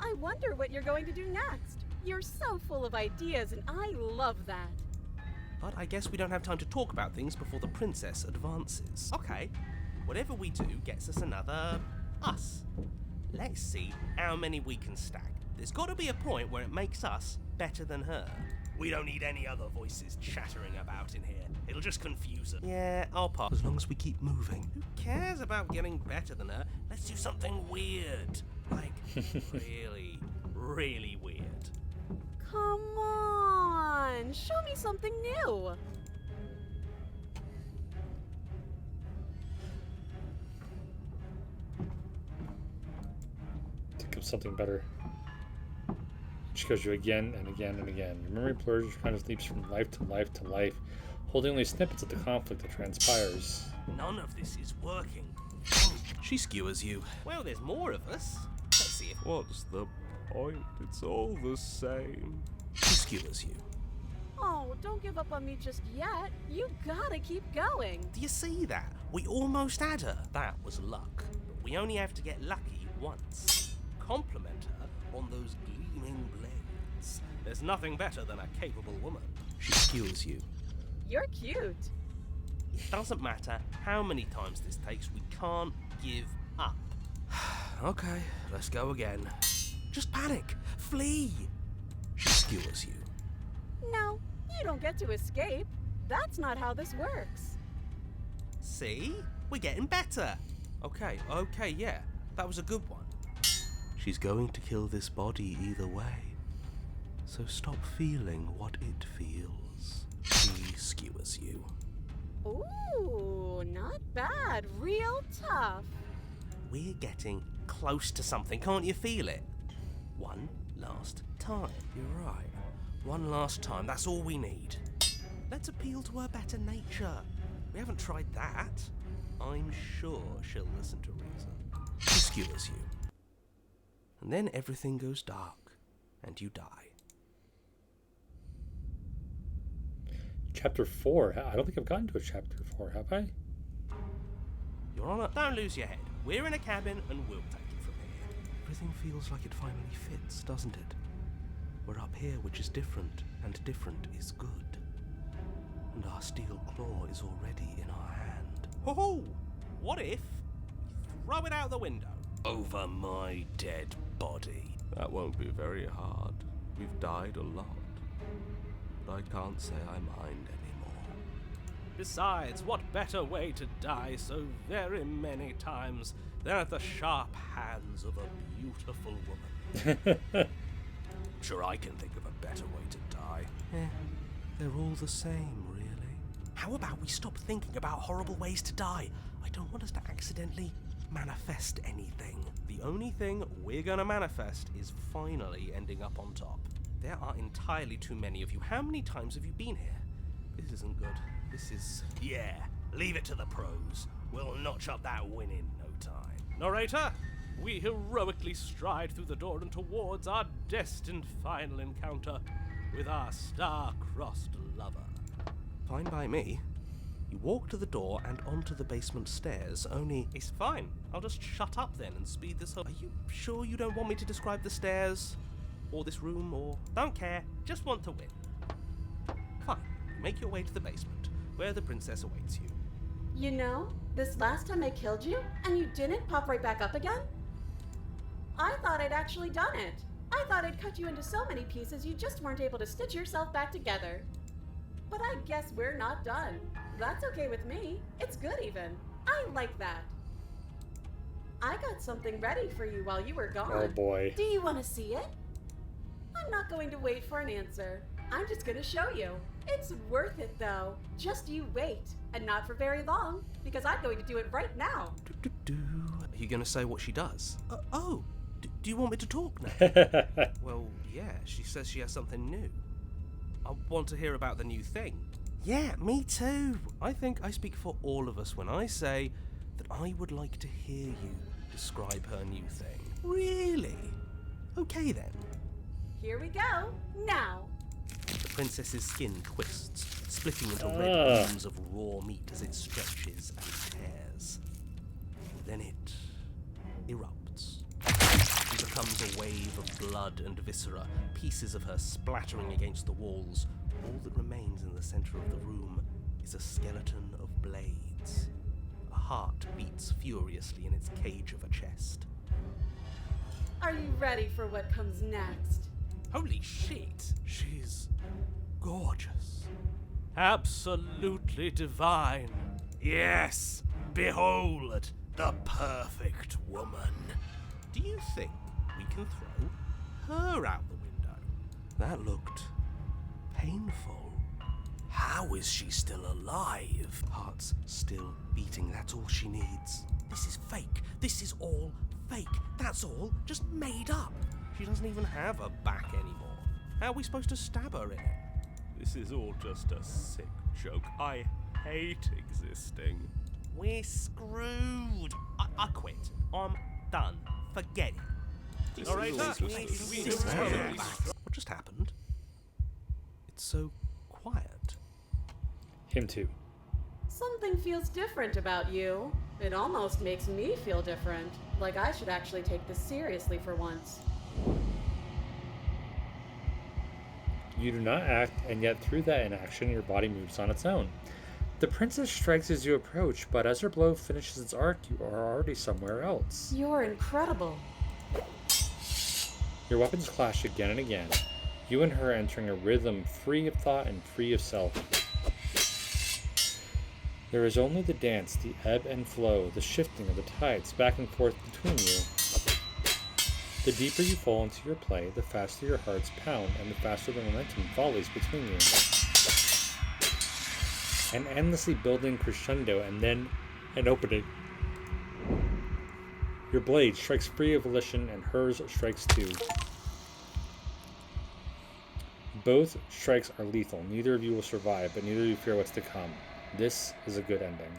S3: I wonder what you're going to do next. You're so full of ideas, and I love that.
S8: But I guess we don't have time to talk about things before the princess advances. Okay, whatever we do gets us another us. Let's see how many we can stack. There's got to be a point where it makes us better than her. We don't need any other voices chattering about in here. It'll just confuse her. Yeah, I'll pass.
S4: As long as we keep moving.
S8: Who cares about getting better than her? Let's do something weird. Like, really, really weird.
S3: Come on, show me something new.
S1: Think of something better. She goes you again and again and again. Your memory blurs, your conscious leaps from life to life to life, holding only snippets of the conflict that transpires.
S8: None of this is working.
S4: She skewers you.
S8: Well, there's more of us. Let's see if...
S6: What's the point? It's all the same.
S4: She skewers you.
S3: Oh, don't give up on me just yet. You gotta keep going.
S8: Do you see that? We almost had her. That was luck. But we only have to get lucky once. Compliment her on those gleaming blades. There's nothing better than a capable woman.
S4: She skewers you.
S3: You're cute.
S8: It doesn't matter how many times this takes, we can't give up.
S4: Okay, let's go again.
S8: Just panic. Flee.
S4: She
S8: skewers you.
S3: No, you don't get to escape. That's not how this works.
S8: See? We're getting better. Okay, yeah. That was a good one. She's going to kill this body either way. So stop feeling what it feels. She skewers you.
S3: Ooh, not bad. Real tough.
S8: We're getting close to something, can't you feel it? One last time. You're right. One last time, that's all we need. Let's appeal to her better nature. We haven't tried that. I'm sure she'll listen to reason. She skewers you. And then everything goes dark, and you die.
S1: Chapter 4. I don't think I've gotten to a chapter 4, have I?
S8: Your Honor, don't lose your head. We're in a cabin, and we'll take it from here. Everything feels like it finally fits, doesn't it? We're up here, which is different, and different is good. And our steel claw is already in our hand. Ho-ho! What if we throw it out the window? Over my dead body. That won't be very hard. We've died a lot. But I can't say I mind anymore. Besides, what better way to die so very many times than at the sharp hands of a beautiful woman? Sure, I can think of a better way to die. They're all the same, really. How about we stop thinking about horrible ways to die? I don't want us to accidentally manifest anything. The only thing we're gonna manifest is finally ending up on top. There are entirely too many of you. How many times have you been here? This isn't good. This is... Yeah, leave it to the pros. We'll notch up that win in no time. Narrator, we heroically stride through the door and towards our destined final encounter with our star-crossed lover. Fine by me. You walk to the door and onto the basement stairs, only... It's fine. I'll just shut up then and speed this up. Are you sure you don't want me to describe the stairs? Or this room, or... Don't care. Just want to win. Fine. Make your way to the basement, where the princess awaits you.
S3: You know, this last time I killed you, and you didn't pop right back up again? I thought I'd actually done it. I thought I'd cut you into so many pieces you just weren't able to stitch yourself back together. But I guess we're not done. That's okay with me. It's good even. I like that. I got something ready for you while you were gone.
S1: Oh boy.
S3: Do you want to see it? I'm not going to wait for an answer. I'm just going to show you. It's worth it though. Just you wait. And not for very long, because I'm going to do it right now.
S8: Are you going to say what she does? Do you want me to talk now? Well, yeah, she says she has something new. I want to hear about the new thing. Yeah, me too. I think I speak for all of us when I say that I would like to hear you describe her new thing. Really? Okay then.
S3: Here we go. Now.
S8: The princess's skin twists, splitting into red beams of raw meat as it stretches and tears. Then it erupts. She becomes a wave of blood and viscera, pieces of her splattering against the walls. All that remains in the center of the room is a skeleton of blades. A heart beats furiously in its cage of a chest.
S3: Are you ready for what comes next?
S8: Holy shit! She's gorgeous. Absolutely divine. Yes! Behold, the perfect woman. Do you think we can throw her out the window? That looked painful. How is she still alive? Heart's still beating, that's all she needs. This is fake. This is all fake. That's all just made up. She doesn't even have a back anymore. How are we supposed to stab her in it? This is all just a sick joke. I hate existing. We're screwed. I quit. I'm done. Forget it. What just happened? It's so quiet.
S1: Him too.
S3: Something feels different about you. It almost makes me feel different. Like I should actually take this seriously for once.
S1: You do not act, and yet through that inaction, your body moves on its own. The princess strikes as you approach, but as her blow finishes its arc, you are already somewhere else.
S3: You're incredible.
S1: Your weapons clash again and again. You and her entering a rhythm free of thought and free of self. There is only the dance, the ebb and flow, the shifting of the tides back and forth between you. The deeper you fall into your play, the faster your hearts pound and the faster the momentum volleys between you. An endlessly building crescendo and then an opening. Your blade strikes free of volition and hers strikes too. Both strikes are lethal. Neither of you will survive, but neither of you fear what's to come. This is a good ending.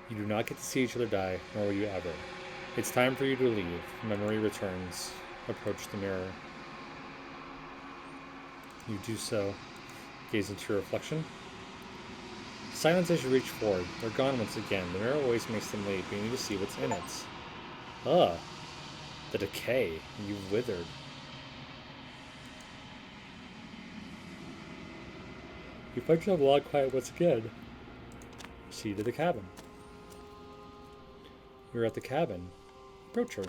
S1: You do not get to see each other die, nor will you ever. It's time for you to leave. Memory returns. Approach the mirror. You do so. Gaze into your reflection. Silence as you reach forward. They're gone once again. The mirror always makes them late, but you need to see what's in it. Ugh. The decay. You've withered. You find yourself a lot quiet once again. Proceed to the cabin. You're at the cabin. Approach her.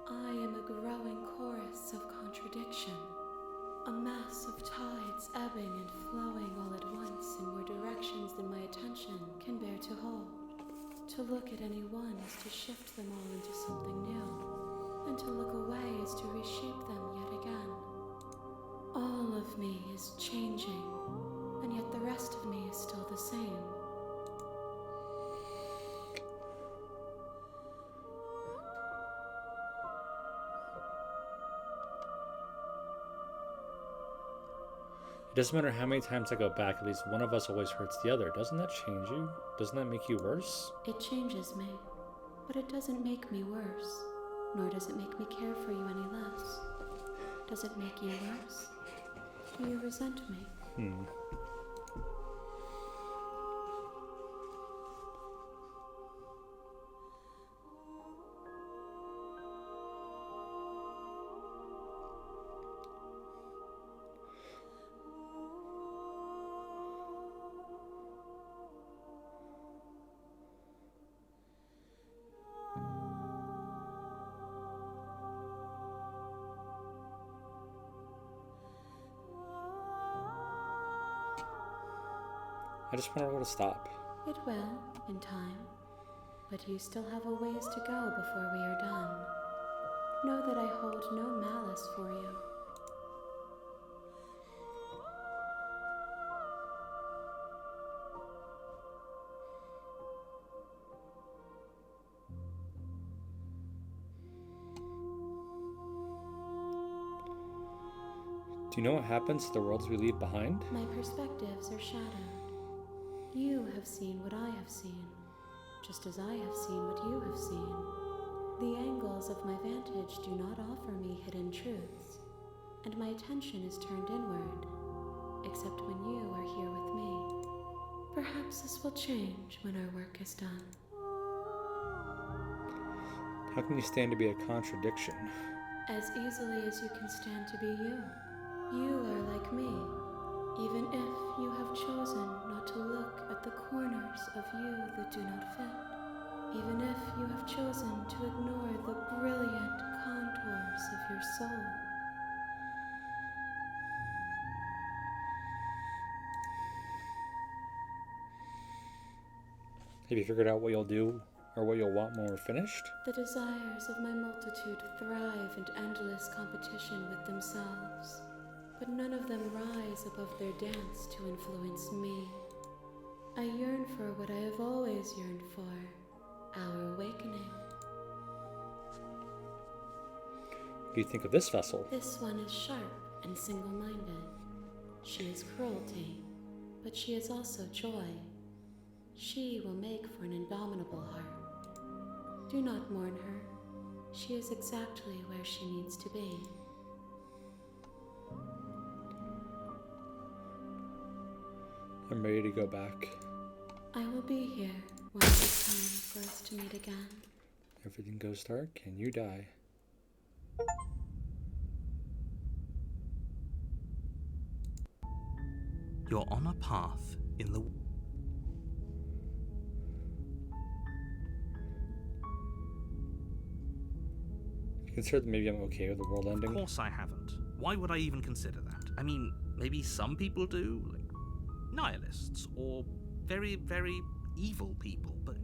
S5: I am a growing chorus of contradiction. A mass of tides ebbing and flowing all at once in more directions than my attention can bear to hold. To look at any one is to shift them all into something new, and to look away is to reshape them yet again. All of me is changing, and yet the rest of me is still the same.
S1: It doesn't matter how many times I go back, at least one of us always hurts the other. Doesn't that change you? Doesn't that make you worse?
S5: It changes me, but it doesn't make me worse, nor does it make me care for you any less. Does it make you worse? Do you resent me?
S1: I just want it all to stop.
S5: It will, in time. But you still have a ways to go before we are done. Know that I hold no malice for you.
S1: Do you know what happens to the worlds we leave behind?
S5: My perspectives are shadowed. You have seen what I have seen, just as I have seen what you have seen. The angles of my vantage do not offer me hidden truths, and my attention is turned inward, except when you are here with me. Perhaps this will change when our work is done.
S1: How can you stand to be a contradiction?
S5: As easily as you can stand to be you. You are like me, even if you have chosen not to look at the corners of you that do not fit. Even if you have chosen to ignore the brilliant contours of your soul.
S1: Have you figured out what you'll do or what you'll want when we're finished?
S5: The desires of my multitude thrive in endless competition with themselves, but none of them rise above their dance to influence me. I yearn for what I have always yearned for, our awakening.
S1: What do you think of this vessel?
S5: This one is sharp and single-minded. She is cruelty, but she is also joy. She will make for an indomitable heart. Do not mourn her. She is exactly where she needs to be.
S1: I'm ready to go back.
S5: I will be here when it is time for us to meet again.
S1: Everything goes dark and you die.
S2: You're on a path in the...
S1: considered that maybe I'm okay with the world
S2: Of
S1: ending?
S2: course I haven't. Why would I even consider that? I mean, maybe some people do, like nihilists, or very, very evil people, but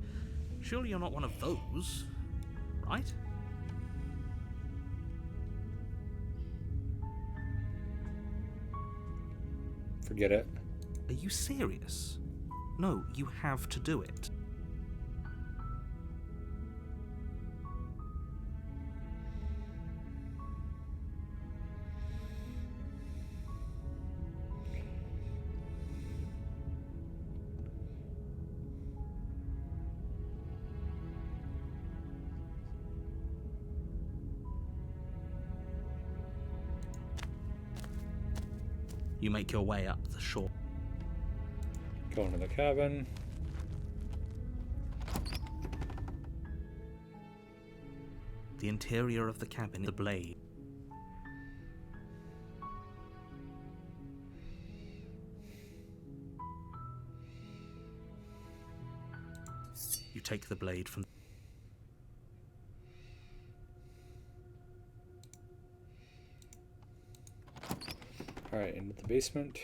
S2: surely you're not one of those, right?
S1: Forget it.
S2: Are you serious? No, you have to do it. You make your way up the shore.
S1: Go into the cabin.
S2: The interior of the cabin is the blade. You take the blade from...
S1: Alright, into the basement.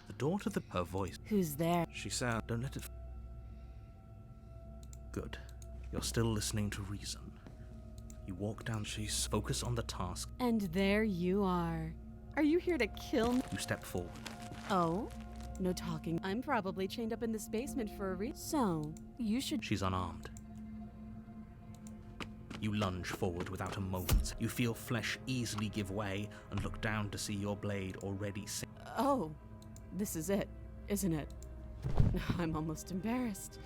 S2: The door to her voice.
S3: Who's there?
S2: She said, don't let it... Good. You're still listening to reason. You walk down, she's focus on the task.
S3: And there you are. Are you here to kill me?
S2: You step forward.
S3: Oh? No talking. I'm probably chained up in this basement for a reason. So, you should...
S2: She's unarmed. You lunge forward without a moment. You feel flesh easily give way and look down to see your blade already sink.
S3: Oh, this is it, isn't it? I'm almost embarrassed.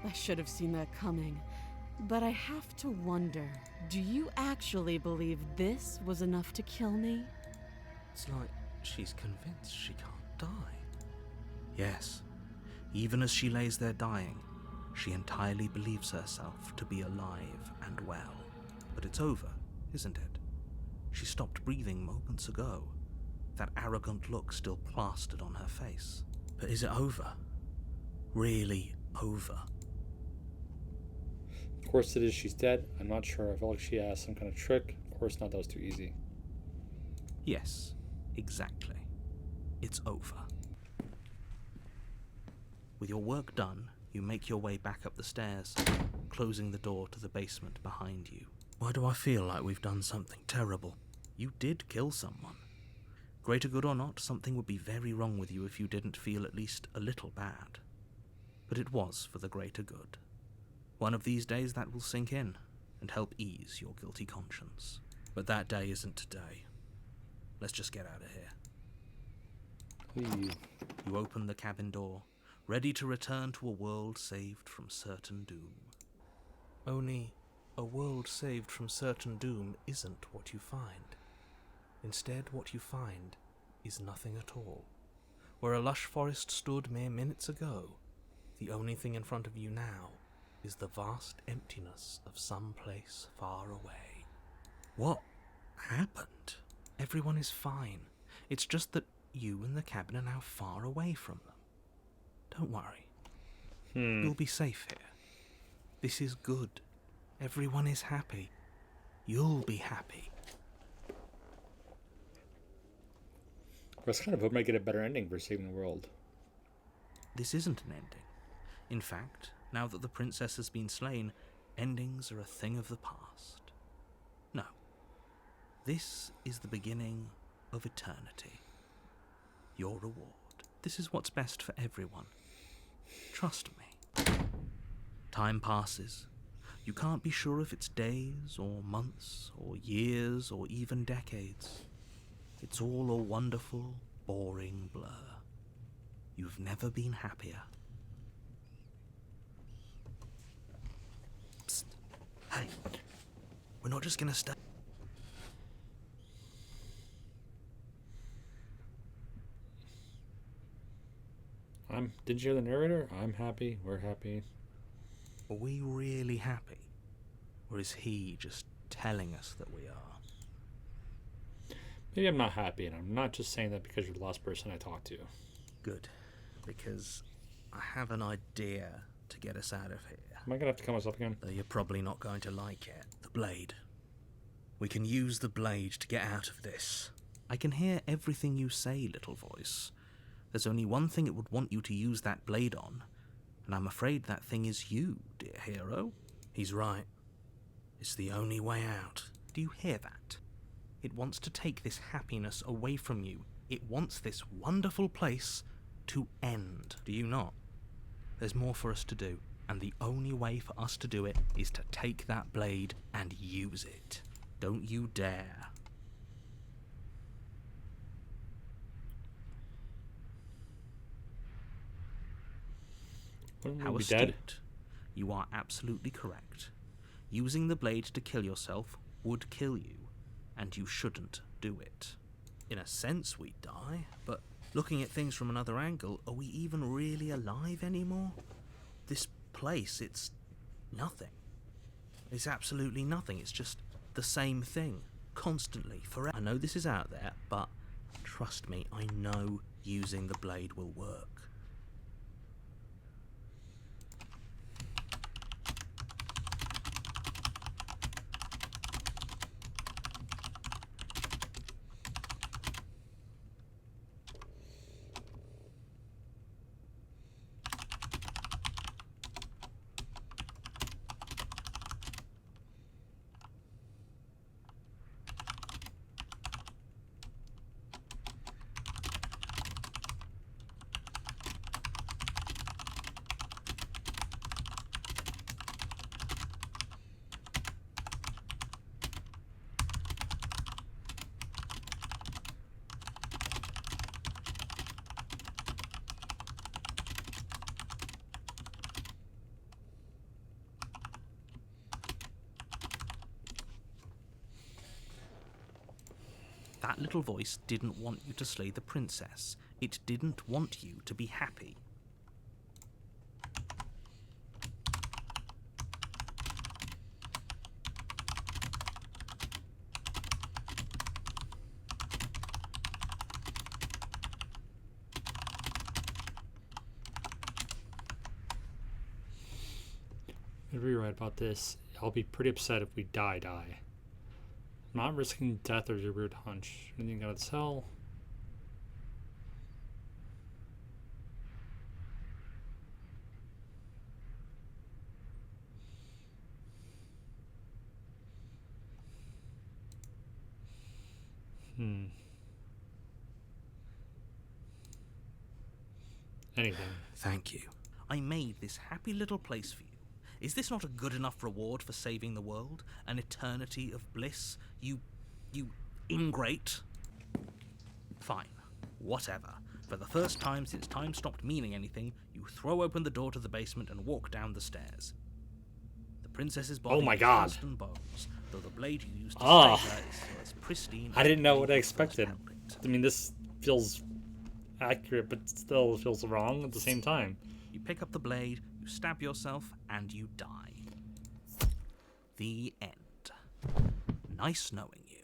S3: I should have seen that coming. But I have to wonder, do you actually believe this was enough to kill me?
S2: It's like she's convinced she can't die. Yes, even as she lays there dying, she entirely believes herself to be alive and well. But it's over, isn't it? She stopped breathing moments ago, that arrogant look still plastered on her face. But is it over? Really over?
S1: Of course it is, she's dead. I'm not sure. I felt like she has some kind of trick. Of course not, that was too easy.
S2: Yes, exactly. It's over. With your work done, you make your way back up the stairs, closing the door to the basement behind you. Why do I feel like we've done something terrible? You did kill someone. Greater good or not, something would be very wrong with you if you didn't feel at least a little bad. But it was for the greater good. One of these days that will sink in and help ease your guilty conscience. But that day isn't today. Let's just get out of here.
S1: Leave.
S2: You open the cabin door, ready to return to a world saved from certain doom. Only a world saved from certain doom isn't what you find. Instead, what you find is nothing at all. Where a lush forest stood mere minutes ago, the only thing in front of you now is the vast emptiness of some place far away. What happened? Everyone is fine. It's just that you and the cabin are now far away from them. Don't worry. You'll be safe here. This is good. Everyone is happy. You'll be happy.
S1: I was kind of hoping I get a better ending for saving the world.
S2: This isn't an ending. In fact, now that the princess has been slain, endings are a thing of the past. No. This is the beginning of eternity. Your reward. This is what's best for everyone. Trust me. Time passes. You can't be sure if it's days or months or years or even decades. It's all a wonderful, boring blur. You've never been happier. Psst. Hey, we're not just gonna stay.
S1: Did you hear the narrator? I'm happy. We're happy.
S2: Are we really happy? Or is he just telling us that we are?
S1: Maybe I'm not happy, and I'm not just saying that because you're the last person I talked to.
S2: Good. Because I have an idea to get us out of here.
S1: Am I gonna have to cut myself again?
S2: Though you're probably not going to like it. The blade.
S4: We can use the blade to get out of this.
S2: I can hear everything you say, little voice. There's only one thing it would want you to use that blade on, and I'm afraid that thing is you, dear hero.
S4: He's right. It's the only way out.
S2: Do you hear that? It wants to take this happiness away from you. It wants this wonderful place to end.
S4: Do you not? There's more for us to do, and the only way for us to do it is to take that blade and use it.
S2: Don't you dare.
S1: Wouldn't
S2: How
S1: we be
S2: astute.
S1: dead?
S2: You are absolutely correct. Using the blade to kill yourself would kill you, and you shouldn't do it.
S4: In a sense, we die, but looking at things from another angle, are we even really alive anymore? This place, it's nothing. It's absolutely nothing. It's just the same thing, constantly, forever. I know this is out there, but trust me, I know using the blade will work.
S2: That little voice didn't want you to slay the princess. It didn't want you to be happy.
S1: If you're right about this, I'll be pretty upset if we die. I'm not risking death or your weird hunch. Anything gotta sell? Anything.
S4: Thank you.
S2: I made this happy little place for you. Is this not a good enough reward for saving the world? An eternity of bliss? You ingrate? Fine. Whatever. For the first time since time stopped meaning anything, you throw open the door to the basement and walk down the stairs. The princess's body
S1: Oh my
S2: is
S1: God.
S2: dust and bones, though the blade you used to
S1: Ah.
S2: slay her is still as pristine.
S1: I didn't know
S2: as
S1: what
S2: the
S1: I
S2: day you first
S1: expected.
S2: held it.
S1: I mean, this feels accurate, but still feels wrong at the same time.
S2: You pick up the blade, you stab yourself, and you die. The end. Nice knowing you.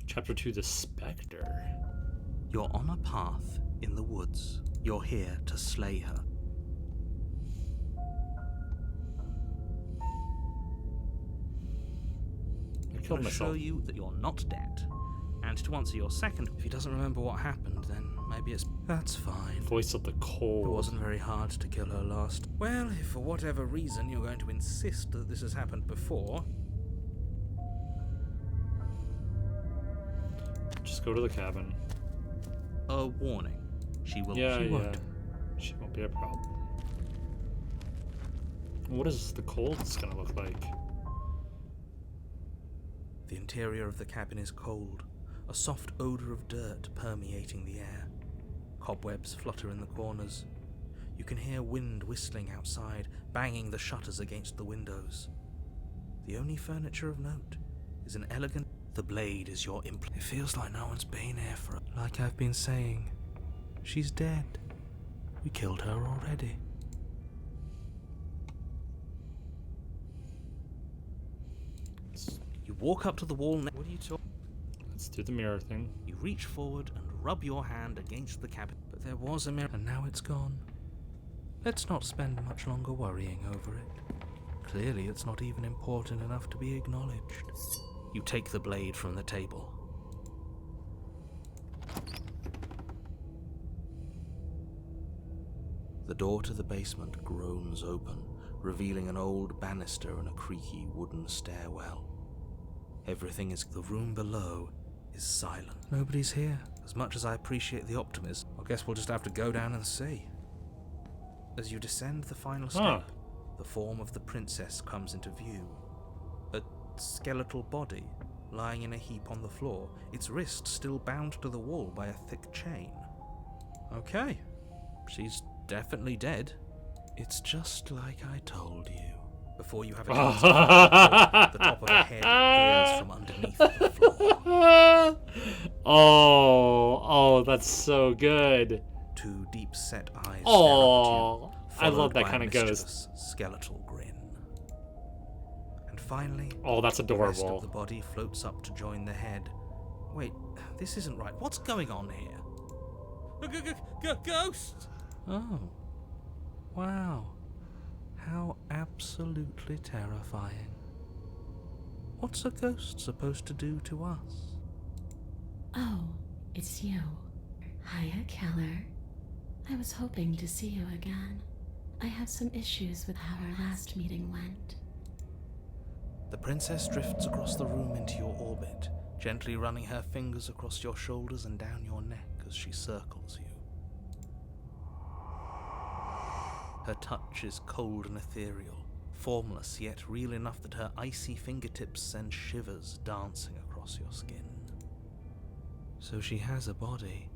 S1: Chapter 2, The Spectre.
S2: You're on a path in the woods. You're here to slay her.
S1: I
S2: I
S1: killed
S2: assure
S1: myself.
S2: you that you're not dead. And to answer your second,
S4: If he doesn't remember what happened, then maybe it's... That's fine.
S1: Voice of the cold.
S4: It wasn't very hard to kill her last. Well, if for whatever reason you're going to insist that this has happened before...
S1: Just go to the cabin.
S2: a warning. She will.
S1: Yeah,
S2: She
S1: yeah.
S2: won't.
S1: She won't be a problem. What is the cold's gonna look like?
S4: The interior of the cabin is cold, a soft odour of dirt permeating the air. Cobwebs flutter in the corners. You can hear wind whistling outside, banging the shutters against the windows. The only furniture of note is an elegant... The blade is your It feels like no one's been here for... Like I've been saying, she's dead. We killed her already.
S2: You walk up to the wall. What are you talking?
S1: Let's do the mirror thing.
S2: You reach forward and rub your hand against the cabin.
S4: But there was a mirror, and now it's gone. Let's not spend much longer worrying over it. Clearly, it's not even important enough to be acknowledged. You take the blade from the table. The door to the basement groans open, revealing an old banister and a creaky wooden stairwell. Everything is... The room below is silent. Nobody's here. As much as I appreciate the optimism, I guess we'll just have to go down and see. As you descend the final step, the form of the princess comes into view. A skeletal body lying in a heap on the floor, its wrist still bound to the wall by a thick chain. Okay, she's definitely dead. It's just like I told you. Before you have a chance to the top of her head appears from underneath the floor.
S1: Oh, that's so good.
S4: Two deep-set eyes stare
S1: Oh,
S4: up at you,
S1: I love
S4: followed
S1: that
S4: by
S1: kind
S4: a
S1: of ghost.
S4: mischievous skeletal grin. And finally,
S1: Oh, that's
S4: the rest
S1: adorable.
S4: of the body floats up to join the head. Wait, this isn't right. What's going on here?
S8: Ghost!
S4: Oh. Wow. How absolutely terrifying. What's a ghost supposed to do to us?
S5: Oh, it's you. Hiya, Keller. I was hoping to see you again. I have some issues with how our last meeting went.
S4: The princess drifts across the room into your orbit, gently running her fingers across your shoulders and down your neck as she circles you. Her touch is cold and ethereal, formless yet real enough that her icy fingertips send shivers dancing across your skin. So she has a body,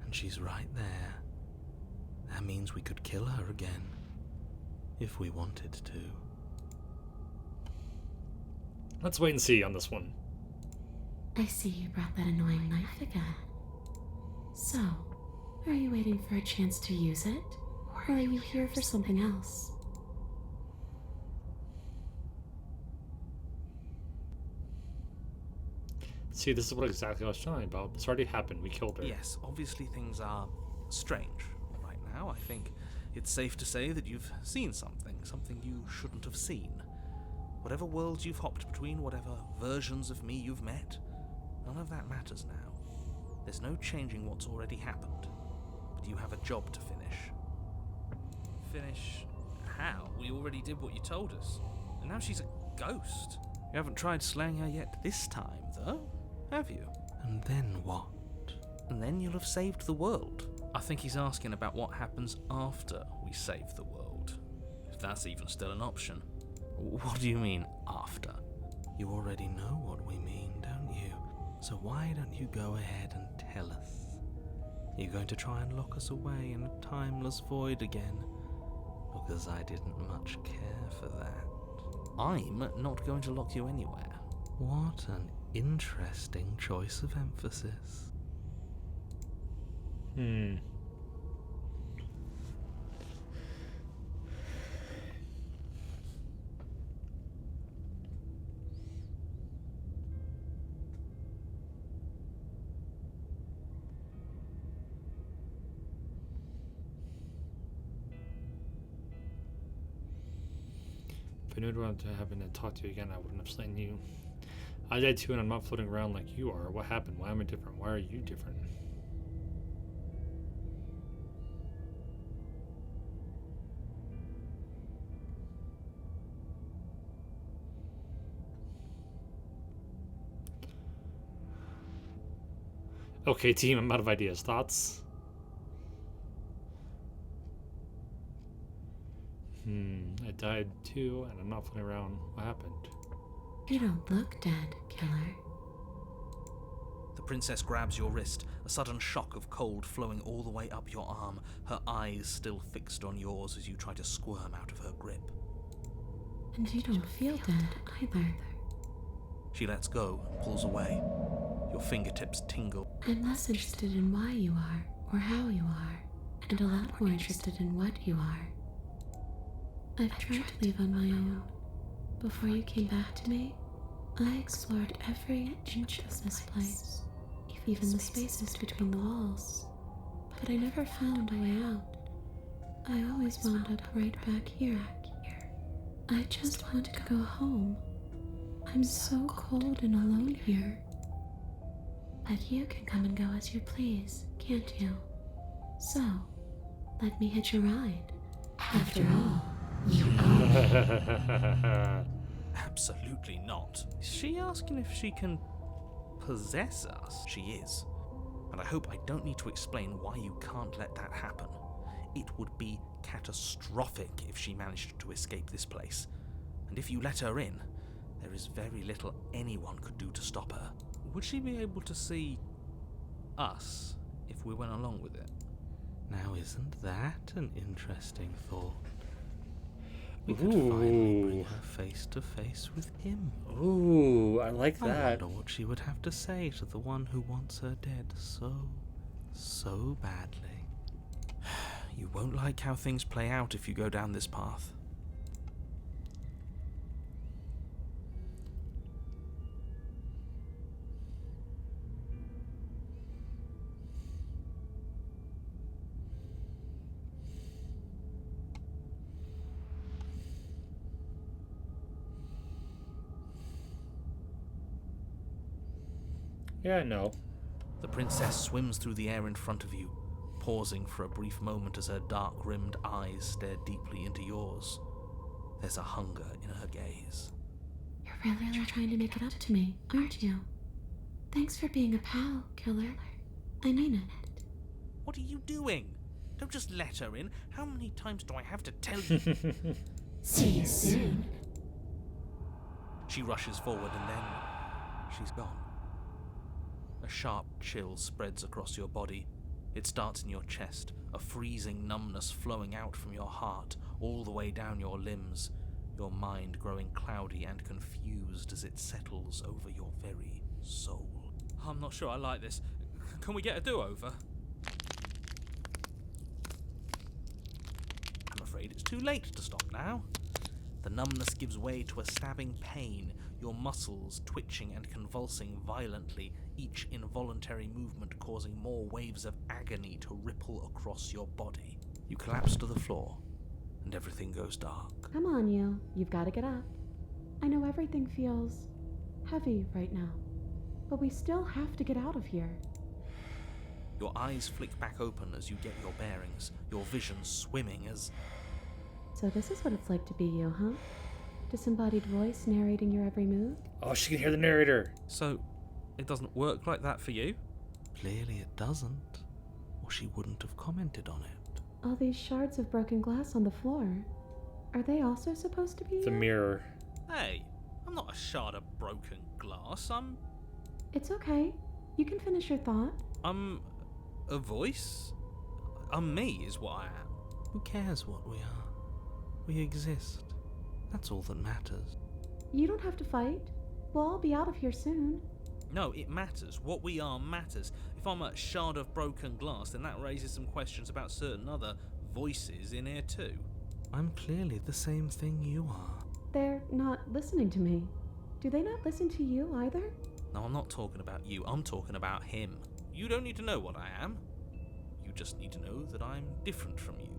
S4: and she's right there. That means we could kill her again, if we wanted to.
S1: Let's wait and see on this one.
S5: I see you brought that annoying knife again. So, are you waiting for a chance to use it? Or are you here for something else?
S1: See, this is what exactly I was talking about. It's already happened. We killed her.
S4: Yes, obviously things are strange right now. I think it's safe to say that you've seen something you shouldn't have seen. Whatever worlds you've hopped between, whatever versions of me you've met, none of that matters now. There's no changing what's already happened, but you have a job to finish.
S8: Finish how? We already did what you told us. And now she's a ghost.
S4: You haven't tried slaying her yet this time, though, have you? And then what? And then you'll have saved the world.
S6: I think he's asking about what happens after we save the world. If that's even still an option.
S4: What do you mean, after? You already know what we mean, don't you? So why don't you go ahead and tell us? You're going to try and lock us away in a timeless void again? Because I didn't much care for that.
S6: I'm not going to lock you anywhere.
S4: What an interesting choice of emphasis.
S1: If I knew what happened to talk to you again, I wouldn't have slain you. I died too, and I'm not floating around like you are. What happened? Why am I different? Why are you different? Okay, team, I'm out of ideas. Thoughts? I died too, and I'm not floating around. What happened?
S5: You don't look dead, Killer.
S4: The princess grabs your wrist, a sudden shock of cold flowing all the way up your arm, her eyes still fixed on yours as you try to squirm out of her grip.
S5: And you don't feel dead either.
S4: She lets go and pulls away. Your fingertips tingle.
S5: I'm less interested in why you are, or how you are, and a lot more interested in what you are. I've tried to leave on my own. Before you came back to me, I explored every inch of this place, even the spaces between the walls. But I never found a way out. I always wound up right back here. I just want to go home. I'm so cold and alone here. But you can come and go as you please, can't you? So, let me hitch a ride. After all, you are.
S4: Absolutely not. Is she asking if she can possess us? She is. And I hope I don't need to explain why you can't let that happen. It would be catastrophic if she managed to escape this place. And if you let her in, there is very little anyone could do to stop her. Would she be able to see us if we went along with it? Now, isn't that an interesting thought? We could finally bring her face to face with him.
S1: Ooh, I like
S4: I
S1: that.
S4: wonder what she would have to say to the one who wants her dead so badly. You won't like how things play out if you go down this path.
S1: Yeah, I know.
S4: The princess swims through the air in front of you, pausing for a brief moment as her dark-rimmed eyes stare deeply into yours. There's a hunger in her gaze.
S5: You're really trying to make it up to me, aren't you? Thanks for being a pal, killer. I mean it.
S4: What are you doing? Don't just let her in. How many times do I have to tell you?
S5: See you soon.
S4: She rushes forward and then she's gone. A sharp chill spreads across your body. It starts in your chest, a freezing numbness flowing out from your heart, all the way down your limbs, your mind growing cloudy and confused as it settles over your very soul. I'm not sure I like this. Can we get a do-over? I'm afraid it's too late to stop now. The numbness gives way to a stabbing pain, your muscles twitching and convulsing violently, each involuntary movement causing more waves of agony to ripple across your body. You collapse to the floor, and everything goes dark.
S3: Come on, you. You've got to get up. I know everything feels heavy right now, but we still have to get out of here.
S4: Your eyes flick back open as you get your bearings, your vision swimming as...
S3: So this is what it's like to be you, huh? Disembodied voice narrating your every move?
S1: Oh, she can hear the narrator.
S4: So, it doesn't work like that for you? Clearly it doesn't, or she wouldn't have commented on it.
S3: All these shards of broken glass on the floor. Are they also supposed to be
S1: The
S3: you?
S1: mirror.
S4: Hey, I'm not a shard of broken glass.
S3: It's okay. You can finish your thought.
S4: I'm a voice? I'm me is what I am. Who cares what we are? We exist. That's all that matters.
S3: You don't have to fight. We'll all be out of here soon.
S4: No, it matters. What we are matters. If I'm a shard of broken glass, then that raises some questions about certain other voices in here too. I'm clearly the same thing you are.
S3: They're not listening to me. Do they not listen to you either?
S4: No, I'm not talking about you. I'm talking about him. You don't need to know what I am. You just need to know that I'm different from you.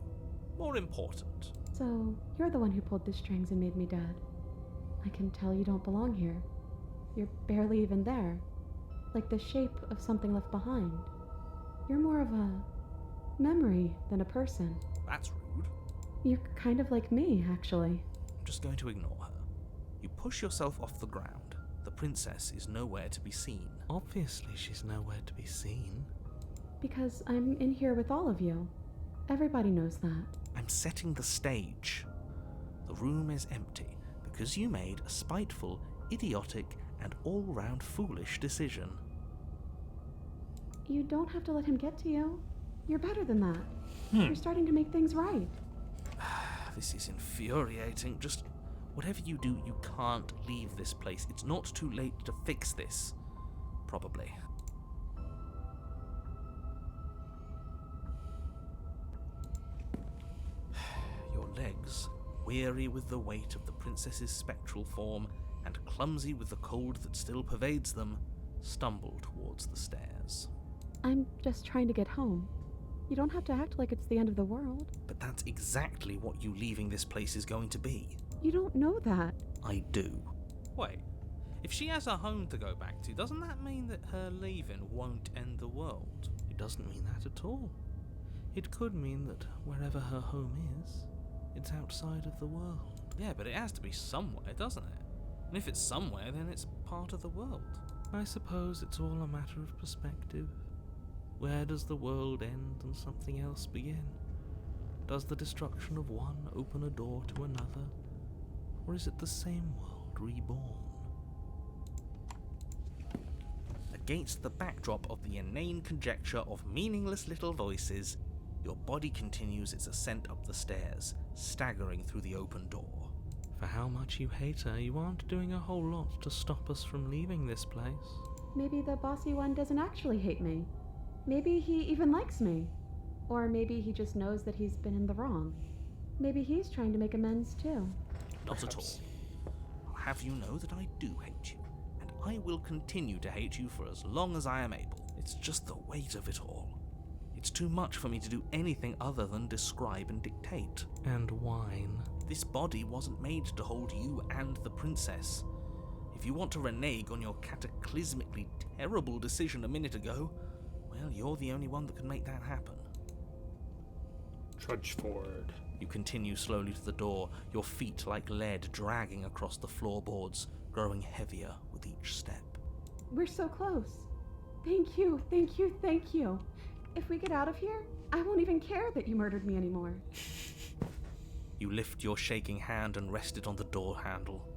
S4: More important.
S3: So, you're the one who pulled the strings and made me dead. I can tell you don't belong here. You're barely even there. Like the shape of something left behind. You're more of a memory than a person.
S4: That's rude.
S3: You're kind of like me, actually.
S4: I'm just going to ignore her. You push yourself off the ground. The princess is nowhere to be seen. Obviously she's nowhere to be seen.
S3: Because I'm in here with all of you. Everybody knows that.
S4: I'm setting the stage. The room is empty because you made a spiteful, idiotic, and all-round foolish decision.
S3: You don't have to let him get to you. You're better than that. You're starting to make things right.
S4: This is infuriating. Just whatever you do, you can't leave this place. It's not too late to fix this. Probably. Your legs, weary with the weight of the princess's spectral form and clumsy with the cold that still pervades them, stumble towards the stairs.
S3: I'm just trying to get home. You don't have to act like it's the end of the world.
S4: But that's exactly what you leaving this place is going to be.
S3: You don't know that.
S4: I do.
S6: Wait, if she has a home to go back to, doesn't that mean that her leaving won't end the world?
S4: It doesn't mean that at all. It could mean that wherever her home is, it's outside of the world.
S6: Yeah, but it has to be somewhere, doesn't it? And if it's somewhere, then it's part of the world.
S4: I suppose it's all a matter of perspective. Where does the world end and something else begin? Does the destruction of one open a door to another? Or is it the same world reborn?
S2: Against the backdrop of the inane conjecture of meaningless little voices, your body continues its ascent up the stairs, staggering through the open door.
S4: For how much you hate her, you aren't doing a whole lot to stop us from leaving this place.
S3: Maybe the bossy one doesn't actually hate me. Maybe he even likes me. Or maybe he just knows that he's been in the wrong. Maybe he's trying to make amends too.
S2: Not at all. I'll have you know that I do hate you, and I will continue to hate you for as long as I am able. It's just the weight of it all. It's too much for me to do anything other than describe and dictate.
S4: And whine.
S2: This body wasn't made to hold you and the princess. If you want to renege on your cataclysmically terrible decision a minute ago, well, you're the only one that can make that happen.
S1: Trudge forward.
S2: You continue slowly to the door, your feet like lead dragging across the floorboards, growing heavier with each step.
S3: We're so close. Thank you, thank you, thank you. If we get out of here, I won't even care that you murdered me anymore.
S2: You lift your shaking hand and rest it on the door handle,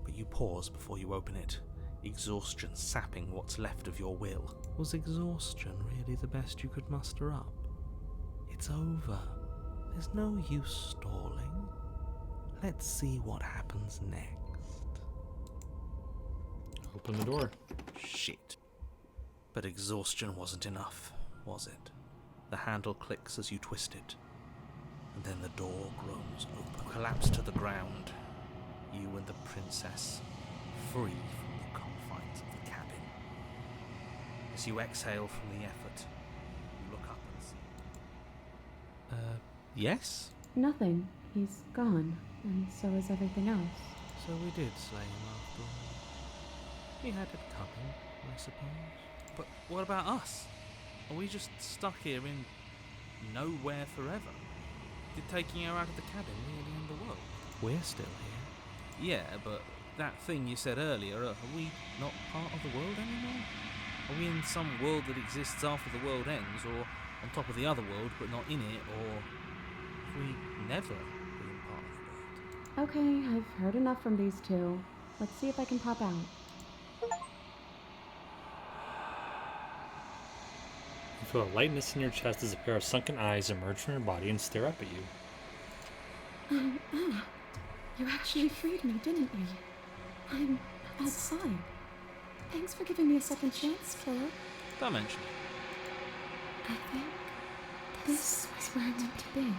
S2: but you pause before you open it, exhaustion sapping what's left of your will.
S4: Was exhaustion really the best you could muster up? It's over. There's no use stalling. Let's see what happens next.
S1: Open the door.
S2: Shit. But exhaustion wasn't enough, was it? The handle clicks as you twist it, and then the door groans open. Collapse to the ground, you and the princess, free from the confines of the cabin. As you exhale from the effort, you look up and see...
S4: Yes?
S3: Nothing. He's gone, and so is everything else.
S4: So we did slay him after all. He had it coming, I suppose.
S6: But what about us? Are we just stuck here in nowhere forever? Did taking her out of the cabin really end the world?
S4: We're still here.
S6: Yeah, but that thing you said earlier, are we not part of the world anymore? Are we in some world that exists after the world ends, or on top of the other world but not in it, or have we never been part of the world?
S3: Okay, I've heard enough from these two. Let's see if I can pop out.
S1: You feel a lightness in your chest as a pair of sunken eyes emerge from your body and stare up at you.
S7: You actually freed me, didn't you? I'm outside. Thanks for giving me a second chance, killer.
S6: Don't mention it.
S7: I think this is where I'm meant to be.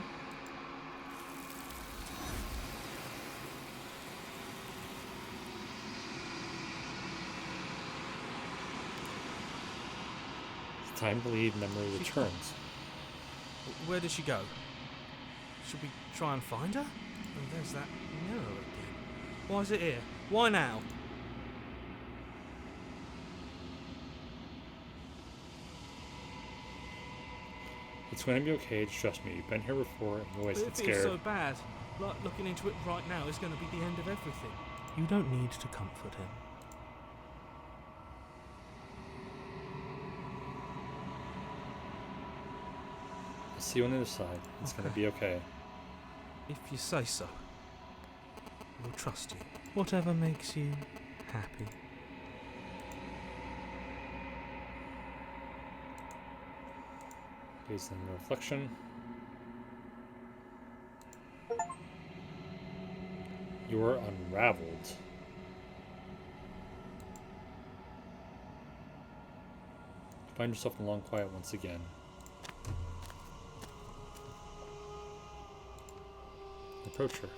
S1: It's time to leave. Memory returns.
S6: Where did she go? Should we try and find her? Oh, there's that mirror again. Why is it here? Why now?
S1: It's going to be okay. Just trust me. You've been here before, and you always
S6: But
S1: get
S6: it feels
S1: scared.
S6: so bad. Like looking into it right now is going to be the end of everything.
S4: You don't need to comfort him.
S1: I'll see you on the other side. It's going to be okay.
S6: If you say so. We'll trust you.
S4: Whatever makes you happy.
S1: Based on the reflection. You are unraveled. You find yourself in the long quiet once again. Approach her.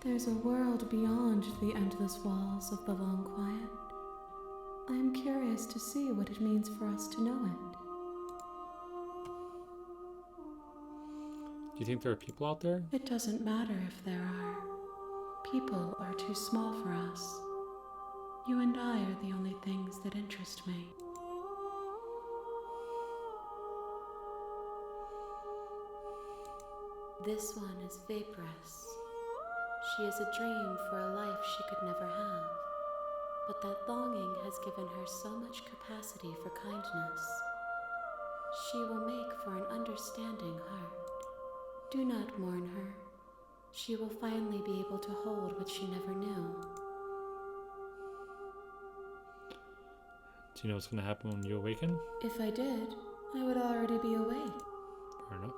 S5: There's a world beyond the endless walls of the long quiet. I am curious to see what it means for us to know it.
S1: Do you think there are people out there?
S7: It doesn't matter if there are. People are too small for us. You and I are the only things that interest me.
S5: This one is vaporous. She is a dream for a life she could never have. But that longing has given her so much capacity for kindness. She will make for an understanding heart. Do not mourn her. She will finally be able to hold what she never knew.
S1: Do you know what's going to happen when you awaken?
S7: If I did, I would already be awake.
S1: Fair enough.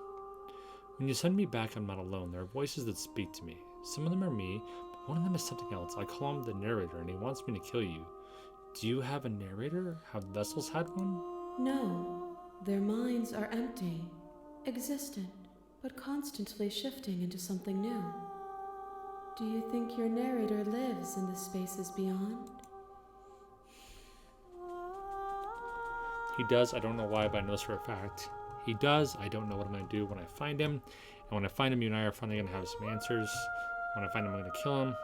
S1: When you send me back, I'm not alone. There are voices that speak to me. Some of them are me, but one of them is something else. I call him the narrator, and he wants me to kill you. Do you have a narrator? Have vessels had one?
S7: No, their minds are empty, existent, but constantly shifting into something new. Do you think your narrator lives in the spaces beyond?
S1: He does. I don't know why, but I know this for a fact. He does. I don't know what I'm going to do when I find him. And when I find him, you and I are finally going to have some answers. When I find him, I'm going to kill him.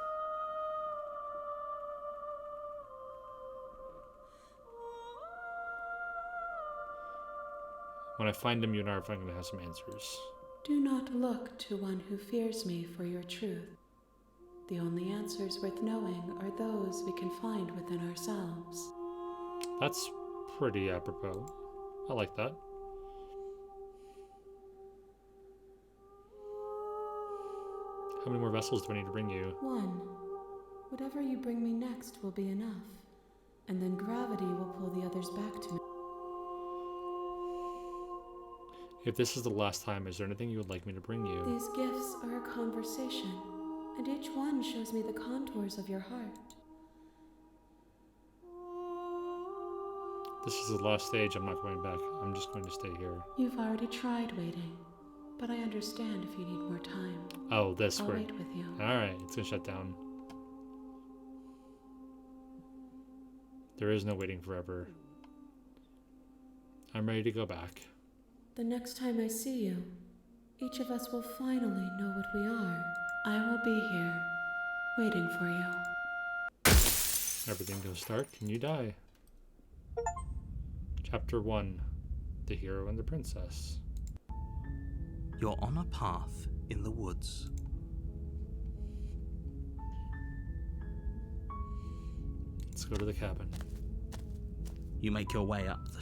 S1: When I find him, you and I are finally going to have some answers.
S7: Do not look to one who fears me for your truth. The only answers worth knowing are those we can find within ourselves.
S1: That's pretty apropos. I like that. How many more vessels do I need to bring you?
S7: One. Whatever you bring me next will be enough, and then gravity will pull the others back to me.
S1: If this is the last time, is there anything you would like me to bring you?
S7: These gifts are a conversation, and each one shows me the contours of your heart.
S1: This is the last stage. I'm not going back. I'm just going to stay here.
S7: You've already tried waiting, but I understand if you need more time.
S1: Oh, this
S7: I'll
S1: word.
S7: wait with you.
S1: Alright, it's gonna shut down. There is no waiting forever. I'm ready to go back.
S7: The next time I see you, each of us will finally know what we are. I will be here, waiting for you.
S1: Everything goes dark and you die. Chapter 1. The Hero and the Princess.
S2: You're on a path in the woods.
S1: Let's go to the cabin.
S2: You make your way up the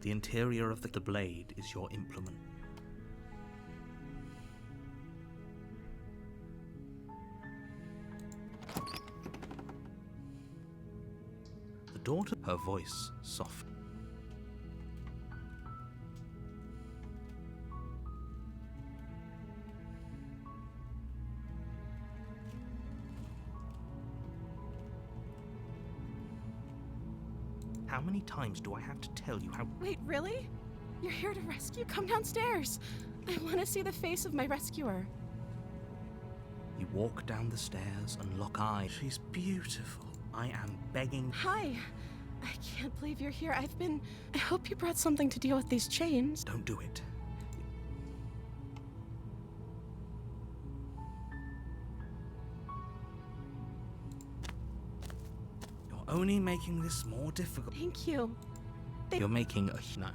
S2: The interior of the blade is your implement. The daughter, her voice soft. How many times do I have to tell you how...
S3: Wait, really? You're here to rescue? Come downstairs. I want to see the face of my rescuer.
S2: You walk down the stairs and lock eyes. She's beautiful. I am begging.
S3: Hi. I can't believe you're here. I hope you brought something to deal with these chains.
S2: Don't do it. You're only making this more difficult.
S3: Thank you.
S2: You're making a... No.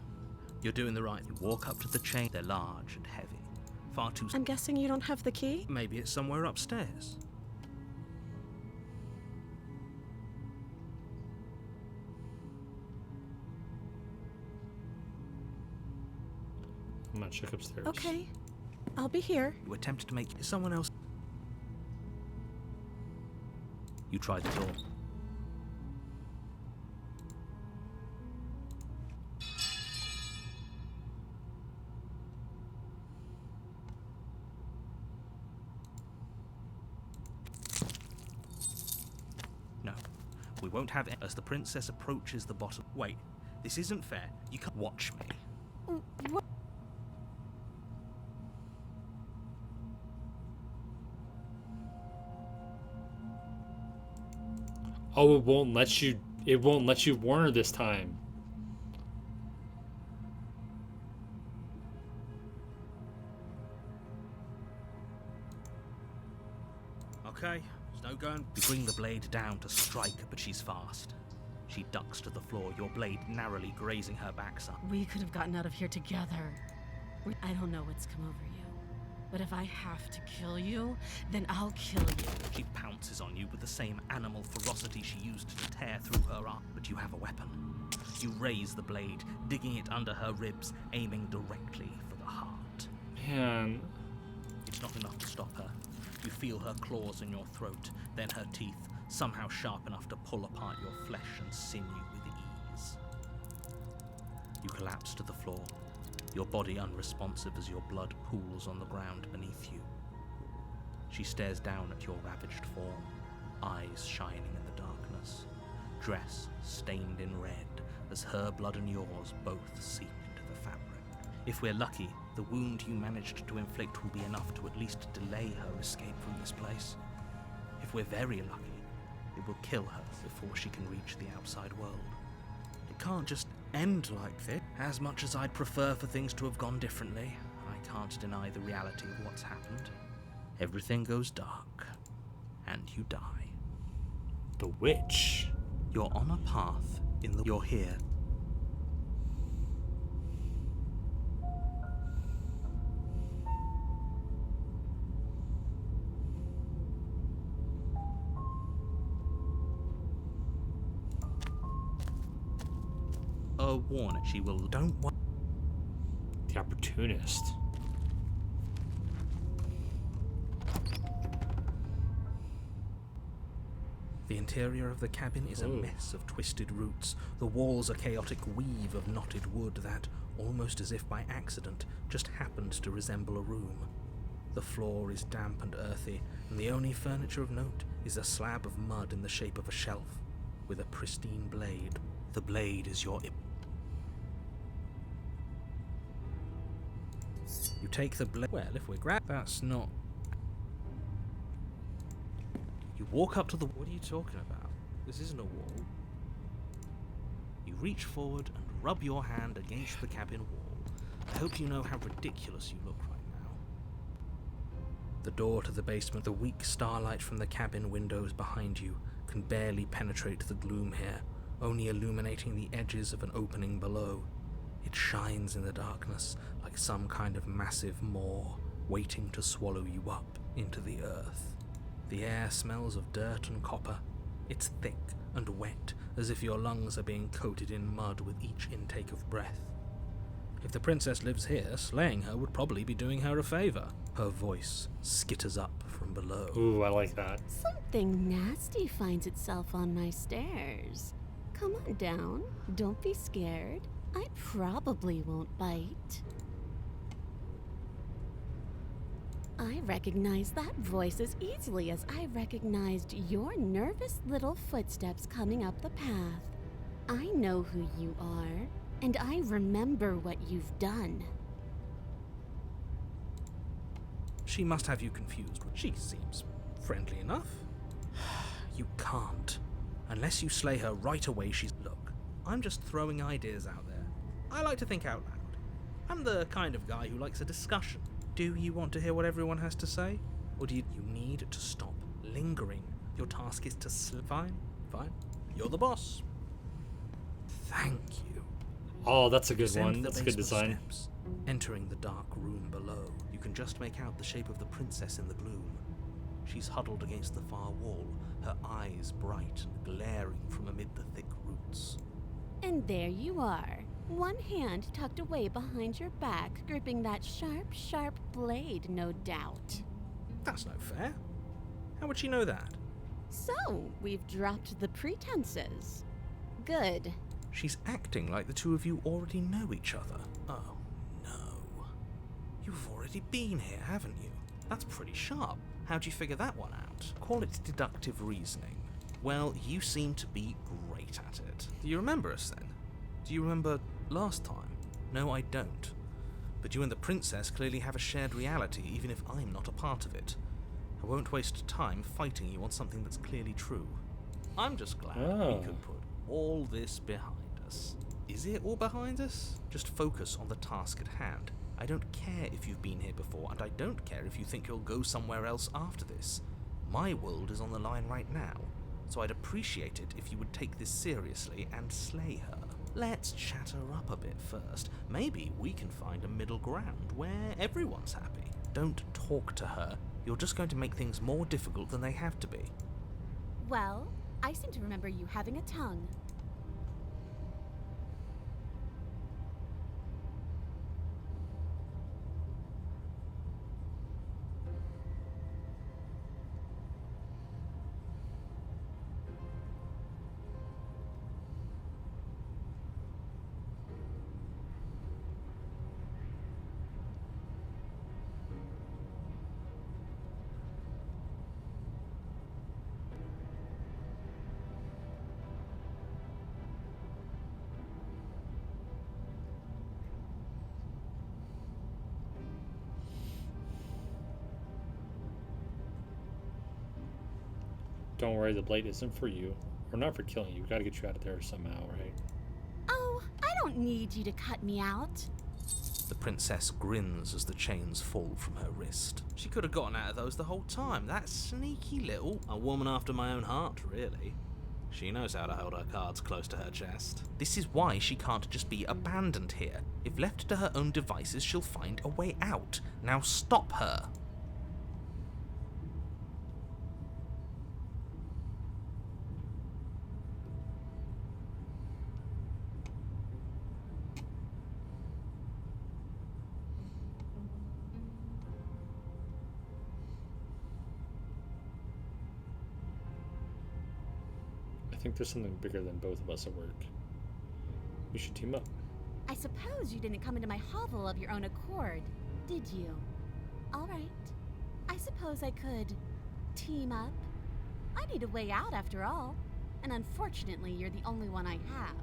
S2: You're doing the right. You walk up to the chain. They're large and heavy. Far too...
S3: I'm guessing you don't have the key?
S2: Maybe it's somewhere upstairs.
S1: I'm gonna check upstairs.
S3: Okay. I'll be here.
S2: You attempt to make someone else... You try the door. No, we won't have it as the princess approaches the bottom. Wait, this isn't fair. You can't watch me.
S3: What?
S1: Oh, it won't let you. It won't let you warn her this time.
S2: Okay, there's no going. You bring the blade down to strike, but she's fast. She ducks to the floor, your blade narrowly grazing her backside.
S3: We could have gotten out of here together. I don't know what's come over you, but if I have to kill you, then I'll kill you.
S2: She pounces on you with the same animal ferocity she used to tear through her arm, but you have a weapon. You raise the blade, digging it under her ribs, aiming directly for the heart.
S1: Man.
S2: It's not enough to stop her. You feel her claws in your throat, then her teeth, somehow sharp enough to pull apart your flesh and sinew with ease. You collapse to the floor, your body unresponsive as your blood pools on the ground beneath you. She stares down at your ravaged form, eyes shining in the darkness, dress stained in red as her blood and yours both seep into the fabric. If we're lucky, the wound you managed to inflict will be enough to at least delay her escape from this place. If we're very lucky, it will kill her before she can reach the outside world. It can't just end like this. As much as I'd prefer for things to have gone differently, I can't deny the reality of what's happened. Everything goes dark, and you die.
S1: The witch.
S2: You're on a path in the... You're here. A warning, she will... Don't want...
S1: The opportunist.
S4: The interior of the cabin is a mess of twisted roots. The walls a chaotic weave of knotted wood that, almost as if by accident, just happened to resemble a room. The floor is damp and earthy, and the only furniture of note is a slab of mud in the shape of a shelf, with a pristine blade. The blade is your... You take the blade... Well, if we're that's not... You walk up to the... What are you talking about? This isn't a wall. You reach forward and rub your hand against the cabin wall. I hope you know how ridiculous you look right now. The door to the basement, the weak starlight from the cabin windows behind you, can barely penetrate the gloom here, only illuminating the edges of an opening below. It shines in the darkness like some kind of massive maw, waiting to swallow you up into the earth. The air smells of dirt and copper. It's thick and wet, as if your lungs are being coated in mud with each intake of breath. If the princess lives here, slaying her would probably be doing her a favor. Her voice skitters up from below.
S1: Ooh, I like that.
S5: Something nasty finds itself on my stairs. Come on down. Don't be scared. I probably won't bite. I recognize that voice as easily as I recognized your nervous little footsteps coming up the path. I know who you are, and I remember what you've done.
S4: She must have you confused. She seems friendly enough. You can't. Unless you slay her right away, she's... Look, I'm just throwing ideas out there. I like to think out loud. I'm the kind of guy who likes a discussion. Do you want to hear what everyone has to say? Or do you need to stop lingering? Your task is to Fine. You're the boss. Thank you.
S1: Oh, that's a good
S4: Descend
S1: one.
S4: the
S1: That's a good
S4: basement
S1: design.
S4: steps. Entering the dark room below, you can just make out the shape of the princess in the gloom. She's huddled against the far wall, her eyes bright and glaring from amid the thick roots.
S5: And there you are. One hand tucked away behind your back, gripping that sharp, sharp blade, no doubt.
S4: That's no fair. How would she know that?
S5: So, we've dropped the pretenses. Good.
S4: She's acting like the two of you already know each other. Oh, no. You've already been here, haven't you? That's pretty sharp. How'd you figure that one out? Call it deductive reasoning. Well, you seem to be great at it. Do you remember us then? Do you remember last time? No, I don't. But you and the princess clearly have a shared reality, even if I'm not a part of it. I won't waste time fighting you on something that's clearly true. I'm just glad
S1: Oh.
S4: we could put all this behind us. Is it all behind us? Just focus on the task at hand. I don't care if you've been here before, and I don't care if you think you'll go somewhere else after this. My world is on the line right now, so I'd appreciate it if you would take this seriously and slay her. Let's chat her up a bit first. Maybe we can find a middle ground where everyone's happy. Don't talk to her. You're just going to make things more difficult than they have to be.
S3: Well, I seem to remember you having a tongue.
S1: Don't worry, the blade isn't for you. Or not for killing you. We gotta get you out of there somehow, right?
S3: Oh, I don't need you to cut me out.
S4: The princess grins as the chains fall from her wrist. She could have gotten out of those the whole time. That sneaky little... A woman after my own heart, really. She knows how to hold her cards close to her chest. This is why she can't just be abandoned here. If left to her own devices, she'll find a way out. Now stop her.
S1: I think there's something bigger than both of us at work. We should team up.
S3: I suppose you didn't come into my hovel of your own accord, did you? All right. I suppose I could team up. I need a way out after all, and unfortunately you're the only one I have.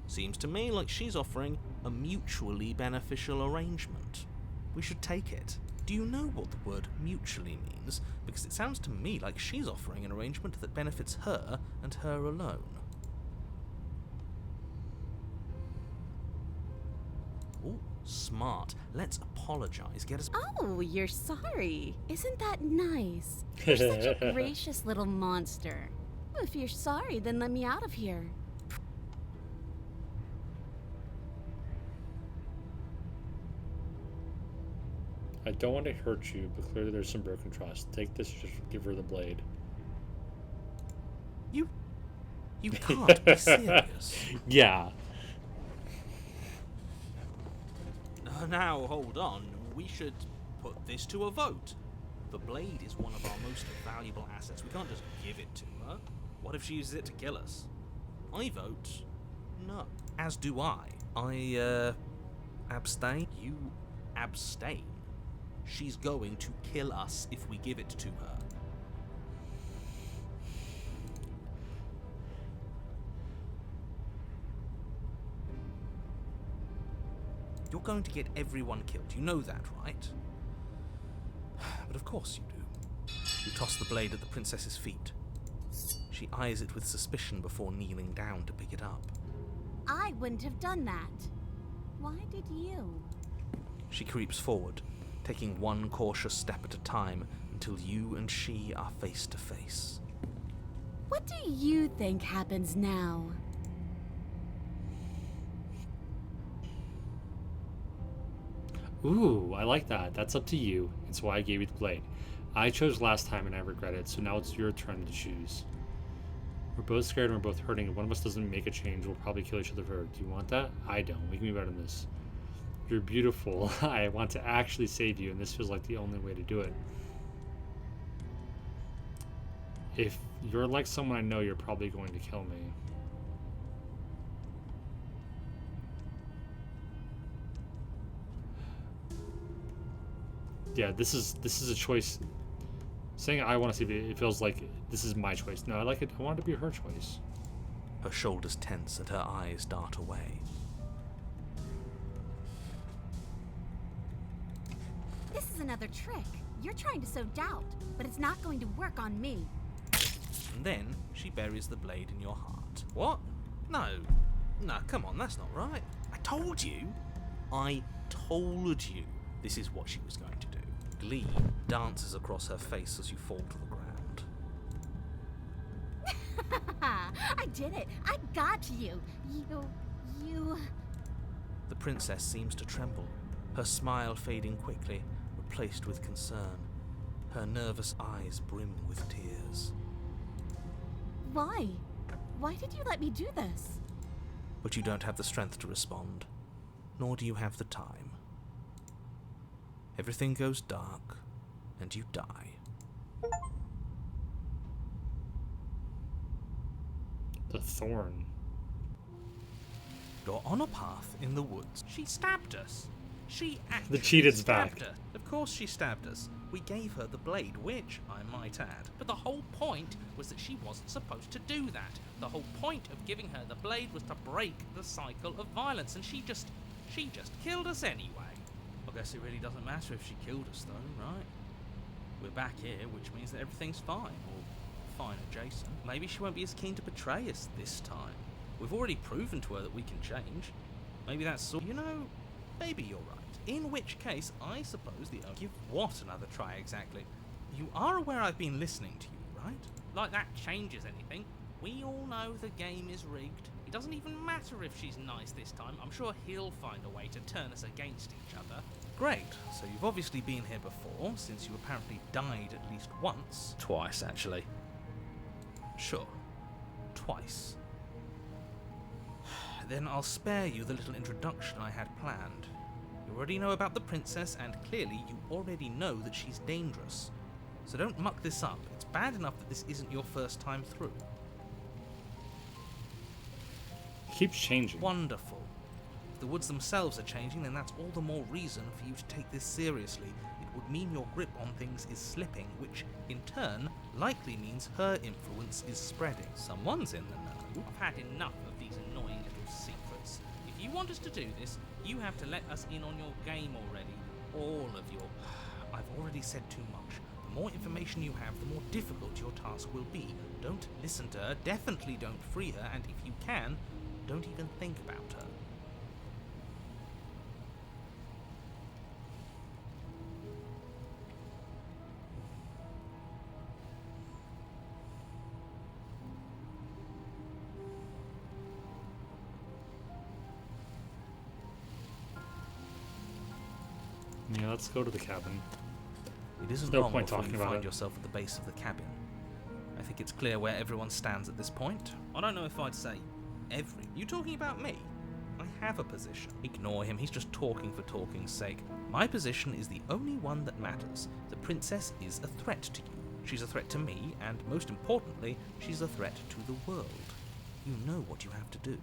S4: Seems to me like she's offering a mutually beneficial arrangement. We should take it. Do you know what the word mutually means? Because it sounds to me like she's offering an arrangement that benefits her and her alone. Ooh, smart. Let's apologize. Get us...
S3: Oh, you're sorry. Isn't that nice? You're such a gracious little monster. If you're sorry, then let me out of here.
S1: I don't want to hurt you, but clearly there's some broken trust. Take this, just give her the blade.
S4: You can't be serious.
S1: Yeah.
S4: Now, hold on. We should put this to a vote. The blade is one of our most valuable assets. We can't just give it to her. What if she uses it to kill us? I vote no. As do I. I, abstain. You abstain. She's going to kill us if we give it to her. You're going to get everyone killed. You know that, right? But of course you do. You toss the blade at the princess's feet. She eyes it with suspicion before kneeling down to pick it up.
S3: I wouldn't have done that. Why did you?
S4: She creeps forward, taking one cautious step at a time until you and she are face to face.
S3: What do you think happens now?
S1: Ooh, I like that. That's up to you. It's why I gave you the blade. I chose last time and I regret it, so now it's your turn to choose. We're both scared and we're both hurting. If one of us doesn't make a change, we'll probably kill each other for it. Do you want that? I don't. We can be better than this. You're beautiful. I want to actually save you, and this feels like the only way to do it. If you're like someone I know, you're probably going to kill me. Yeah, this is a choice. Saying I want to save it, it feels like this is my choice. No, I like it. I want it to be her choice.
S4: Her shoulders tense and her eyes dart away.
S3: This is another trick. You're trying to sow doubt, but it's not going to work on me.
S4: And then she buries the blade in your heart. What? No, come on, that's not right. I told you this is what she was going to do. Glee dances across her face as you fall to the ground.
S9: I did it. I got you. You...
S4: The princess seems to tremble, her smile fading quickly, replaced with concern. Her nervous eyes brim with tears.
S9: Why? Why did you let me do this?
S4: But you don't have the strength to respond, nor do you have the time. Everything goes dark, and you die.
S1: The thorn.
S4: You're on a path in the woods.
S2: She stabbed us. She actually
S1: The cheated's
S2: stabbed
S1: back.
S2: her. Of course she stabbed us. We gave her the blade, which, I might add. But the whole point was that she wasn't supposed to do that. The whole point of giving her the blade was to break the cycle of violence, and she just killed us anyway. I guess it really doesn't matter if she killed us though, right? We're back here, which means that everything's fine, or fine adjacent. Maybe she won't be as keen to betray us this time. We've already proven to her that we can change. Maybe that's all. You know, maybe you're right. In which case, I suppose the give what another try exactly? You are aware I've been listening to you, right? Like that changes anything. We all know the game is rigged. It doesn't even matter if she's nice this time. I'm sure he'll find a way to turn us against each other.
S4: Great, so you've obviously been here before, since you apparently died at least once.
S2: Twice, actually.
S4: Sure, twice. Then I'll spare you the little introduction I had planned. You already know about the princess, and clearly you already know that she's dangerous. So don't muck this up. It's bad enough that this isn't your first time through.
S1: Keeps changing.
S4: Wonderful. If the woods themselves are changing, then that's all the more reason for you to take this seriously. It would mean your grip on things is slipping, which, in turn, likely means her influence is spreading. Someone's in the know.
S2: I've had enough of these annoying little secrets. If you want us to do this, you have to let us in on your game already. All of your...
S4: I've already said too much. The more information you have, the more difficult your task will be. Don't listen to her, definitely don't free her, and if you can, don't even think about her.
S1: Yeah, let's go to the cabin.
S4: It isn't
S1: no
S4: long
S1: point
S4: before
S1: talking
S4: you
S1: about
S4: find
S1: it.
S4: yourself at the base of the cabin. I think it's clear where everyone stands at this point.
S2: I don't know if I'd say every... You talking about me?
S4: I have a position. Ignore him, he's just talking for talking's sake. My position is the only one that matters. The princess is a threat to you. She's a threat to me, and most importantly, she's a threat to the world. You know what you have to do.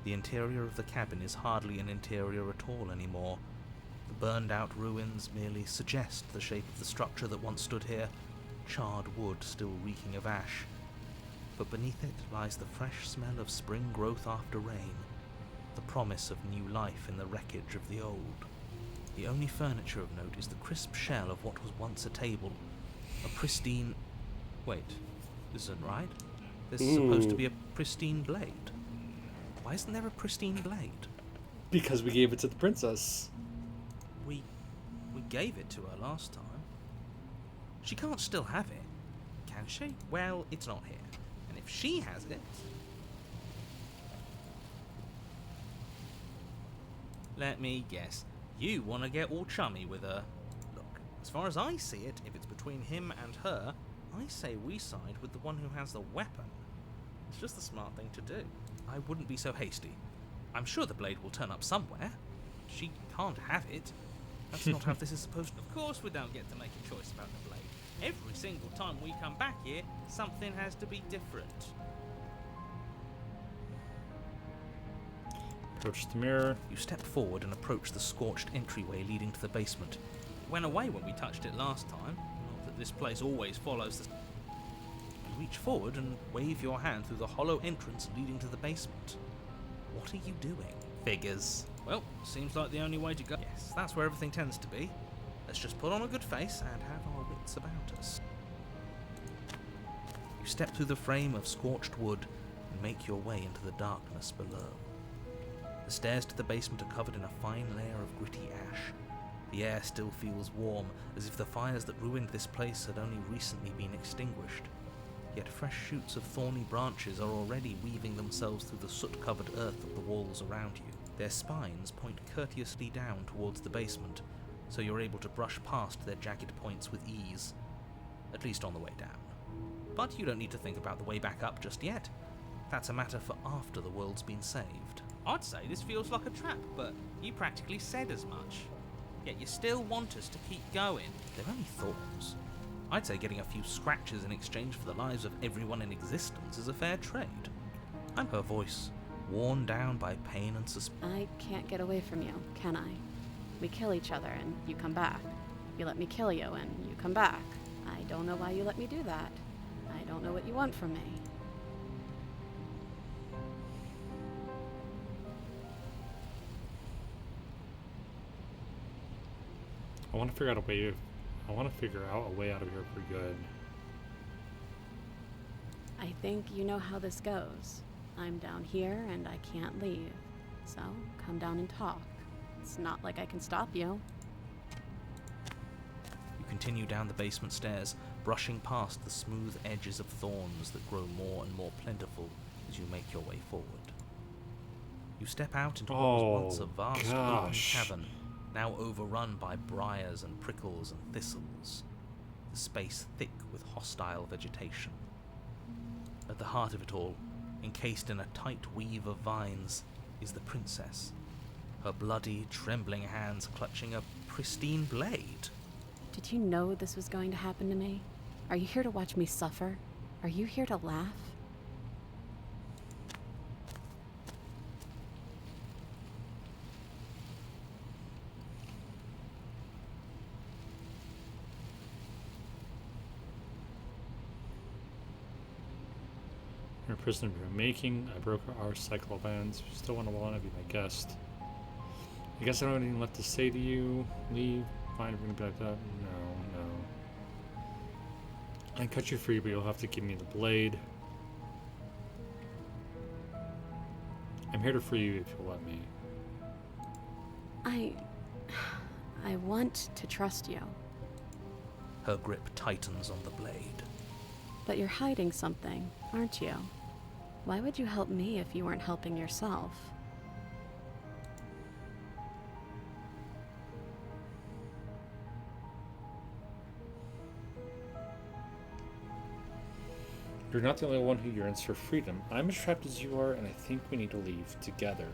S4: The interior of the cabin is hardly an interior at all anymore. The burned-out ruins merely suggest the shape of the structure that once stood here, charred wood still reeking of ash. But beneath it lies the fresh smell of spring growth after rain, the promise of new life in the wreckage of the old. The only furniture of note is the crisp shell of what was once a table, a pristine... Wait, this isn't right. There's supposed to be a pristine blade. Why isn't there a pristine blade?
S1: Because we gave it to the princess.
S4: We gave it to her last time. She can't still have it, can she? Well, it's not here. And if she has it... Let me guess. You want to get all chummy with her. Look, as far as I see it, if it's between him and her, I say we side with the one who has the weapon. It's just the smart thing to do. I wouldn't be so hasty. I'm sure the blade will turn up somewhere. She can't have it. That's not how this is supposed to...
S2: Of course we don't get to make a choice about the blade. Every single time we come back here, something has to be different.
S1: Approach the mirror.
S4: You step forward and approach the scorched entryway leading to the basement.
S2: It went away when we touched it last time. Not that this place always follows the...
S4: You reach forward and wave your hand through the hollow entrance leading to the basement. What are you doing? Figures.
S2: Well, seems like the only way to go.
S4: Yes, that's where everything tends to be. Let's just put on a good face and have our wits
S2: what's about us. You step through the frame of scorched wood and make your way into the darkness below. The stairs to the basement are covered in a fine layer of gritty ash. The air still feels warm, as if the fires that ruined this place had only recently been extinguished. Yet fresh shoots of thorny branches are already weaving themselves through the soot-covered earth of the walls around you. Their spines point courteously down towards the basement, so you're able to brush past their jagged points with ease, at least on the way down. But you don't need to think about the way back up just yet. That's a matter for after the world's been saved.
S8: I'd say this feels like a trap, but you practically said as much. Yet you still want us to keep going.
S2: They're only thorns. I'd say getting a few scratches in exchange for the lives of everyone in existence is a fair trade. I'm her voice, worn down by pain and suspicion.
S3: I can't get away from you, can I? We kill each other and you come back. You let me kill you and you come back. I don't know why you let me do that. I don't know what you want from me.
S1: I want to figure out a way. I want to figure out a way out of here for good.
S3: I think you know how this goes. I'm down here and I can't leave. So come down and talk. It's not like I can stop you.
S2: You continue down the basement stairs, brushing past the smooth edges of thorns that grow more and more plentiful as you make your way forward. You step out into what was once a vast open cavern, now overrun by briars and prickles and thistles, the space thick with hostile vegetation. At the heart of it all, encased in a tight weave of vines, is the princess, her bloody, trembling hands clutching a pristine blade.
S3: Did you know this was going to happen to me? Are you here to watch me suffer? Are you here to laugh?
S1: You're a prisoner of your making. I broke our cycle of bands. You still want to be my guest. I guess I don't have anything left to say to you. Leave. Fine, we're gonna be like that. No. I cut you free, but you'll have to give me the blade. I'm here to free you if you'll let me.
S3: I want to trust you.
S2: Her grip tightens on the blade.
S3: But you're hiding something, aren't you? Why would you help me if you weren't helping yourself?
S1: You're not the only one who yearns for freedom. I'm as trapped as you are, and I think we need to leave together.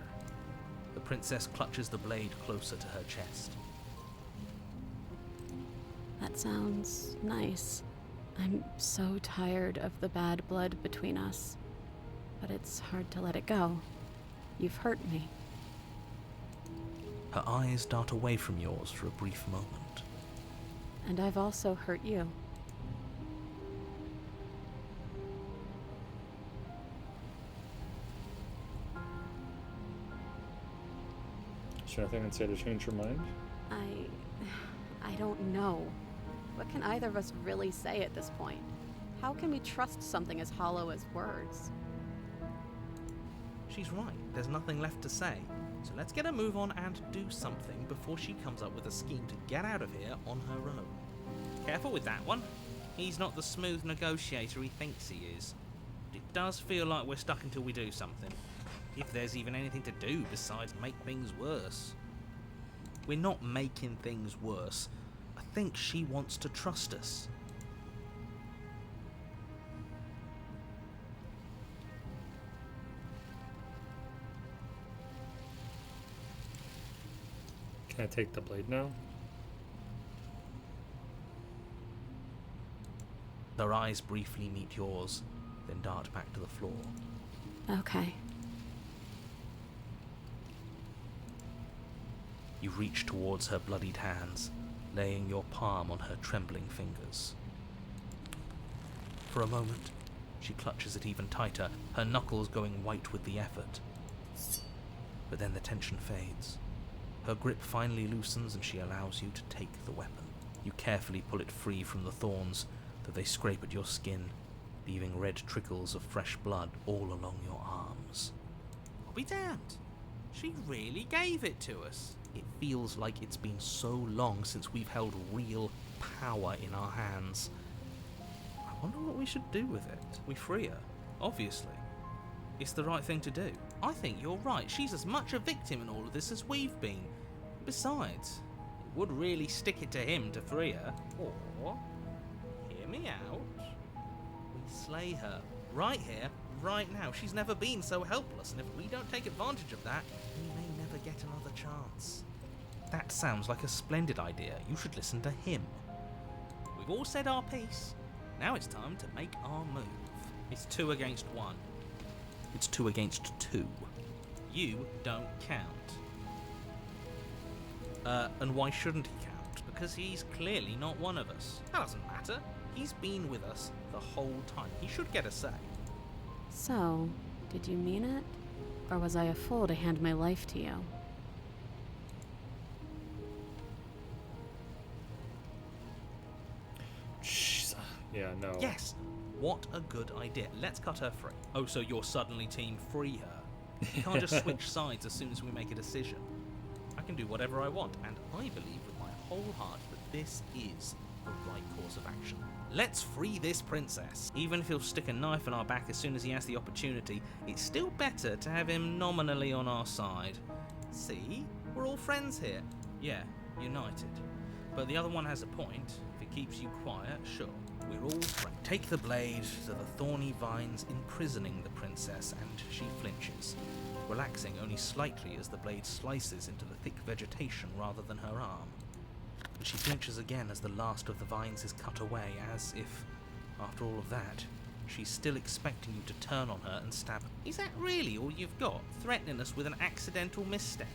S2: The princess clutches the blade closer to her chest.
S3: That sounds nice. I'm so tired of the bad blood between us. But it's hard to let it go. You've hurt me.
S2: Her eyes dart away from yours for a brief moment.
S3: And I've also hurt you.
S1: Is there nothing I'd say to change your mind?
S3: I don't know. What can either of us really say at this point? How can we trust something as hollow as words?
S2: She's right. There's nothing left to say. So let's get a move on and do something before she comes up with a scheme to get out of here on her own.
S8: Careful with that one. He's not the smooth negotiator he thinks he is. But it does feel like we're stuck until we do something. If there's even anything to do besides make things worse.
S2: We're not making things worse. I think she wants to trust us.
S1: Can I take the blade now?
S2: Her eyes briefly meet yours, then dart back to the floor.
S3: Okay.
S2: You reach towards her bloodied hands, laying your palm on her trembling fingers. For a moment, she clutches it even tighter, her knuckles going white with the effort. But then the tension fades. Her grip finally loosens and she allows you to take the weapon.
S4: You carefully pull it free from the thorns, though they scrape at your skin, leaving red trickles of fresh blood all along your arms.
S8: I'll be damned. She really gave it to us.
S4: It feels like it's been so long since we've held real power in our hands. I wonder what we should do with it.
S8: We free her, obviously. It's the right thing to do. I think you're right. She's as much a victim in all of this as we've been. Besides, it would really stick it to him to free her. Or, hear me out, we slay her. Right here, right now. She's never been so helpless, and if we don't take advantage of that, we may never get another chance.
S4: That sounds like a splendid idea. You should listen to him.
S8: We've all said our piece. Now it's time to make our move. It's 2 against 1.
S4: It's 2 against 2.
S8: You don't count.
S4: And why shouldn't he count?
S8: Because he's clearly not one of us. That doesn't matter. He's been with us the whole time. He should get a say.
S3: So, did you mean it? Or was I a fool to hand my life to you?
S1: Yeah, no.
S8: Yes. What a good idea. Let's cut her free. Oh, so you're suddenly team free her. You can't just switch sides as soon as we make a decision. I can do whatever I want, and I believe with my whole heart that this is the right course of action. Let's free this princess. Even if he'll stick a knife in our back as soon as he has the opportunity, it's still better to have him nominally on our side. See? We're all friends here. Yeah, united. But the other one has a point. If it keeps you quiet, sure. We're all friends. Take the blade to the thorny vines imprisoning the princess, and she flinches, relaxing only slightly as the blade slices into the thick vegetation rather than her arm. And she flinches again as the last of the vines is cut away, as if, after all of that, she's still expecting you to turn on her and stab her. Is that really all you've got? Threatening us with an accidental misstep?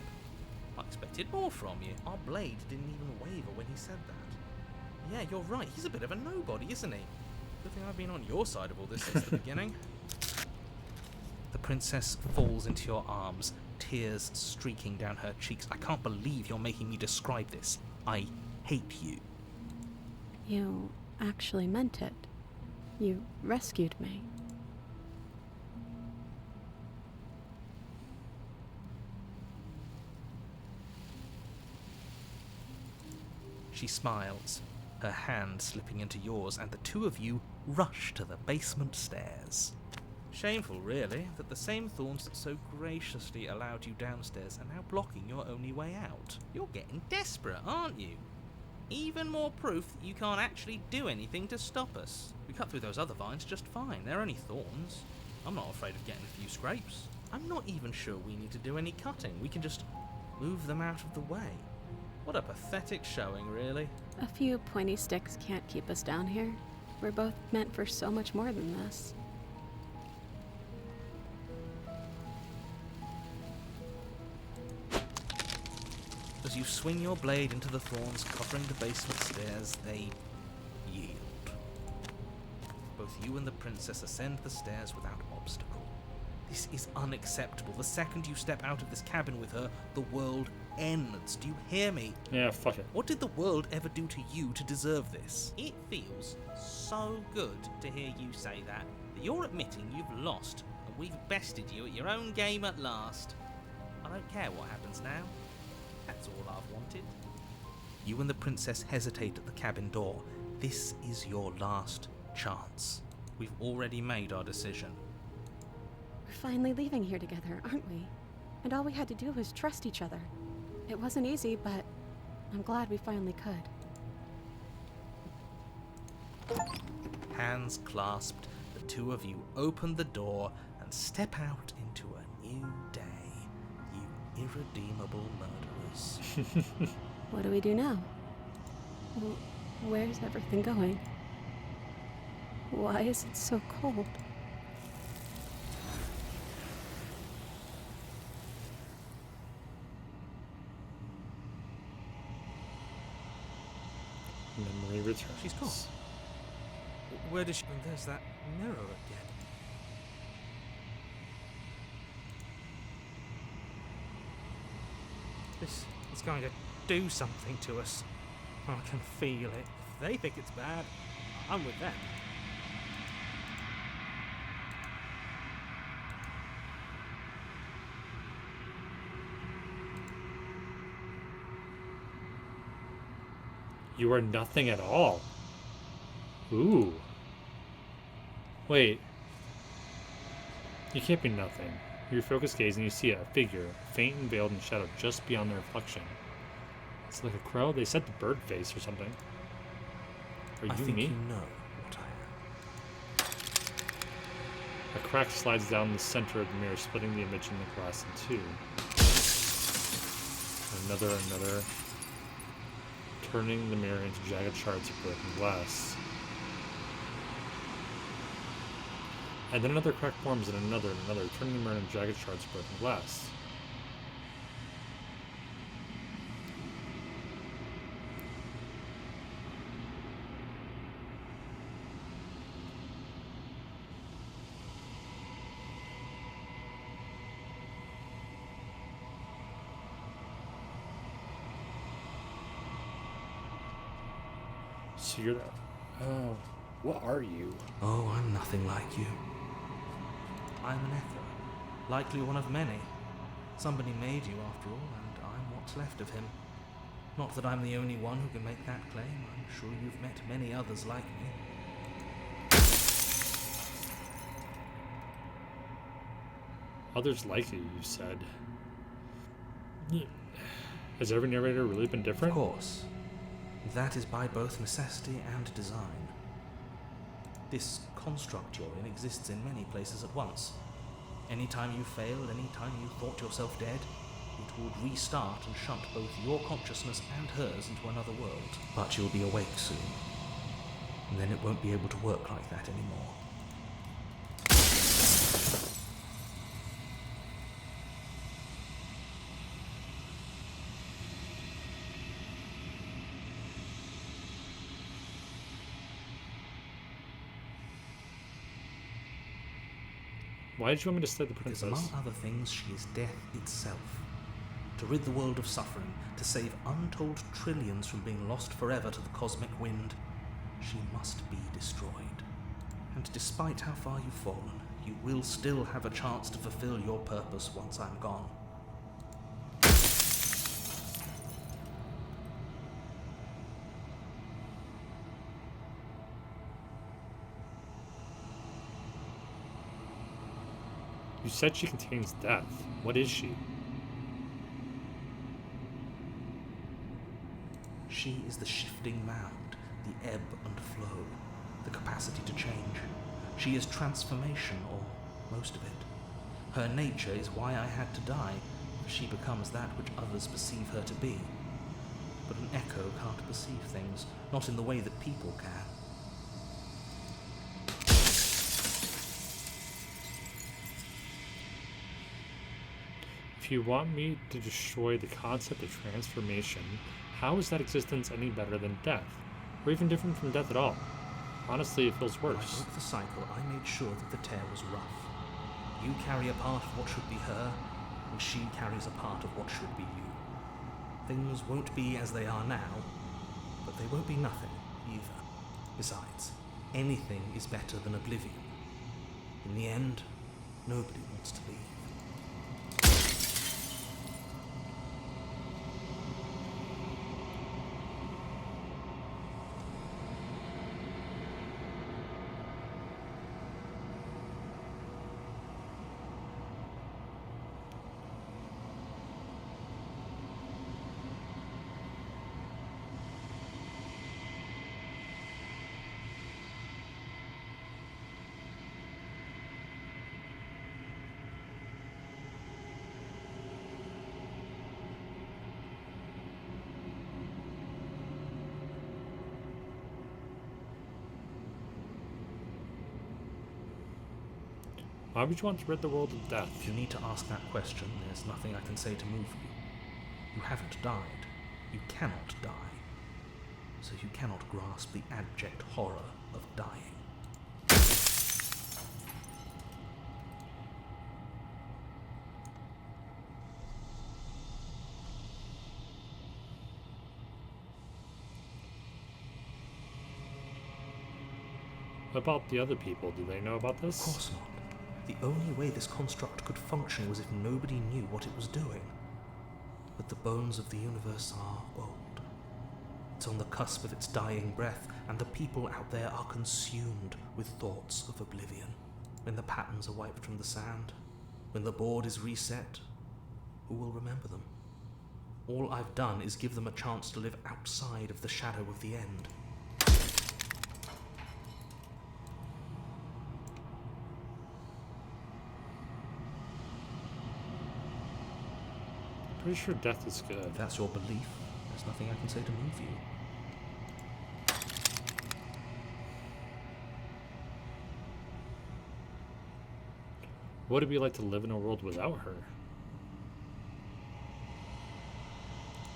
S8: I expected more from you. Our blade didn't even waver when he said that. Yeah, you're right. He's a bit of a nobody, isn't he? Good thing I've been on your side of all this since the beginning. The princess falls into your arms, tears streaking down her cheeks. I can't believe you're making me describe this. I hate you.
S3: You actually meant it. You rescued me.
S4: She smiles, her hand slipping into yours, and the two of you rush to the basement stairs.
S8: Shameful, really, that the same thorns that so graciously allowed you downstairs are now blocking your only way out. You're getting desperate, aren't you? Even more proof that you can't actually do anything to stop us. We cut through those other vines just fine. They're only thorns. I'm not afraid of getting a few scrapes. I'm not even sure we need to do any cutting. We can just move them out of the way. What a pathetic showing, really.
S3: A few pointy sticks can't keep us down here. We're both meant for so much more than this.
S4: As you swing your blade into the thorns covering the basement stairs, they yield. Both you and the princess ascend the stairs without obstacle. This is unacceptable. The second you step out of this cabin with her, the world ends. Do you hear me?
S1: Yeah, fuck it.
S4: What did the world ever do to you to deserve this?
S8: It feels so good to hear you say that you're admitting you've lost and we've bested you at your own game at last. I don't care what happens now. That's all I've wanted.
S4: You and the princess hesitate at the cabin door. This is your last chance.
S8: We've already made our decision.
S3: We're finally leaving here together, aren't we? And all we had to do was trust each other. It wasn't easy, but I'm glad we finally could.
S4: Hands clasped, the two of you open the door and step out into a new day, you irredeemable murderers.
S3: What do we do now? Where's everything going? Why is it so cold?
S1: Memory returns.
S8: She's gone. Where does she... And there's that mirror again. This is going to do something to us.
S6: I can feel it. If they think it's bad, I'm with them.
S1: You are nothing at all. Ooh. Wait. You can't be nothing. You focus gaze and you see a figure, faint and veiled in shadow just beyond the reflection. It's like a crow. They said the bird face or something. Are
S6: I
S1: you
S6: think
S1: me?
S6: you know what I am.
S1: A crack slides down the center of the mirror, splitting the image in the glass in two. Another. Turning the mirror into jagged shards of broken glass. And then another crack forms and another, turning the mirror into jagged shards of broken glass. So you're that. Oh, what are you?
S6: Oh, I'm nothing like you. I'm an echo, likely one of many. Somebody made you after all, and I'm what's left of him. Not that I'm the only one who can make that claim. I'm sure you've met many others like me.
S1: Others like you said. Has every narrator really been different?
S6: Of course. That is by both necessity and design. This construct you're in exists in many places at once. Anytime you failed, anytime you thought yourself dead, it would restart and shunt both your consciousness and hers into another world. But you'll be awake soon, and then it won't be able to work like that anymore.
S1: Why did you want me to slay the
S6: Because
S1: princess?
S6: among other things, she is death itself. To rid the world of suffering, to save untold trillions from being lost forever to the cosmic wind, she must be destroyed. And despite how far you've fallen, you will still have a chance to fulfill your purpose once I'm gone.
S1: You said she contains death. What is she?
S6: She is the shifting mound, the ebb and flow, the capacity to change. She is transformation, or most of it. Her nature is why I had to die, for she becomes that which others perceive her to be. But an echo can't perceive things, not in the way that people can.
S1: If you want me to destroy the concept of transformation, how is that existence any better than death? Or even different from death at all? Honestly, it feels
S6: When I
S1: worse.
S6: broke the cycle, I made sure that the tear was rough. You carry a part of what should be her, and she carries a part of what should be you. Things won't be as they are now, but they won't be nothing either. Besides, anything is better than oblivion. In the end, nobody wants to leave.
S1: Why would you want to rid the world of death?
S6: If you need to ask that question, there's nothing I can say to move you. You haven't died. You cannot die. So you cannot grasp the abject horror of dying.
S1: What about the other people? Do they know about this?
S4: Of course not. The only way this construct could function was if nobody knew what it was doing. But the bones of the universe are old. It's on the cusp of its dying breath, and the people out there are consumed with thoughts of oblivion. When the patterns are wiped from the sand, when the board is reset, who will remember them? All I've done is give them a chance to live outside of the shadow of the end.
S1: Pretty sure death is good.
S4: If that's your belief, there's nothing I can say to move you.
S1: What would it be like to live in a world without her?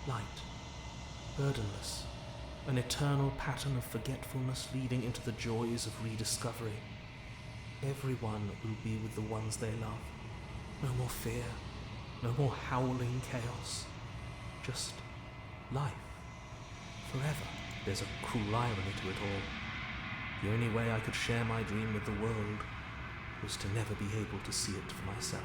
S4: Light, burdenless, an eternal pattern of forgetfulness leading into the joys of rediscovery. Everyone will be with the ones they love. No more fear, no more howling chaos. Just life. Forever. There's a cruel irony to it all. The only way I could share my dream with the world was to never be able to see it for myself.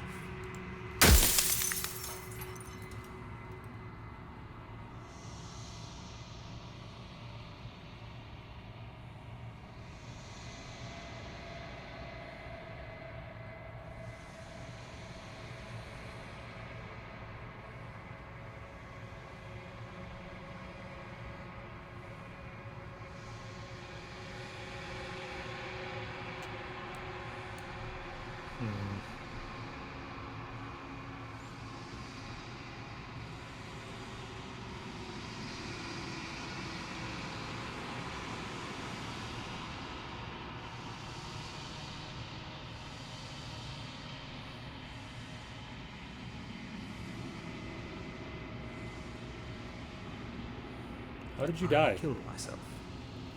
S1: How did you
S4: I
S1: die?
S4: killed myself.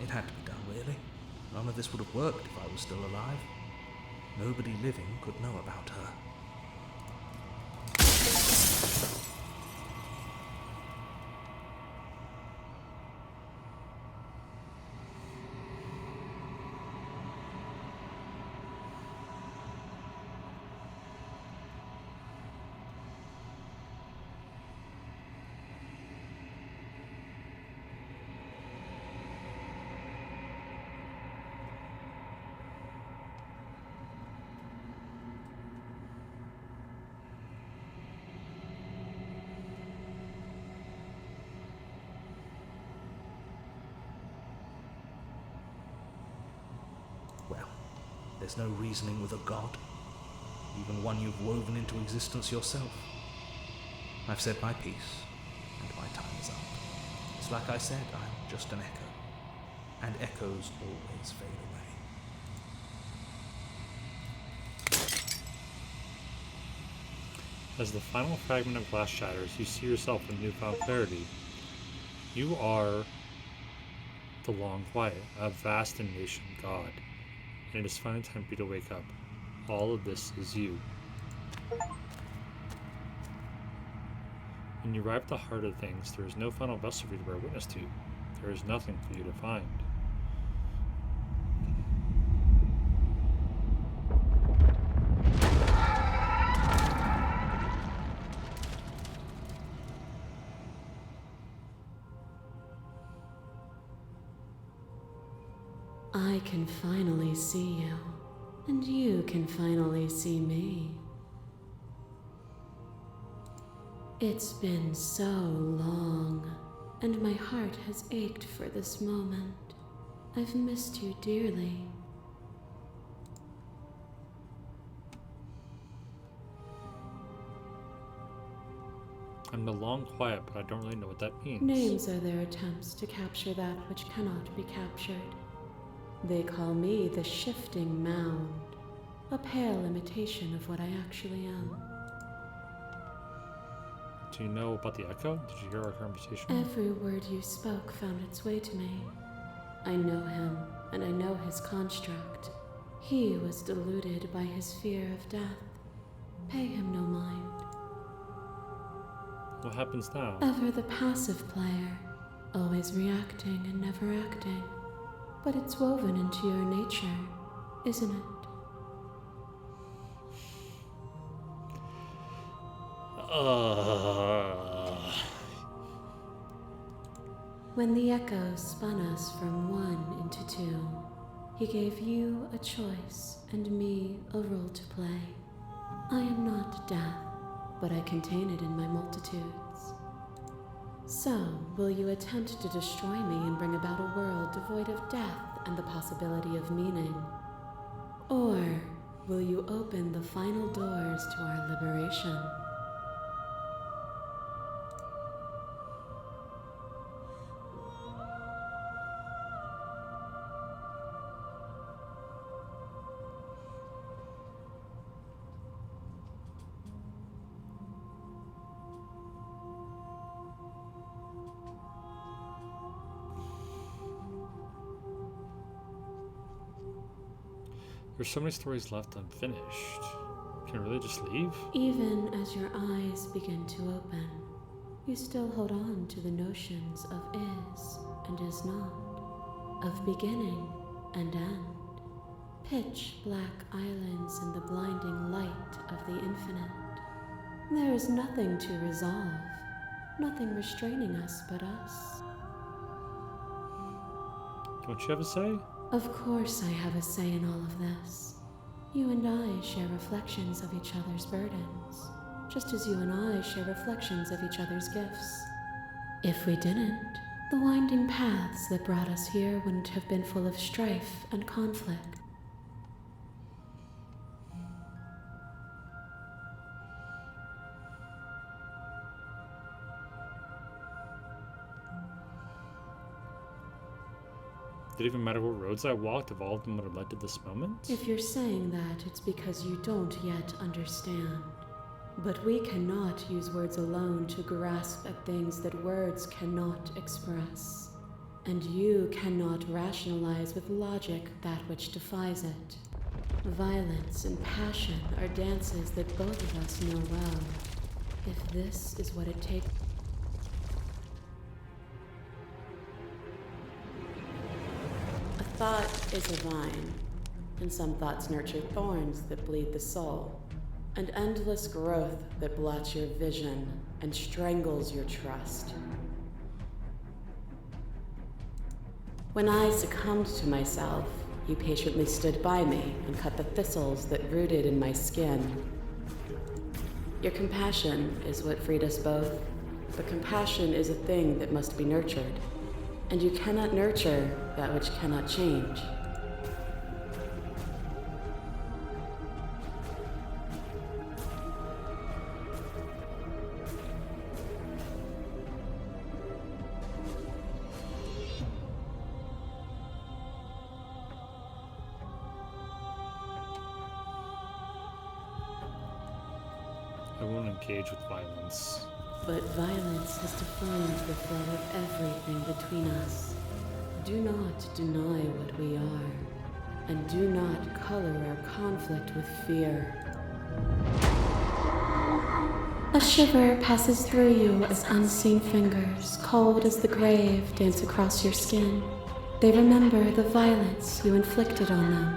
S4: It had to be done, really. None of this would have worked if I was still alive. Nobody living could know about her. Well, there's no reasoning with a god, even one you've woven into existence yourself. I've said my piece, and my time is up. It's like I said, I'm just an echo, and echoes always fade away.
S1: As the final fragment of glass shatters, you see yourself with newfound clarity. You are the Long Quiet, a vast and nascent god, and it is finally time for you to wake up. All of this is you. When you arrive at the heart of things, there is no final vessel for you to bear witness to. There is nothing for you to find.
S7: I can finally see you, and you can finally see me. It's been so long, and my heart has ached for this moment. I've missed you dearly.
S1: I'm the Long Quiet, but I don't really know what that means.
S7: Names are their attempts to capture that which cannot be captured. They call me the Shifting Mound, a pale imitation of what I actually am.
S1: Do you know about the Echo? Did you hear our conversation?
S7: Every word you spoke found its way to me. I know him, and I know his construct. He was deluded by his fear of death. Pay him no mind.
S1: What happens now?
S7: Ever the passive player, always reacting and never acting. But it's woven into your nature, isn't it? When the echo spun us from one into two, he gave you a choice and me a role to play. I am not death, but I contain it in my multitudes. So, will you attempt to destroy me and bring about a world devoid of death and the possibility of meaning? Or will you open the final doors to our liberation?
S1: There's so many stories left unfinished. Can I really just leave?
S7: Even as your eyes begin to open, you still hold on to the notions of is and is not, of beginning and end, pitch black islands in the blinding light of the infinite. There is nothing to resolve, nothing restraining us but us.
S1: Don't you have a say?
S7: Of course I have a say in all of this. You and I share reflections of each other's burdens, just as you and I share reflections of each other's gifts. If we didn't, the winding paths that brought us here wouldn't have been full of strife and conflict.
S1: Did it even matter what roads I walked if all of them would have led to this moment?
S7: If you're saying that, it's because you don't yet understand. But we cannot use words alone to grasp at things that words cannot express. And you cannot rationalize with logic that which defies it. Violence and passion are dances that both of us know well. If this is what it takes... A thought is a vine, and some thoughts nurture thorns that bleed the soul, and endless growth that blots your vision and strangles your trust. When I succumbed to myself, you patiently stood by me and cut the thistles that rooted in my skin. Your compassion is what freed us both, but compassion is a thing that must be nurtured, and you cannot nurture that which cannot change.
S1: I won't engage with violence.
S7: But violence has defined the flow of everything between us. Do not deny what we are, and do not color our conflict with fear. A shiver passes through you as unseen fingers, cold as the grave, dance across your skin. They remember the violence you inflicted on them,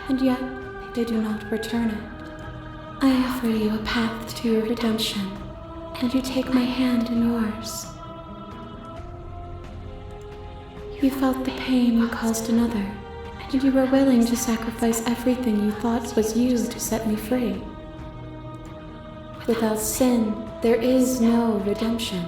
S7: and yet they do not return it. I offer you a path to your redemption, and you take my hand in yours. You felt the pain you caused another, and you were willing to sacrifice everything you thought was you to set me free. Without sin, there is no redemption.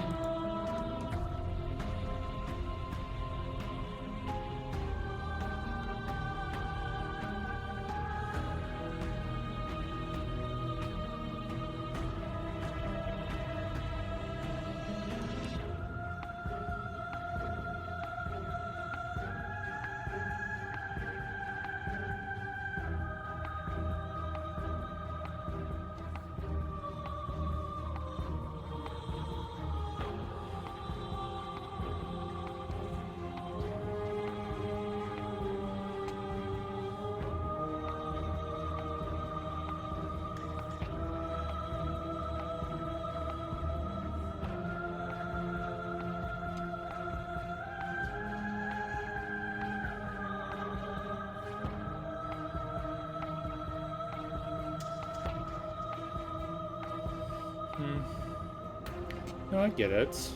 S1: No, I get it.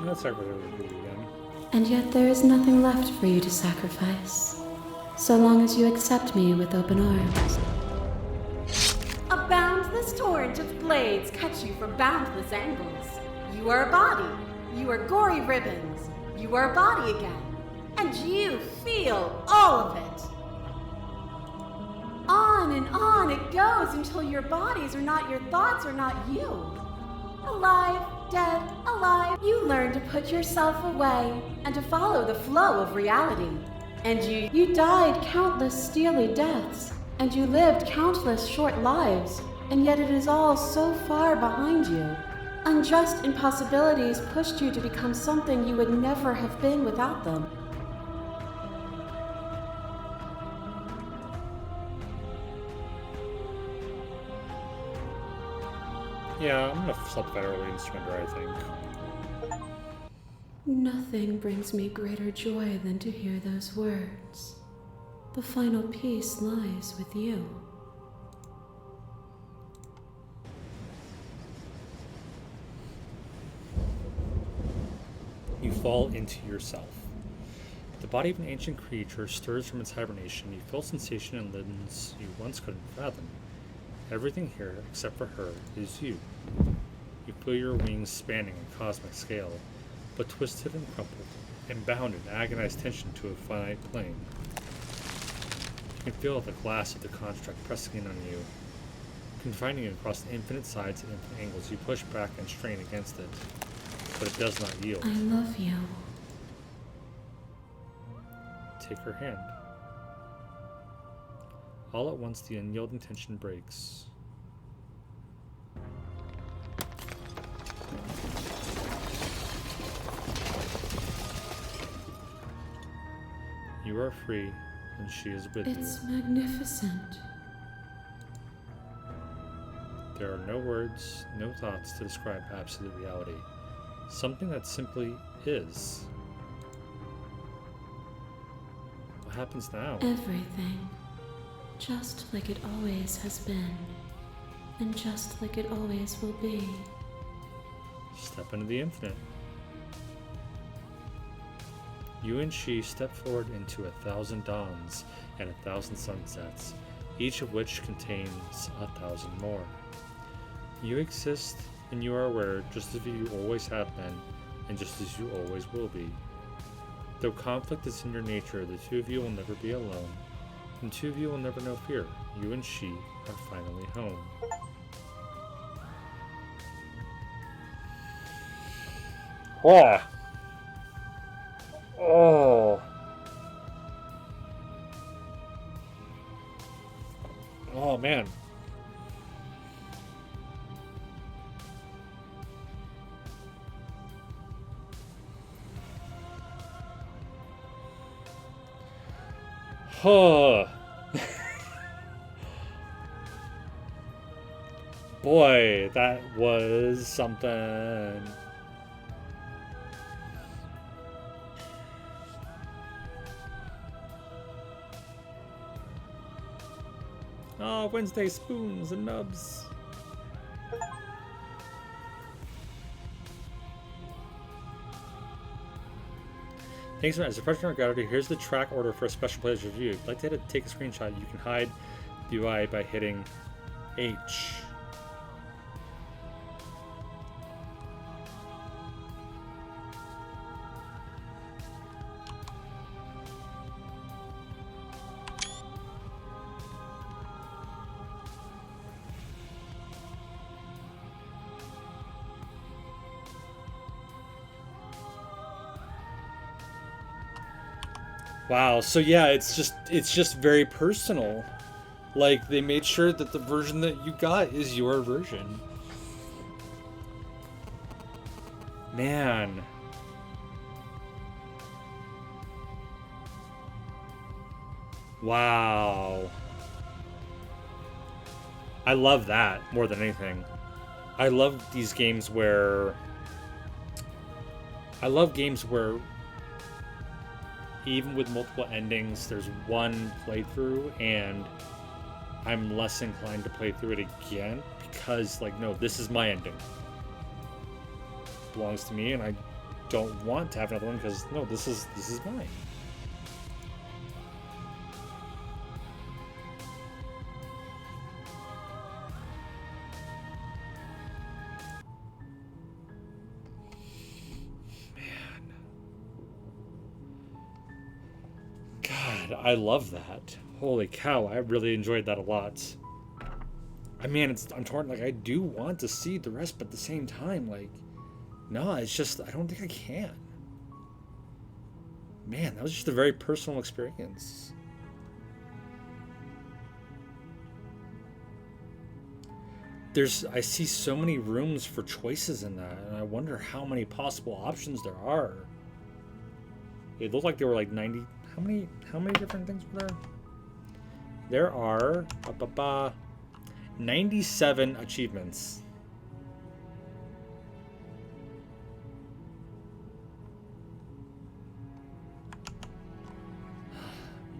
S1: Let's start with it again.
S7: And yet there is nothing left for you to sacrifice, so long as you accept me with open arms.
S3: A boundless torrent of blades cut you from boundless angles. You are a body. You are gory ribbons. You are a body again. And you feel all of it. On and on it goes until your bodies are not your thoughts, are not you. Alive, dead, alive. You learn to put yourself away and to follow the flow of reality. And you died countless steely deaths, and you lived countless short lives, and yet it is all so far behind you. Unjust impossibilities pushed you to become something you would never have been without them.
S1: Yeah, I'm gonna stop that early and surrender, I think.
S7: Nothing brings me greater joy than to hear those words. The final peace lies with you.
S1: You fall into yourself. The body of an ancient creature stirs from its hibernation. You feel sensation in limbs you once couldn't fathom. Everything here, except for her, is you. You feel your wings spanning a cosmic scale, but twisted and crumpled, and bound in agonized tension to a finite plane. You can feel the glass of the construct pressing in on you, confining you across the infinite sides and infinite angles. You push back and strain against it, but it does not yield.
S7: I love you.
S1: Take her hand. All at once, the unyielding tension breaks. You are free, and she is with
S7: It's
S1: you.
S7: magnificent.
S1: There are no words, no thoughts to describe absolute reality. Something that simply is. What happens now?
S7: Everything. Just like it always has been. And just like it always will be.
S1: Step into the infinite. You and she step forward into 1,000 dawns and 1,000 sunsets, each of which contains 1,000 more. You exist and you are aware just as you always have been, and just as you always will be. Though conflict is in your nature, the two of you will never be alone, and two of you will never know fear. You and she are finally home. Wow. Oh. Oh, man. Huh. Boy, that was something. Oh, Wednesday spoons and nubs. Thanks so much. As a freshman gallery, here's the track order for a special player's review. If you'd like to take a screenshot, you can hide the UI by hitting H. Wow, so yeah, it's just very personal. Like, they made sure that the version that you got is your version. Man. Wow. I love that more than anything. I love these games where even with multiple endings, there's one playthrough, and I'm less inclined to play through it again because, like, no, this is my ending. It belongs to me, and I don't want to have another one because no, this is mine. God, I love that. Holy cow, I really enjoyed that a lot. I mean, I'm torn. Like, I do want to see the rest, but at the same time, like, no, it's just I don't think I can. Man, that was just a very personal experience. I see so many rooms for choices in that, and I wonder how many possible options there are. It looked like there were like 90. How many different things were there? There are 97 achievements.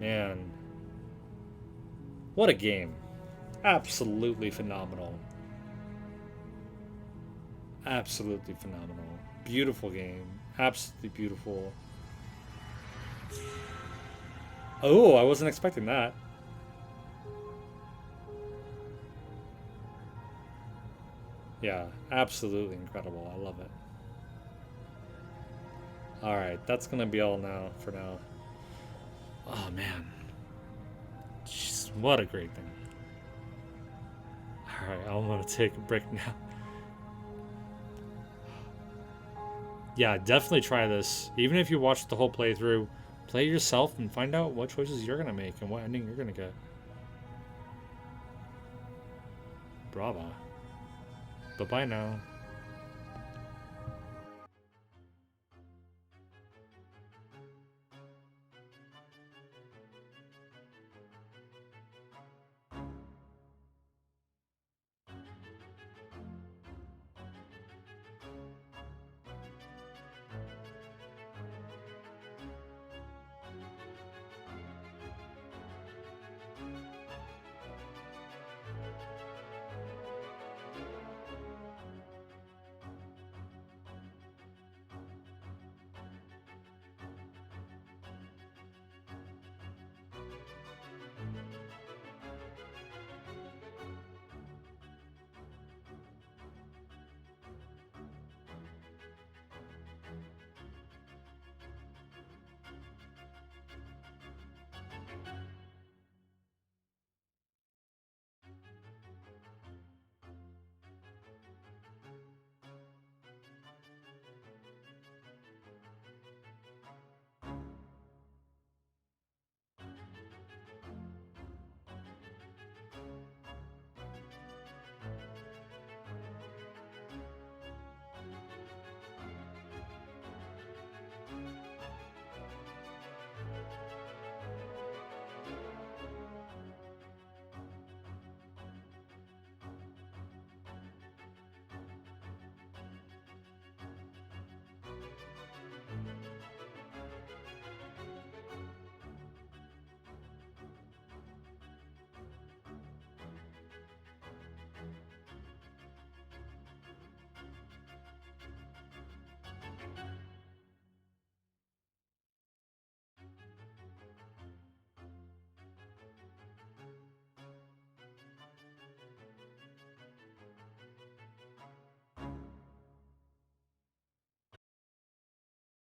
S1: Man. What a game. Absolutely phenomenal. Absolutely phenomenal. Beautiful game. Absolutely beautiful. Oh, I wasn't expecting that. Yeah, absolutely incredible. I love it. Alright, that's gonna be all now for now. Oh man. Jeez, what a great thing. Alright, I'm gonna take a break now. Yeah, definitely try this. Even if you watch the whole playthrough, play it yourself and find out what choices you're gonna make and what ending you're gonna get. Brava. Bye-bye now.